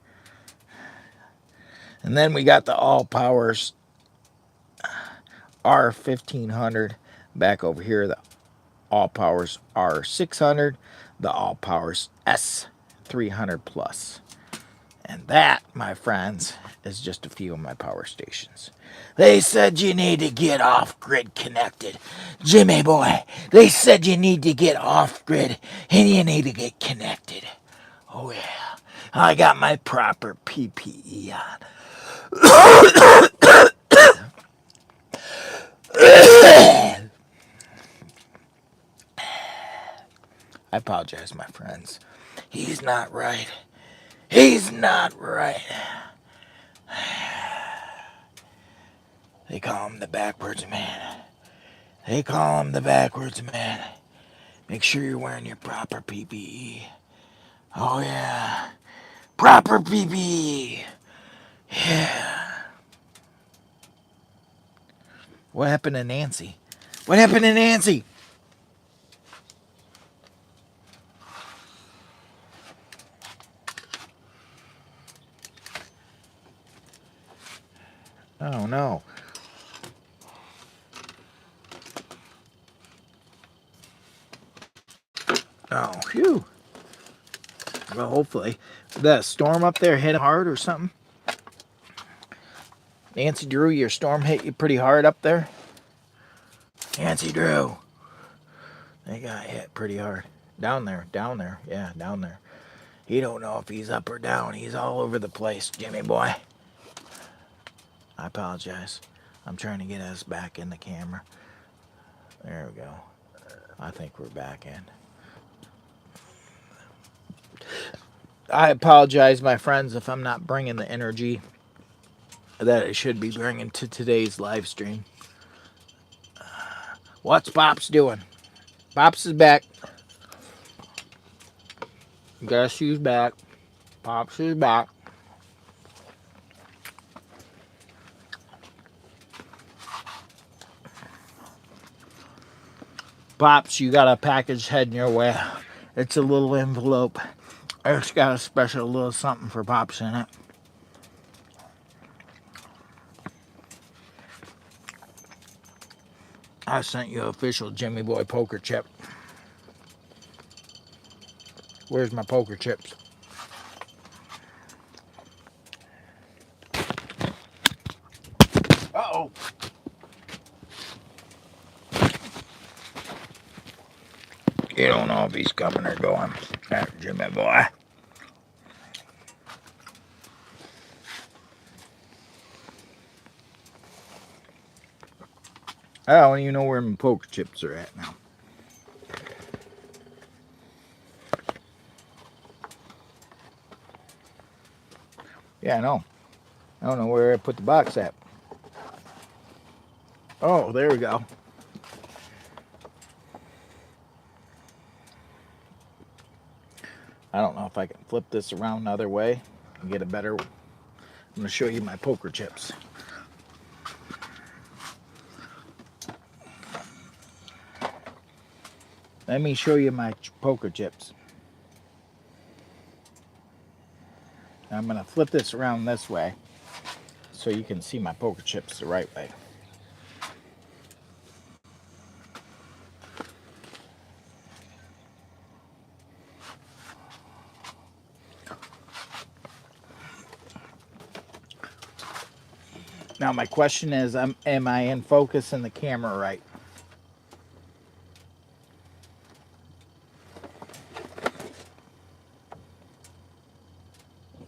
And then we got the ALLPOWERS R1500 back over here. The ALLPOWERS R600. The ALLPOWERS S300 Plus. And that, my friends, is just a few of my power stations. They said you need to get off-grid connected. Jimmy boy, they said you need to get off-grid and you need to get connected. Oh yeah, I got my proper PPE on. I apologize, my friends. He's not right. He's not right. They call him the backwards man. They call him the backwards man. Make sure you're wearing your proper PPE. Oh yeah. Proper PPE. Yeah. What happened to Nancy? What happened to Nancy? Oh no. Oh, phew. Well, hopefully. Did that storm up there hit hard or something? Nancy Drew, your storm hit you pretty hard up there? Nancy Drew. They got hit pretty hard. Down there. Yeah, down there. He don't know if he's up or down. He's all over the place, Jimmy boy. I apologize. I'm trying to get us back in the camera. There we go. I think we're back in. I apologize, my friends, if I'm not bringing the energy that I should be bringing to today's live stream. What's Pops doing? Pops is back. Guess who's back? Pops is back. Pops, you got a package heading your way. It's a little envelope. It's got a special little something for Pops in it. I sent you an official Jimmy Boy poker chip. Where's my poker chips? Uh-oh. You don't know if he's coming or going. That Jimmy Boy. I don't even know where my poker chips are at now. Yeah, I know. I don't know where I put the box at. Oh, there we go. I don't know if I can flip this around the other way and get a better... I'm going to show you my poker chips. Let me show you my poker chips. I'm going to flip this around this way so you can see my poker chips the right way. Now my question is, am I in focus in the camera right?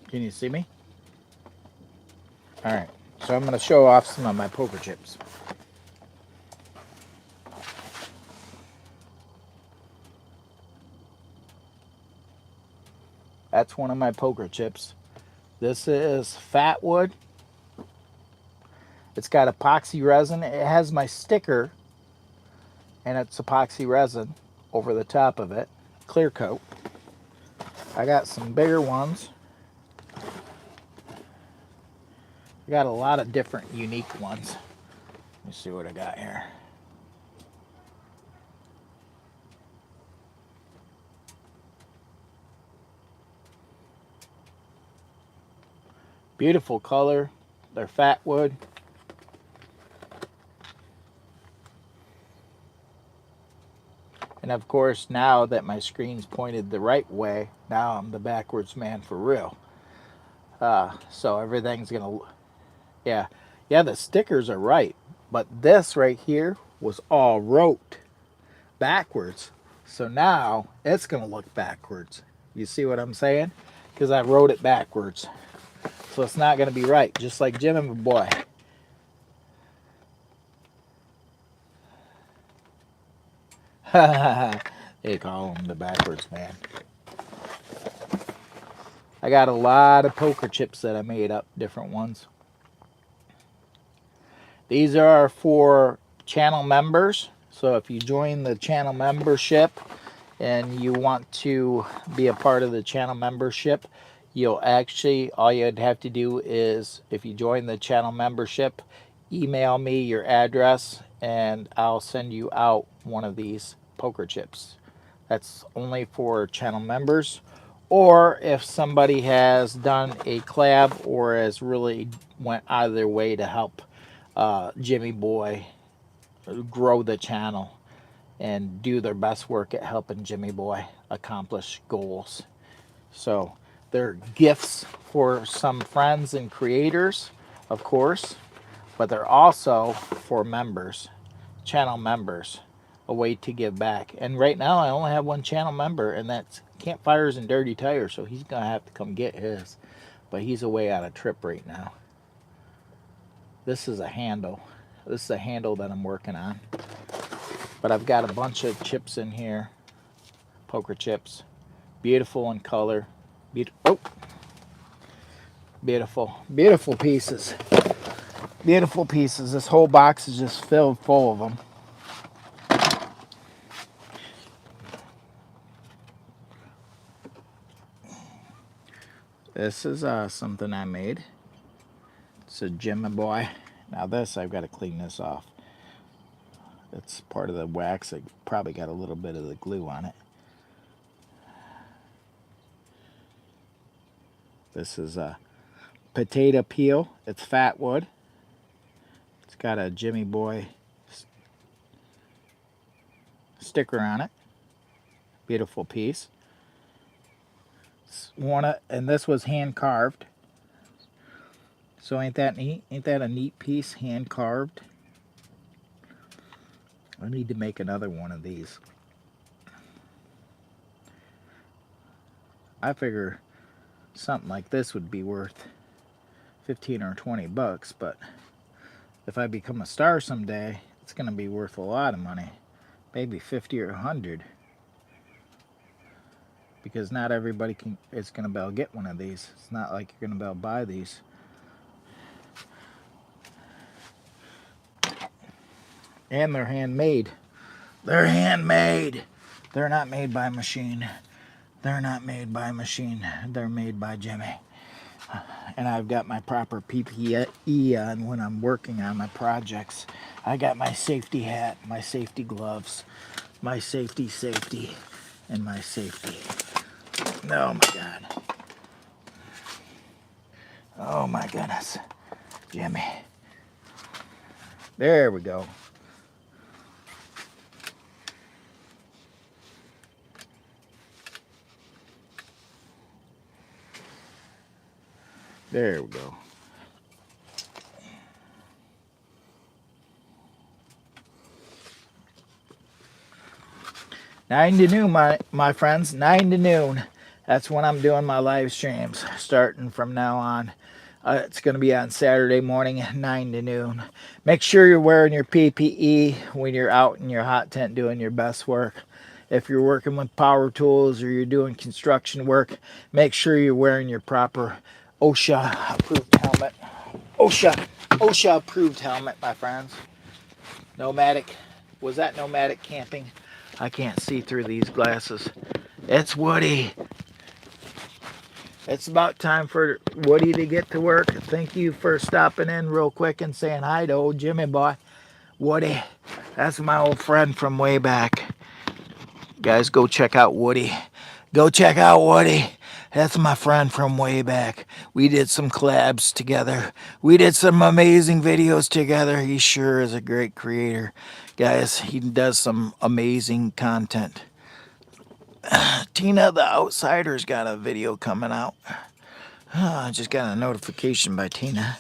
Can you see me? All right, so I'm going to show off some of my poker chips. That's one of my poker chips. This is fat wood. It's got epoxy resin. It has my sticker, and it's epoxy resin over the top of it. Clear coat. I got some bigger ones. I got a lot of different unique ones. Let me see what I got here. Beautiful color. They're fat wood. And of course, now that my screen's pointed the right way, now I'm the backwards man for real. So everything's gonna, yeah, the stickers are right, but this right here was all wrote backwards. So now it's gonna look backwards. You see what I'm saying? Because I wrote it backwards. So it's not gonna be right, just like Jimmy boy. They call him the backwards man. I got a lot of poker chips that I made up, different ones. These are for channel members. So if you join the channel membership and you want to be a part of the channel membership, you'll actually, all you'd have to do is, if you join the channel membership, email me your address and I'll send you out one of these poker chips. That's only for channel members. Or if somebody has done a collab or has really went out of their way to help Jimmy Boy grow the channel and do their best work at helping Jimmy Boy accomplish goals. So they're gifts for some friends and creators, of course, but they're also for members, channel members, a way to give back. And right now I only have one channel member, and that's Campfires and Dirty Tires, so he's gonna have to come get his, but he's away on a trip right now. This is a handle. This is a handle that I'm working on, but I've got a bunch of chips in here, poker chips, beautiful in color. Beautiful, beautiful pieces. Beautiful pieces. This whole box is just filled full of them. This is something I made. It's a Jimmy Boy. Now this, I've got to clean this off. It's part of the wax. I probably got a little bit of the glue on it. This is a potato peel. It's fat wood. It's got a Jimmy Boy sticker on it. Beautiful piece. And this was hand carved. So ain't that neat? Ain't that a neat piece, hand carved? I need to make another one of these. I figure something like this would be worth 15 or 20 bucks, but if I become a star someday, it's going to be worth a lot of money. Maybe 50 or 100. Because not everybody is going to be able to get one of these. It's not like you're going to be able to buy these. And they're handmade. They're handmade. They're not made by machine. They're not made by machine. They're made by Jimmy. And I've got my proper PPE on when I'm working on my projects. I got my safety hat, my safety gloves, my safety, and my safety. Oh my God. Oh my goodness. Jimmy. There we go. There we go. 9 to noon, my friends. 9 to noon. That's when I'm doing my live streams, starting from now on. It's going to be on Saturday morning, 9 to noon. Make sure you're wearing your PPE when you're out in your hot tent doing your best work. If you're working with power tools or you're doing construction work, make sure you're wearing your proper OSHA approved helmet. OSHA approved helmet, my friends. Nomadic. Was that nomadic camping? I can't see through these glasses. It's Woody. It's about time for Woody to get to work. Thank you for stopping in real quick and saying hi to old Jimmy boy. Woody, that's my old friend from way back. Guys, go check out Woody. Go check out Woody. That's my friend from way back. We did some collabs together. We did some amazing videos together. He sure is a great creator. Guys, he does some amazing content. Tina the Outsider's got a video coming out. I just got a notification by Tina.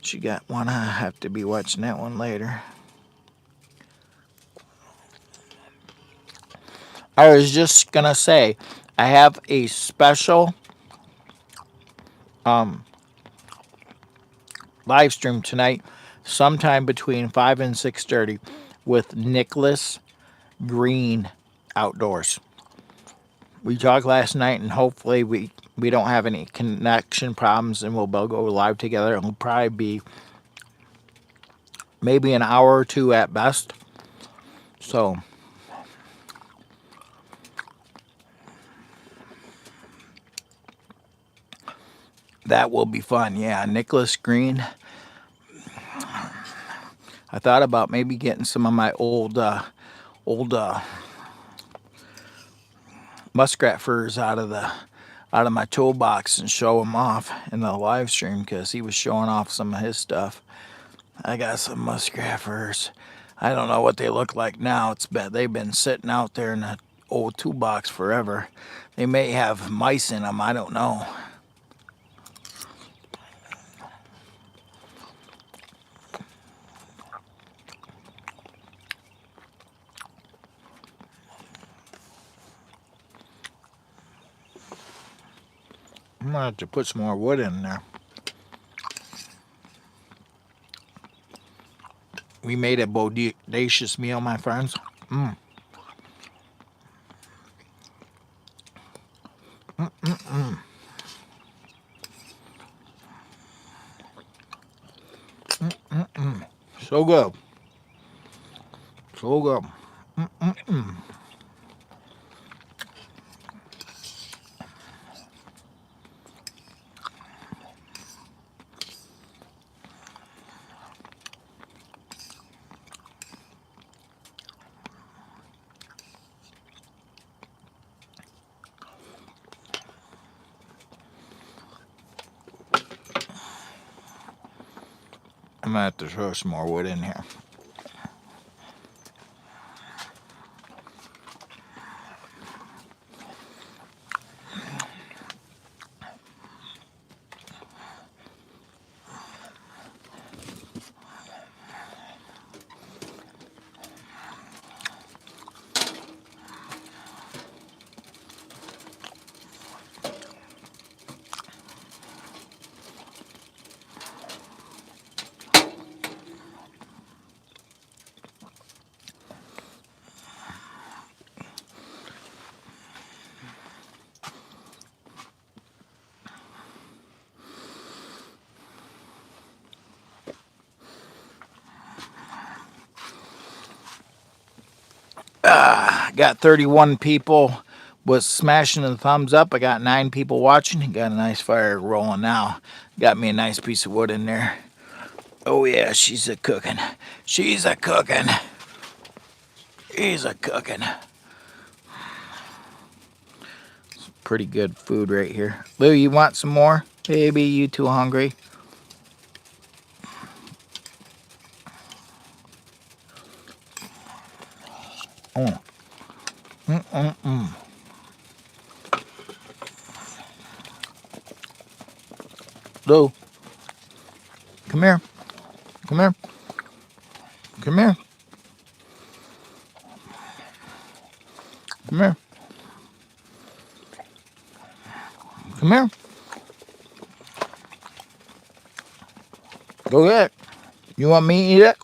She got one. I have to be watching that one later. I was just gonna say, I have a special live stream tonight, sometime between 5 and 6:30, with Nicholas Green Outdoors. We talked last night, and hopefully we don't have any connection problems, and we'll both go live together. It'll probably be maybe an hour or two at best. So that will be fun. Yeah, Nicholas Green. I thought about maybe getting some of my old muskrat furs out of my toolbox and show him off in the live stream, because he was showing off some of his stuff. I got some muskrat furs. I don't know what they look like now. They've been sitting out there in the old toolbox forever. They may have mice in them. I don't know. I'm gonna have to put some more wood in there. We made a bodacious meal, my friends. Mm. Mm-mm-mm. Mm-mm-mm. So good. So good. Mm-mm-mm. I'm gonna have to throw some more wood in here. Got 31 people was smashing the thumbs up. I got 9 people watching. Got a nice fire rolling now. Got me a nice piece of wood in there. Oh yeah, she's a cooking. She's a cooking. He's a cooking. Some pretty good food right here. Lou, you want some more? Baby, you too hungry? Oh. Mm-mm-mm. Lou, come here. Come here. Come here. Come here. Come here. Go get it. You want me to eat it?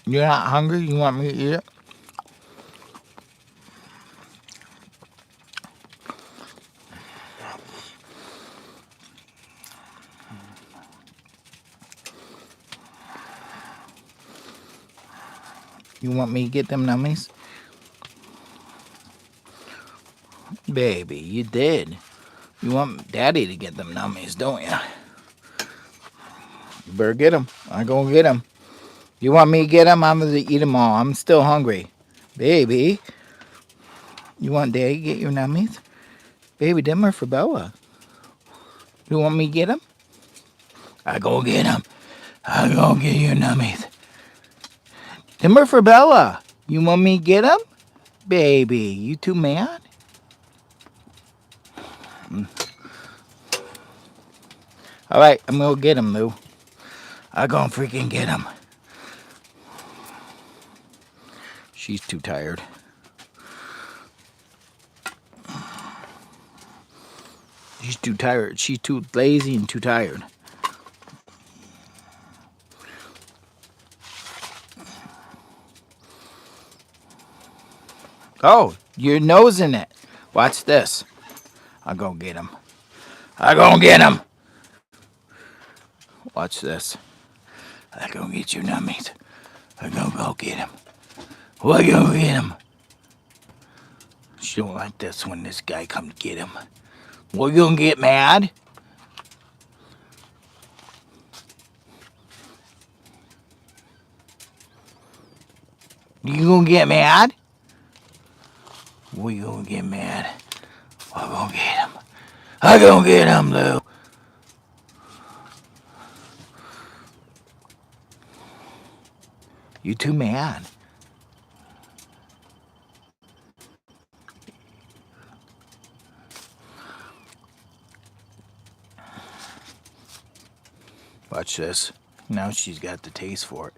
You're not hungry? You want me to eat it? You want me to get them nummies? Baby, you did. You want Daddy to get them nummies, don't you? You better get them. I'm going to get them. You want me to get them? I'm going to eat them all. I'm still hungry. Baby, you want Daddy to get your nummies? Baby, them are for Bella. You want me to get them? I go get them. I go get your nummies. Them are for Bella. You want me to get them? Baby, you too mad? All right, I'm going to get them, Lou. I'm going to freaking get them. She's too tired. She's too tired. She's too lazy and too tired. Oh, your nose in it. Watch this. I'll go get him. I'll go get him. Watch this. I'll go get your nummies. I'll go get him. We'll go get him. She don't like this when this guy comes to get him. We're gonna get mad. You gonna get mad? We gonna get mad. I'm gonna get him. I'm gonna get him, Lou. You too mad. Watch this. Now she's got the taste for it.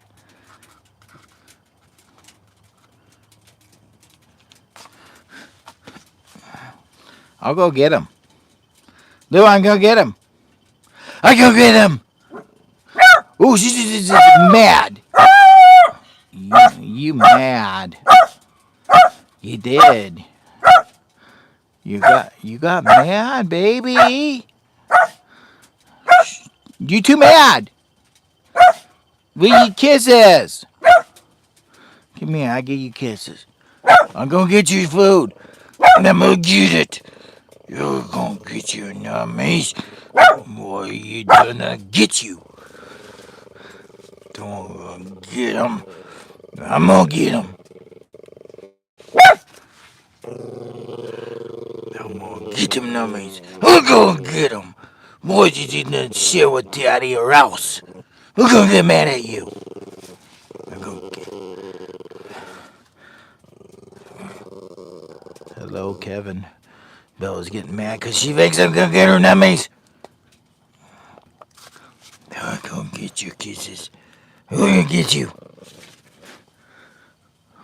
I'll go get him. Lou, I'm gonna get him. I go get him. Ooh, she's mad. You mad. You did. You got mad, baby. You too mad. We need kisses. Come here, I give you kisses. I'm gonna get you food. And I'm gonna get it. You're gonna get your nummies. Boy, you gonna get you. Don't get them. I'm gonna get them. I'm gonna get them nummies. I'm gonna get them. Boy, you didn't share with Daddy or else. I'm gonna get mad at you. I'm gonna get... Hello, Kevin. Bella's getting mad because she thinks I'm gonna get her nummies. I'm gonna get your kisses. I'm gonna get you.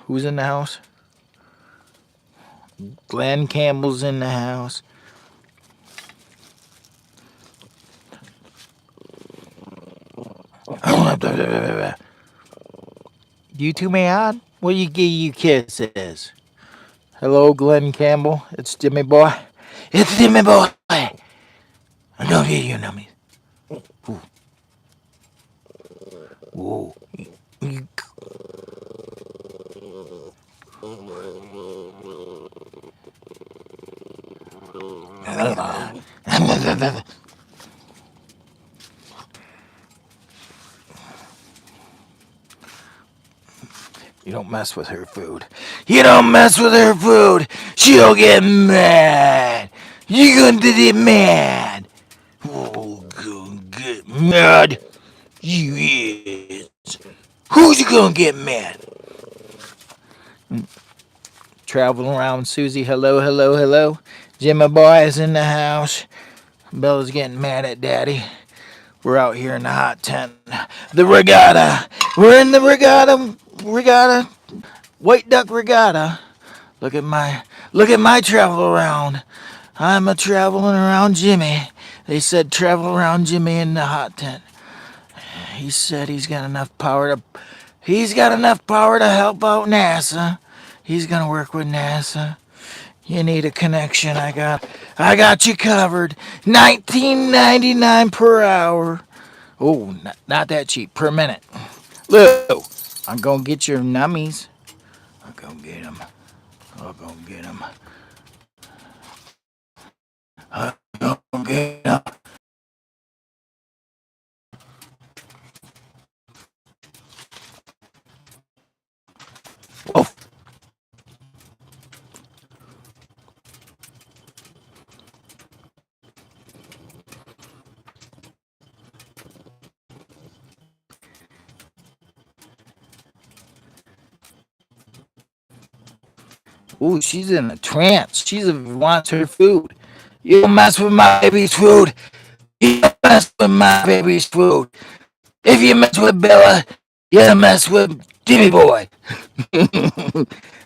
Who's in the house? Glenn Campbell's in the house. You too mad? What do you give you kisses? Hello, Glenn Campbell. It's Jimmy Boy. It's Jimmy Boy. I'm gonna get you nummies. Ooh. Whoa. You don't mess with her food. You don't mess with her food. She'll get mad. You're gonna get mad. Oh, gonna get mad. You is. Who's gonna get mad? Traveling around, Susie. Hello, hello, hello. Jimmy Boy is in the house. Bella's getting mad at Daddy. We're out here in the hot tent. The regatta. We're in the regatta. White Duck Regatta. Look at my travel around. I'm a traveling around Jimmy. They said travel around Jimmy in the hot tent. He said he's got enough power to help out NASA. He's gonna work with NASA. You need a connection. I got you covered. 19.99 per hour. Oh, not that cheap. Per minute. Lou, I'm gonna get your nummies. I'm gonna get them. I'm gonna get them. I'm gonna get them. Oh, ooh, she's in a trance. Wants her food. You don't mess with my baby's food. You don't mess with my baby's food. If you mess with Bella, you mess with Jimmy Boy.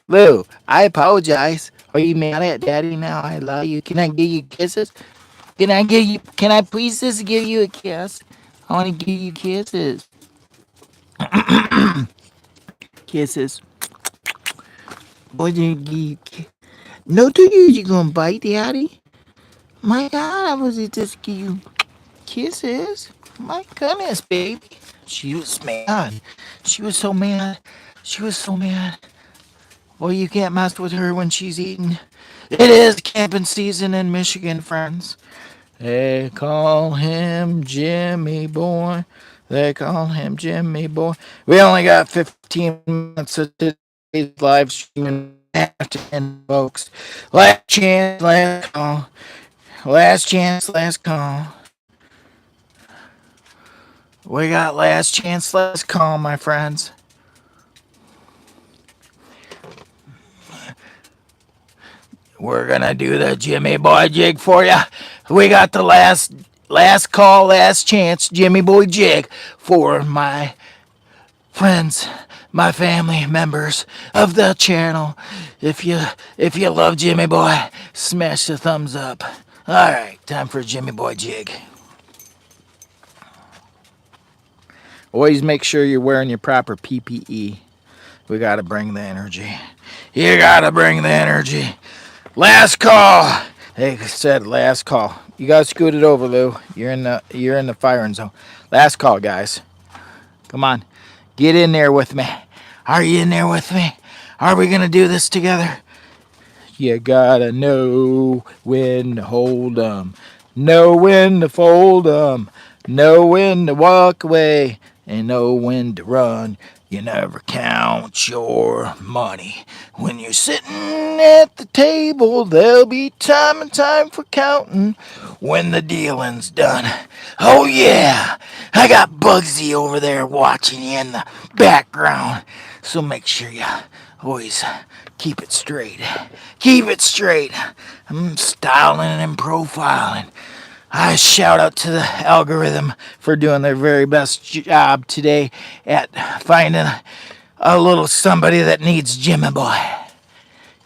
Lou, I apologize. Are you mad at Daddy now? I love you. Can I give you kisses? Can I please just give you a kiss? I want to give you kisses. Kisses. What do you give you No, do you gonna bite, Daddy? My God, I was just give you kisses. My goodness, baby. She was mad. She was so mad. She was so mad. Well, you can't mess with her when she's eating. It is camping season in Michigan, friends. They call him Jimmy Boy. They call him Jimmy Boy. We only got 15 minutes of today's live streaming. And folks, last chance, last call. Last chance, last call. We got last chance, last call, my friends. We're gonna do the Jimmy Boy jig for you. We got the last call, last chance Jimmy Boy jig for my friends, my family members of the channel. If you love Jimmy Boy, smash the thumbs up. All right, time for Jimmy Boy jig. Always make sure you're wearing your proper PPE. We gotta bring the energy. You gotta bring the energy. Last call. They said last call. You guys scooted over, Lou. You're in the firing zone. Last call, guys. Come on. Get in there with me. Are you in there with me? Are we gonna do this together? You gotta know when to hold 'em. Know when to fold 'em. Know when to walk away. And know when to run. You never count your money. When you're sitting at the table, there'll be time and time for counting when the dealing's done. Oh yeah, I got Bugsy over there watching you in the background. So make sure you always keep it straight. Keep it straight. I'm styling and profiling. I shout out to the algorithm for doing their very best job today at finding a little somebody that needs Jimmy Boy.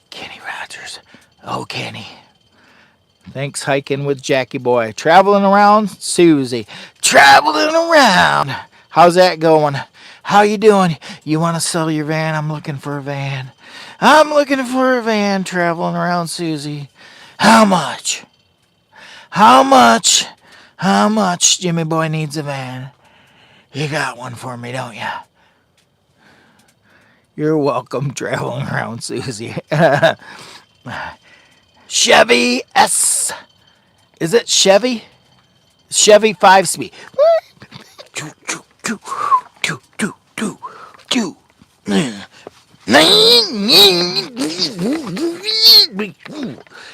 Kenny Rogers. Oh, Kenny. Thanks, hiking with Jackie Boy. Traveling around, Susie. Traveling around. How's that going? How you doing? You want to sell your van? I'm looking for a van. I'm looking for a van. Traveling around, Susie. How much? How much? How much Jimmy Boy needs a van? You got one for me, don't you? You're welcome, traveling around, Susie. Chevy S. Is it Chevy? Chevy 5-speed.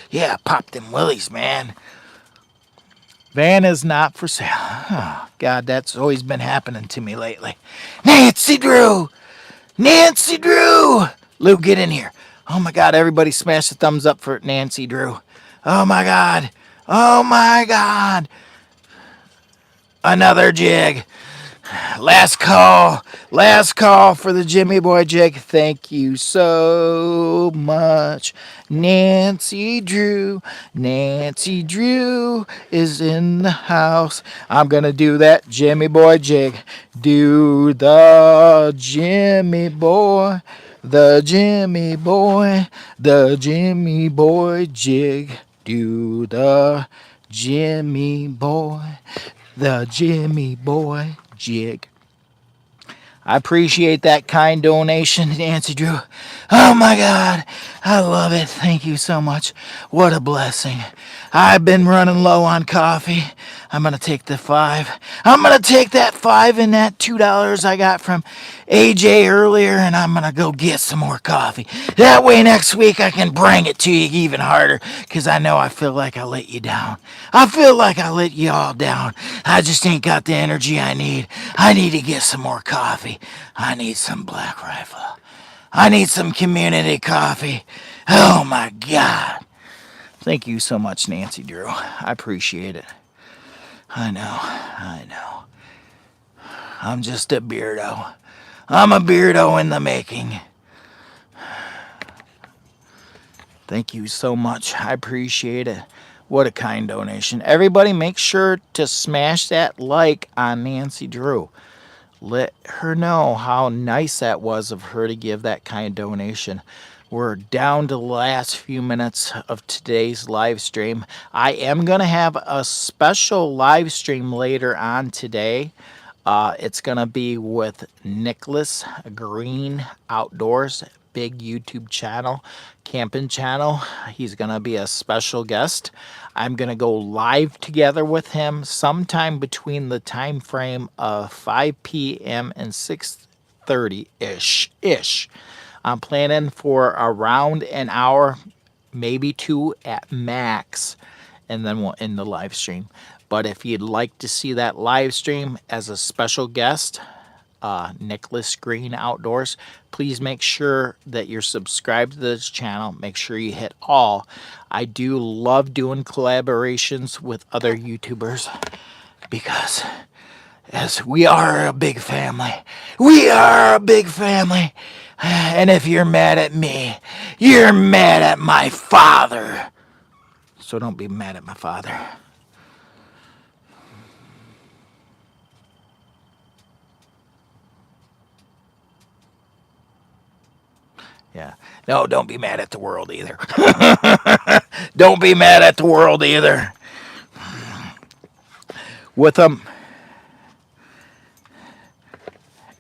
Yeah, pop them willies, man. Van is not for sale. Oh, God, that's always been happening to me lately. Nancy Drew! Nancy Drew! Lou, get in here. Oh my God, everybody smash the thumbs up for Nancy Drew. Oh my God. Oh my God. Another jig. Last call for the Jimmy Boy Jig. Thank you so much, Nancy Drew. Nancy Drew is in the house. I'm gonna do that Jimmy Boy Jig. Do the Jimmy Boy, the Jimmy Boy, the Jimmy Boy Jig. Do the Jimmy Boy, the Jimmy Boy Jig. I appreciate that kind donation, Nancy Drew. Oh my God, I love it. Thank you so much. What a blessing. I've been running low on coffee. I'm going to take the 5. I'm going to take that 5 and that $2 I got from AJ earlier, and I'm going to go get some more coffee. That way next week I can bring it to you even harder, because I know I feel like I let you down. I feel like I let you all down. I just ain't got the energy I need. I need to get some more coffee. I need some Black Rifle. I need some community coffee. Oh my God. Thank you so much, Nancy Drew. I appreciate it. I know. I'm just a beardo. I'm a beardo in the making. Thank you so much. I appreciate it. What a kind donation. Everybody make sure to smash that like on Nancy Drew. Let her know how nice that was of her to give that kind of donation. We're down to the last few minutes of today's live stream. I am going to have a special live stream later on today. It's going to be with Nicholas Green Outdoors, big YouTube channel, camping channel. He's going to be a special guest. I'm going to go live together with him sometime between the time frame of 5 p.m. and 6:30-ish. I'm planning for around an hour, maybe 2 at max, and then we'll end the live stream. But if you'd like to see that live stream as a special guest, Nicholas Green Outdoors, please make sure that you're subscribed to this channel. Make sure you hit all. I do love doing collaborations with other YouTubers, because as we are a big family. We are a big family. And if you're mad at me, you're mad at my father. So don't be mad at my father. Yeah. No, don't be mad at the world either. Don't be mad at the world either. With them,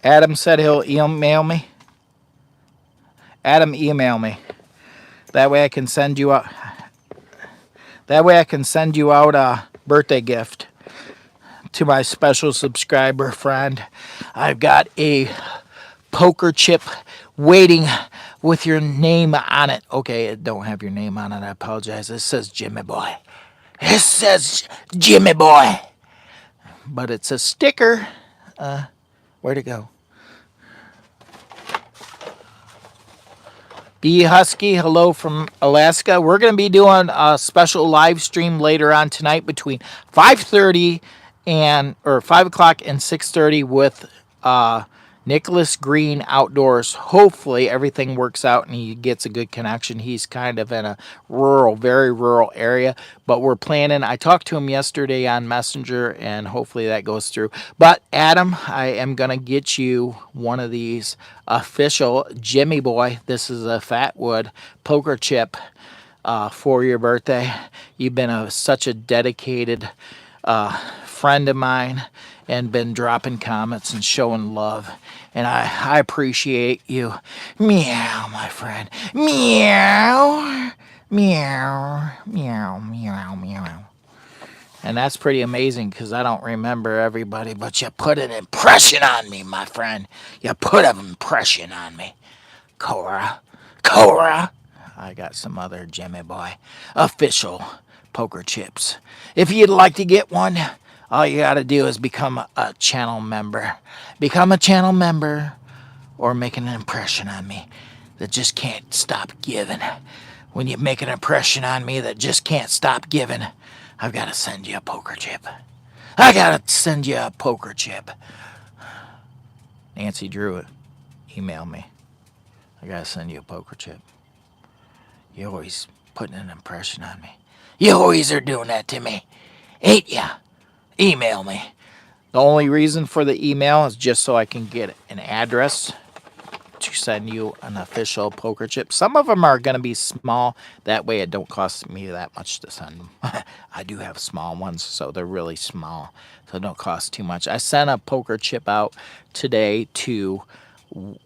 Adam said he'll email me. Adam, email me. That way I can send you out. That way I can send you out a birthday gift to my special subscriber friend. I've got a poker chip waiting with your name on it. Okay, it don't have your name on it. I apologize. It says Jimmy Boy. It says Jimmy Boy. But it's a sticker. Where'd it go? B Husky, hello from Alaska. We're going to be doing a special live stream later on tonight between 5:30 or 5 o'clock and 6:30 with Nicholas Green Outdoors. Hopefully everything works out and he gets a good connection. He's kind of in a rural, very rural area, but we're planning. I talked to him yesterday on Messenger, and hopefully that goes through. But Adam, I am going to get you one of these official Jimmy Boy. This is a Fatwood poker chip for your birthday. You've been such a dedicated friend of mine and been dropping comments and showing love. And I appreciate you. Meow, my friend. Meow. Meow. Meow. Meow. Meow. And that's pretty amazing, because I don't remember everybody, but you put an impression on me, my friend. You put an impression on me. Cora. I got some other Jimmy Boy official poker chips. If you'd like to get one, all you got to do is become a channel member. Become a channel member, or make an impression on me that just can't stop giving. When you make an impression on me that just can't stop giving, I've got to send you a poker chip. I got to send you a poker chip. Nancy Drew, email me. I gotta send you a poker chip. You're always putting an impression on me. You always are doing that to me, ain't ya? Email me. The only reason for the email is just so I can get an address to send you an official poker chip. Some of them are going to be small. That way it don't cost me that much to send them. I do have small ones, so they're really small. So it don't cost too much. I sent a poker chip out today to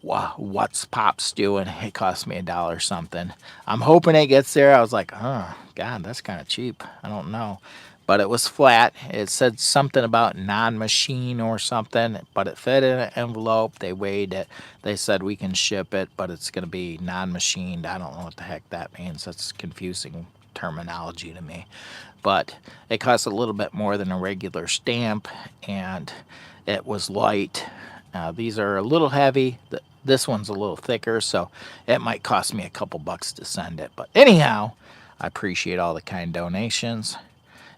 What's Pops Doing. It cost me $1 something. I'm hoping it gets there. I was like, oh, God, that's kind of cheap. I don't know. But it was flat. It said something about non-machine or something, but it fit in an envelope. They weighed it. They said we can ship it, but it's going to be non-machined. I don't know what the heck that means. That's confusing terminology to me. But it costs a little bit more than a regular stamp, and it was light. These are a little heavy. This one's a little thicker, so it might cost me a couple bucks to send it. But anyhow, I appreciate all the kind donations.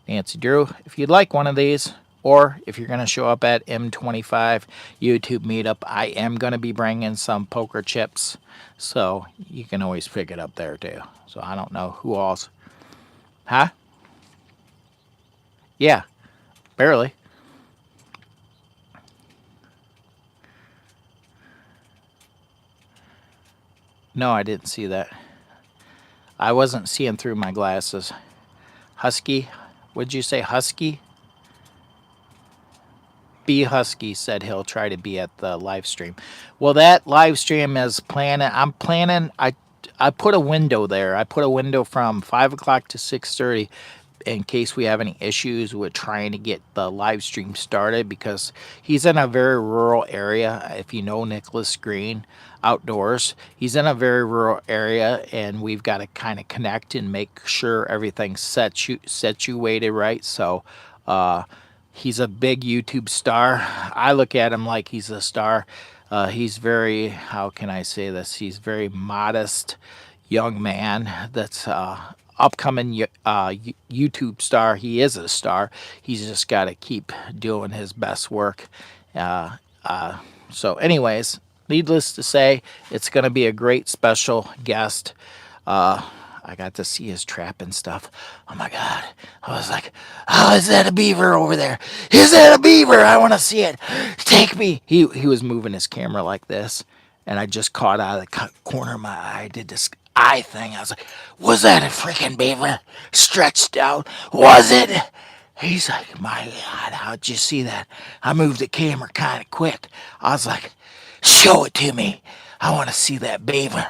Nancy Drew, if you'd like one of these, or if you're going to show up at M25 YouTube meetup, I am going to be bringing some poker chips, so you can always pick it up there too. So I don't know who else. Huh? Yeah, barely. No, I didn't see that. I wasn't seeing through my glasses. Husky? Would you say Husky? B Husky said he'll try to be at the live stream. Well, that live stream is planning. I'm planning. I put a window there. I put a window from 5 o'clock to 6:30 in case we have any issues with trying to get the live stream started, because he's in a very rural area. If you know Nicholas Green Outdoors, he's in a very rural area, and we've got to kind of connect and make sure everything's situated right. So he's a big YouTube star. I look at him like he's a star. He's very, how can I say this? He's very modest young man that's upcoming YouTube star. He is a star. He's just got to keep doing his best work. So anyways, needless to say, it's going to be a great special guest. I got to see his trap and stuff. Oh my God. I was like, oh, is that a beaver over there? Is that a beaver? I want to see it. Take me. He was moving his camera like this, and I just caught out of the corner of my eye. I did this eye thing. I was like, was that a freaking beaver stretched out? Was it? He's like, my God, how'd you see that? I moved the camera kind of quick. I was like, show it to me. I want to see that beaver.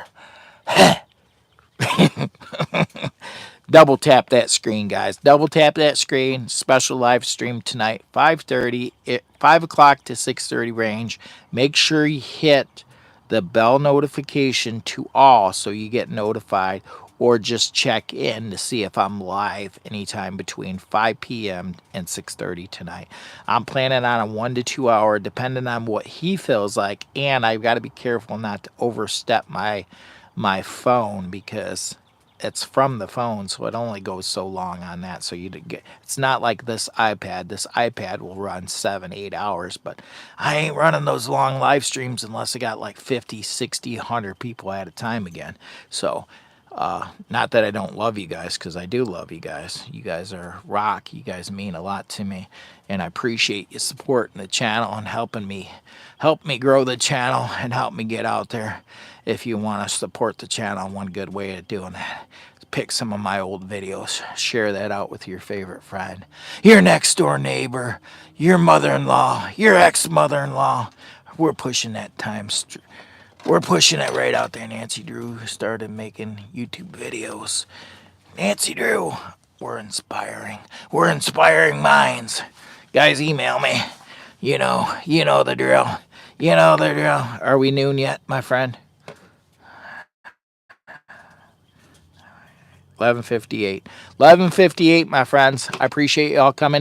Double tap that screen, guys. Double tap that screen. Special live stream tonight, 5:30, 5 o'clock to 6:30 range. Make sure you hit the bell notification to all so you get notified, or just check in to see if I'm live anytime between 5 p.m. and 6:30 tonight. I'm planning on a 1 to 2 hour, depending on what he feels like, and I've got to be careful not to overstep my phone, because it's from the phone, so it only goes so long on that. So you get, it's not like this iPad. This iPad will run 7-8 hours, but I ain't running those long live streams unless I got like 50, 60, 100 people at a time again. So not that I don't love you guys, because I do love you guys. You guys are rock. You guys mean a lot to me, and I appreciate you supporting the channel and help me grow the channel and help me get out there. If you want to support the channel, one good way of doing that is pick some of my old videos, share that out with your favorite friend, your next door neighbor, your mother-in-law, your ex-mother-in-law. We're pushing that time. We're pushing it right out there. Nancy Drew started making YouTube videos. Nancy Drew, we're inspiring. We're inspiring minds. Guys, email me. You know the drill. You know the drill. Are we noon yet, my friend? 11:58. 11:58, my friends. I appreciate y'all coming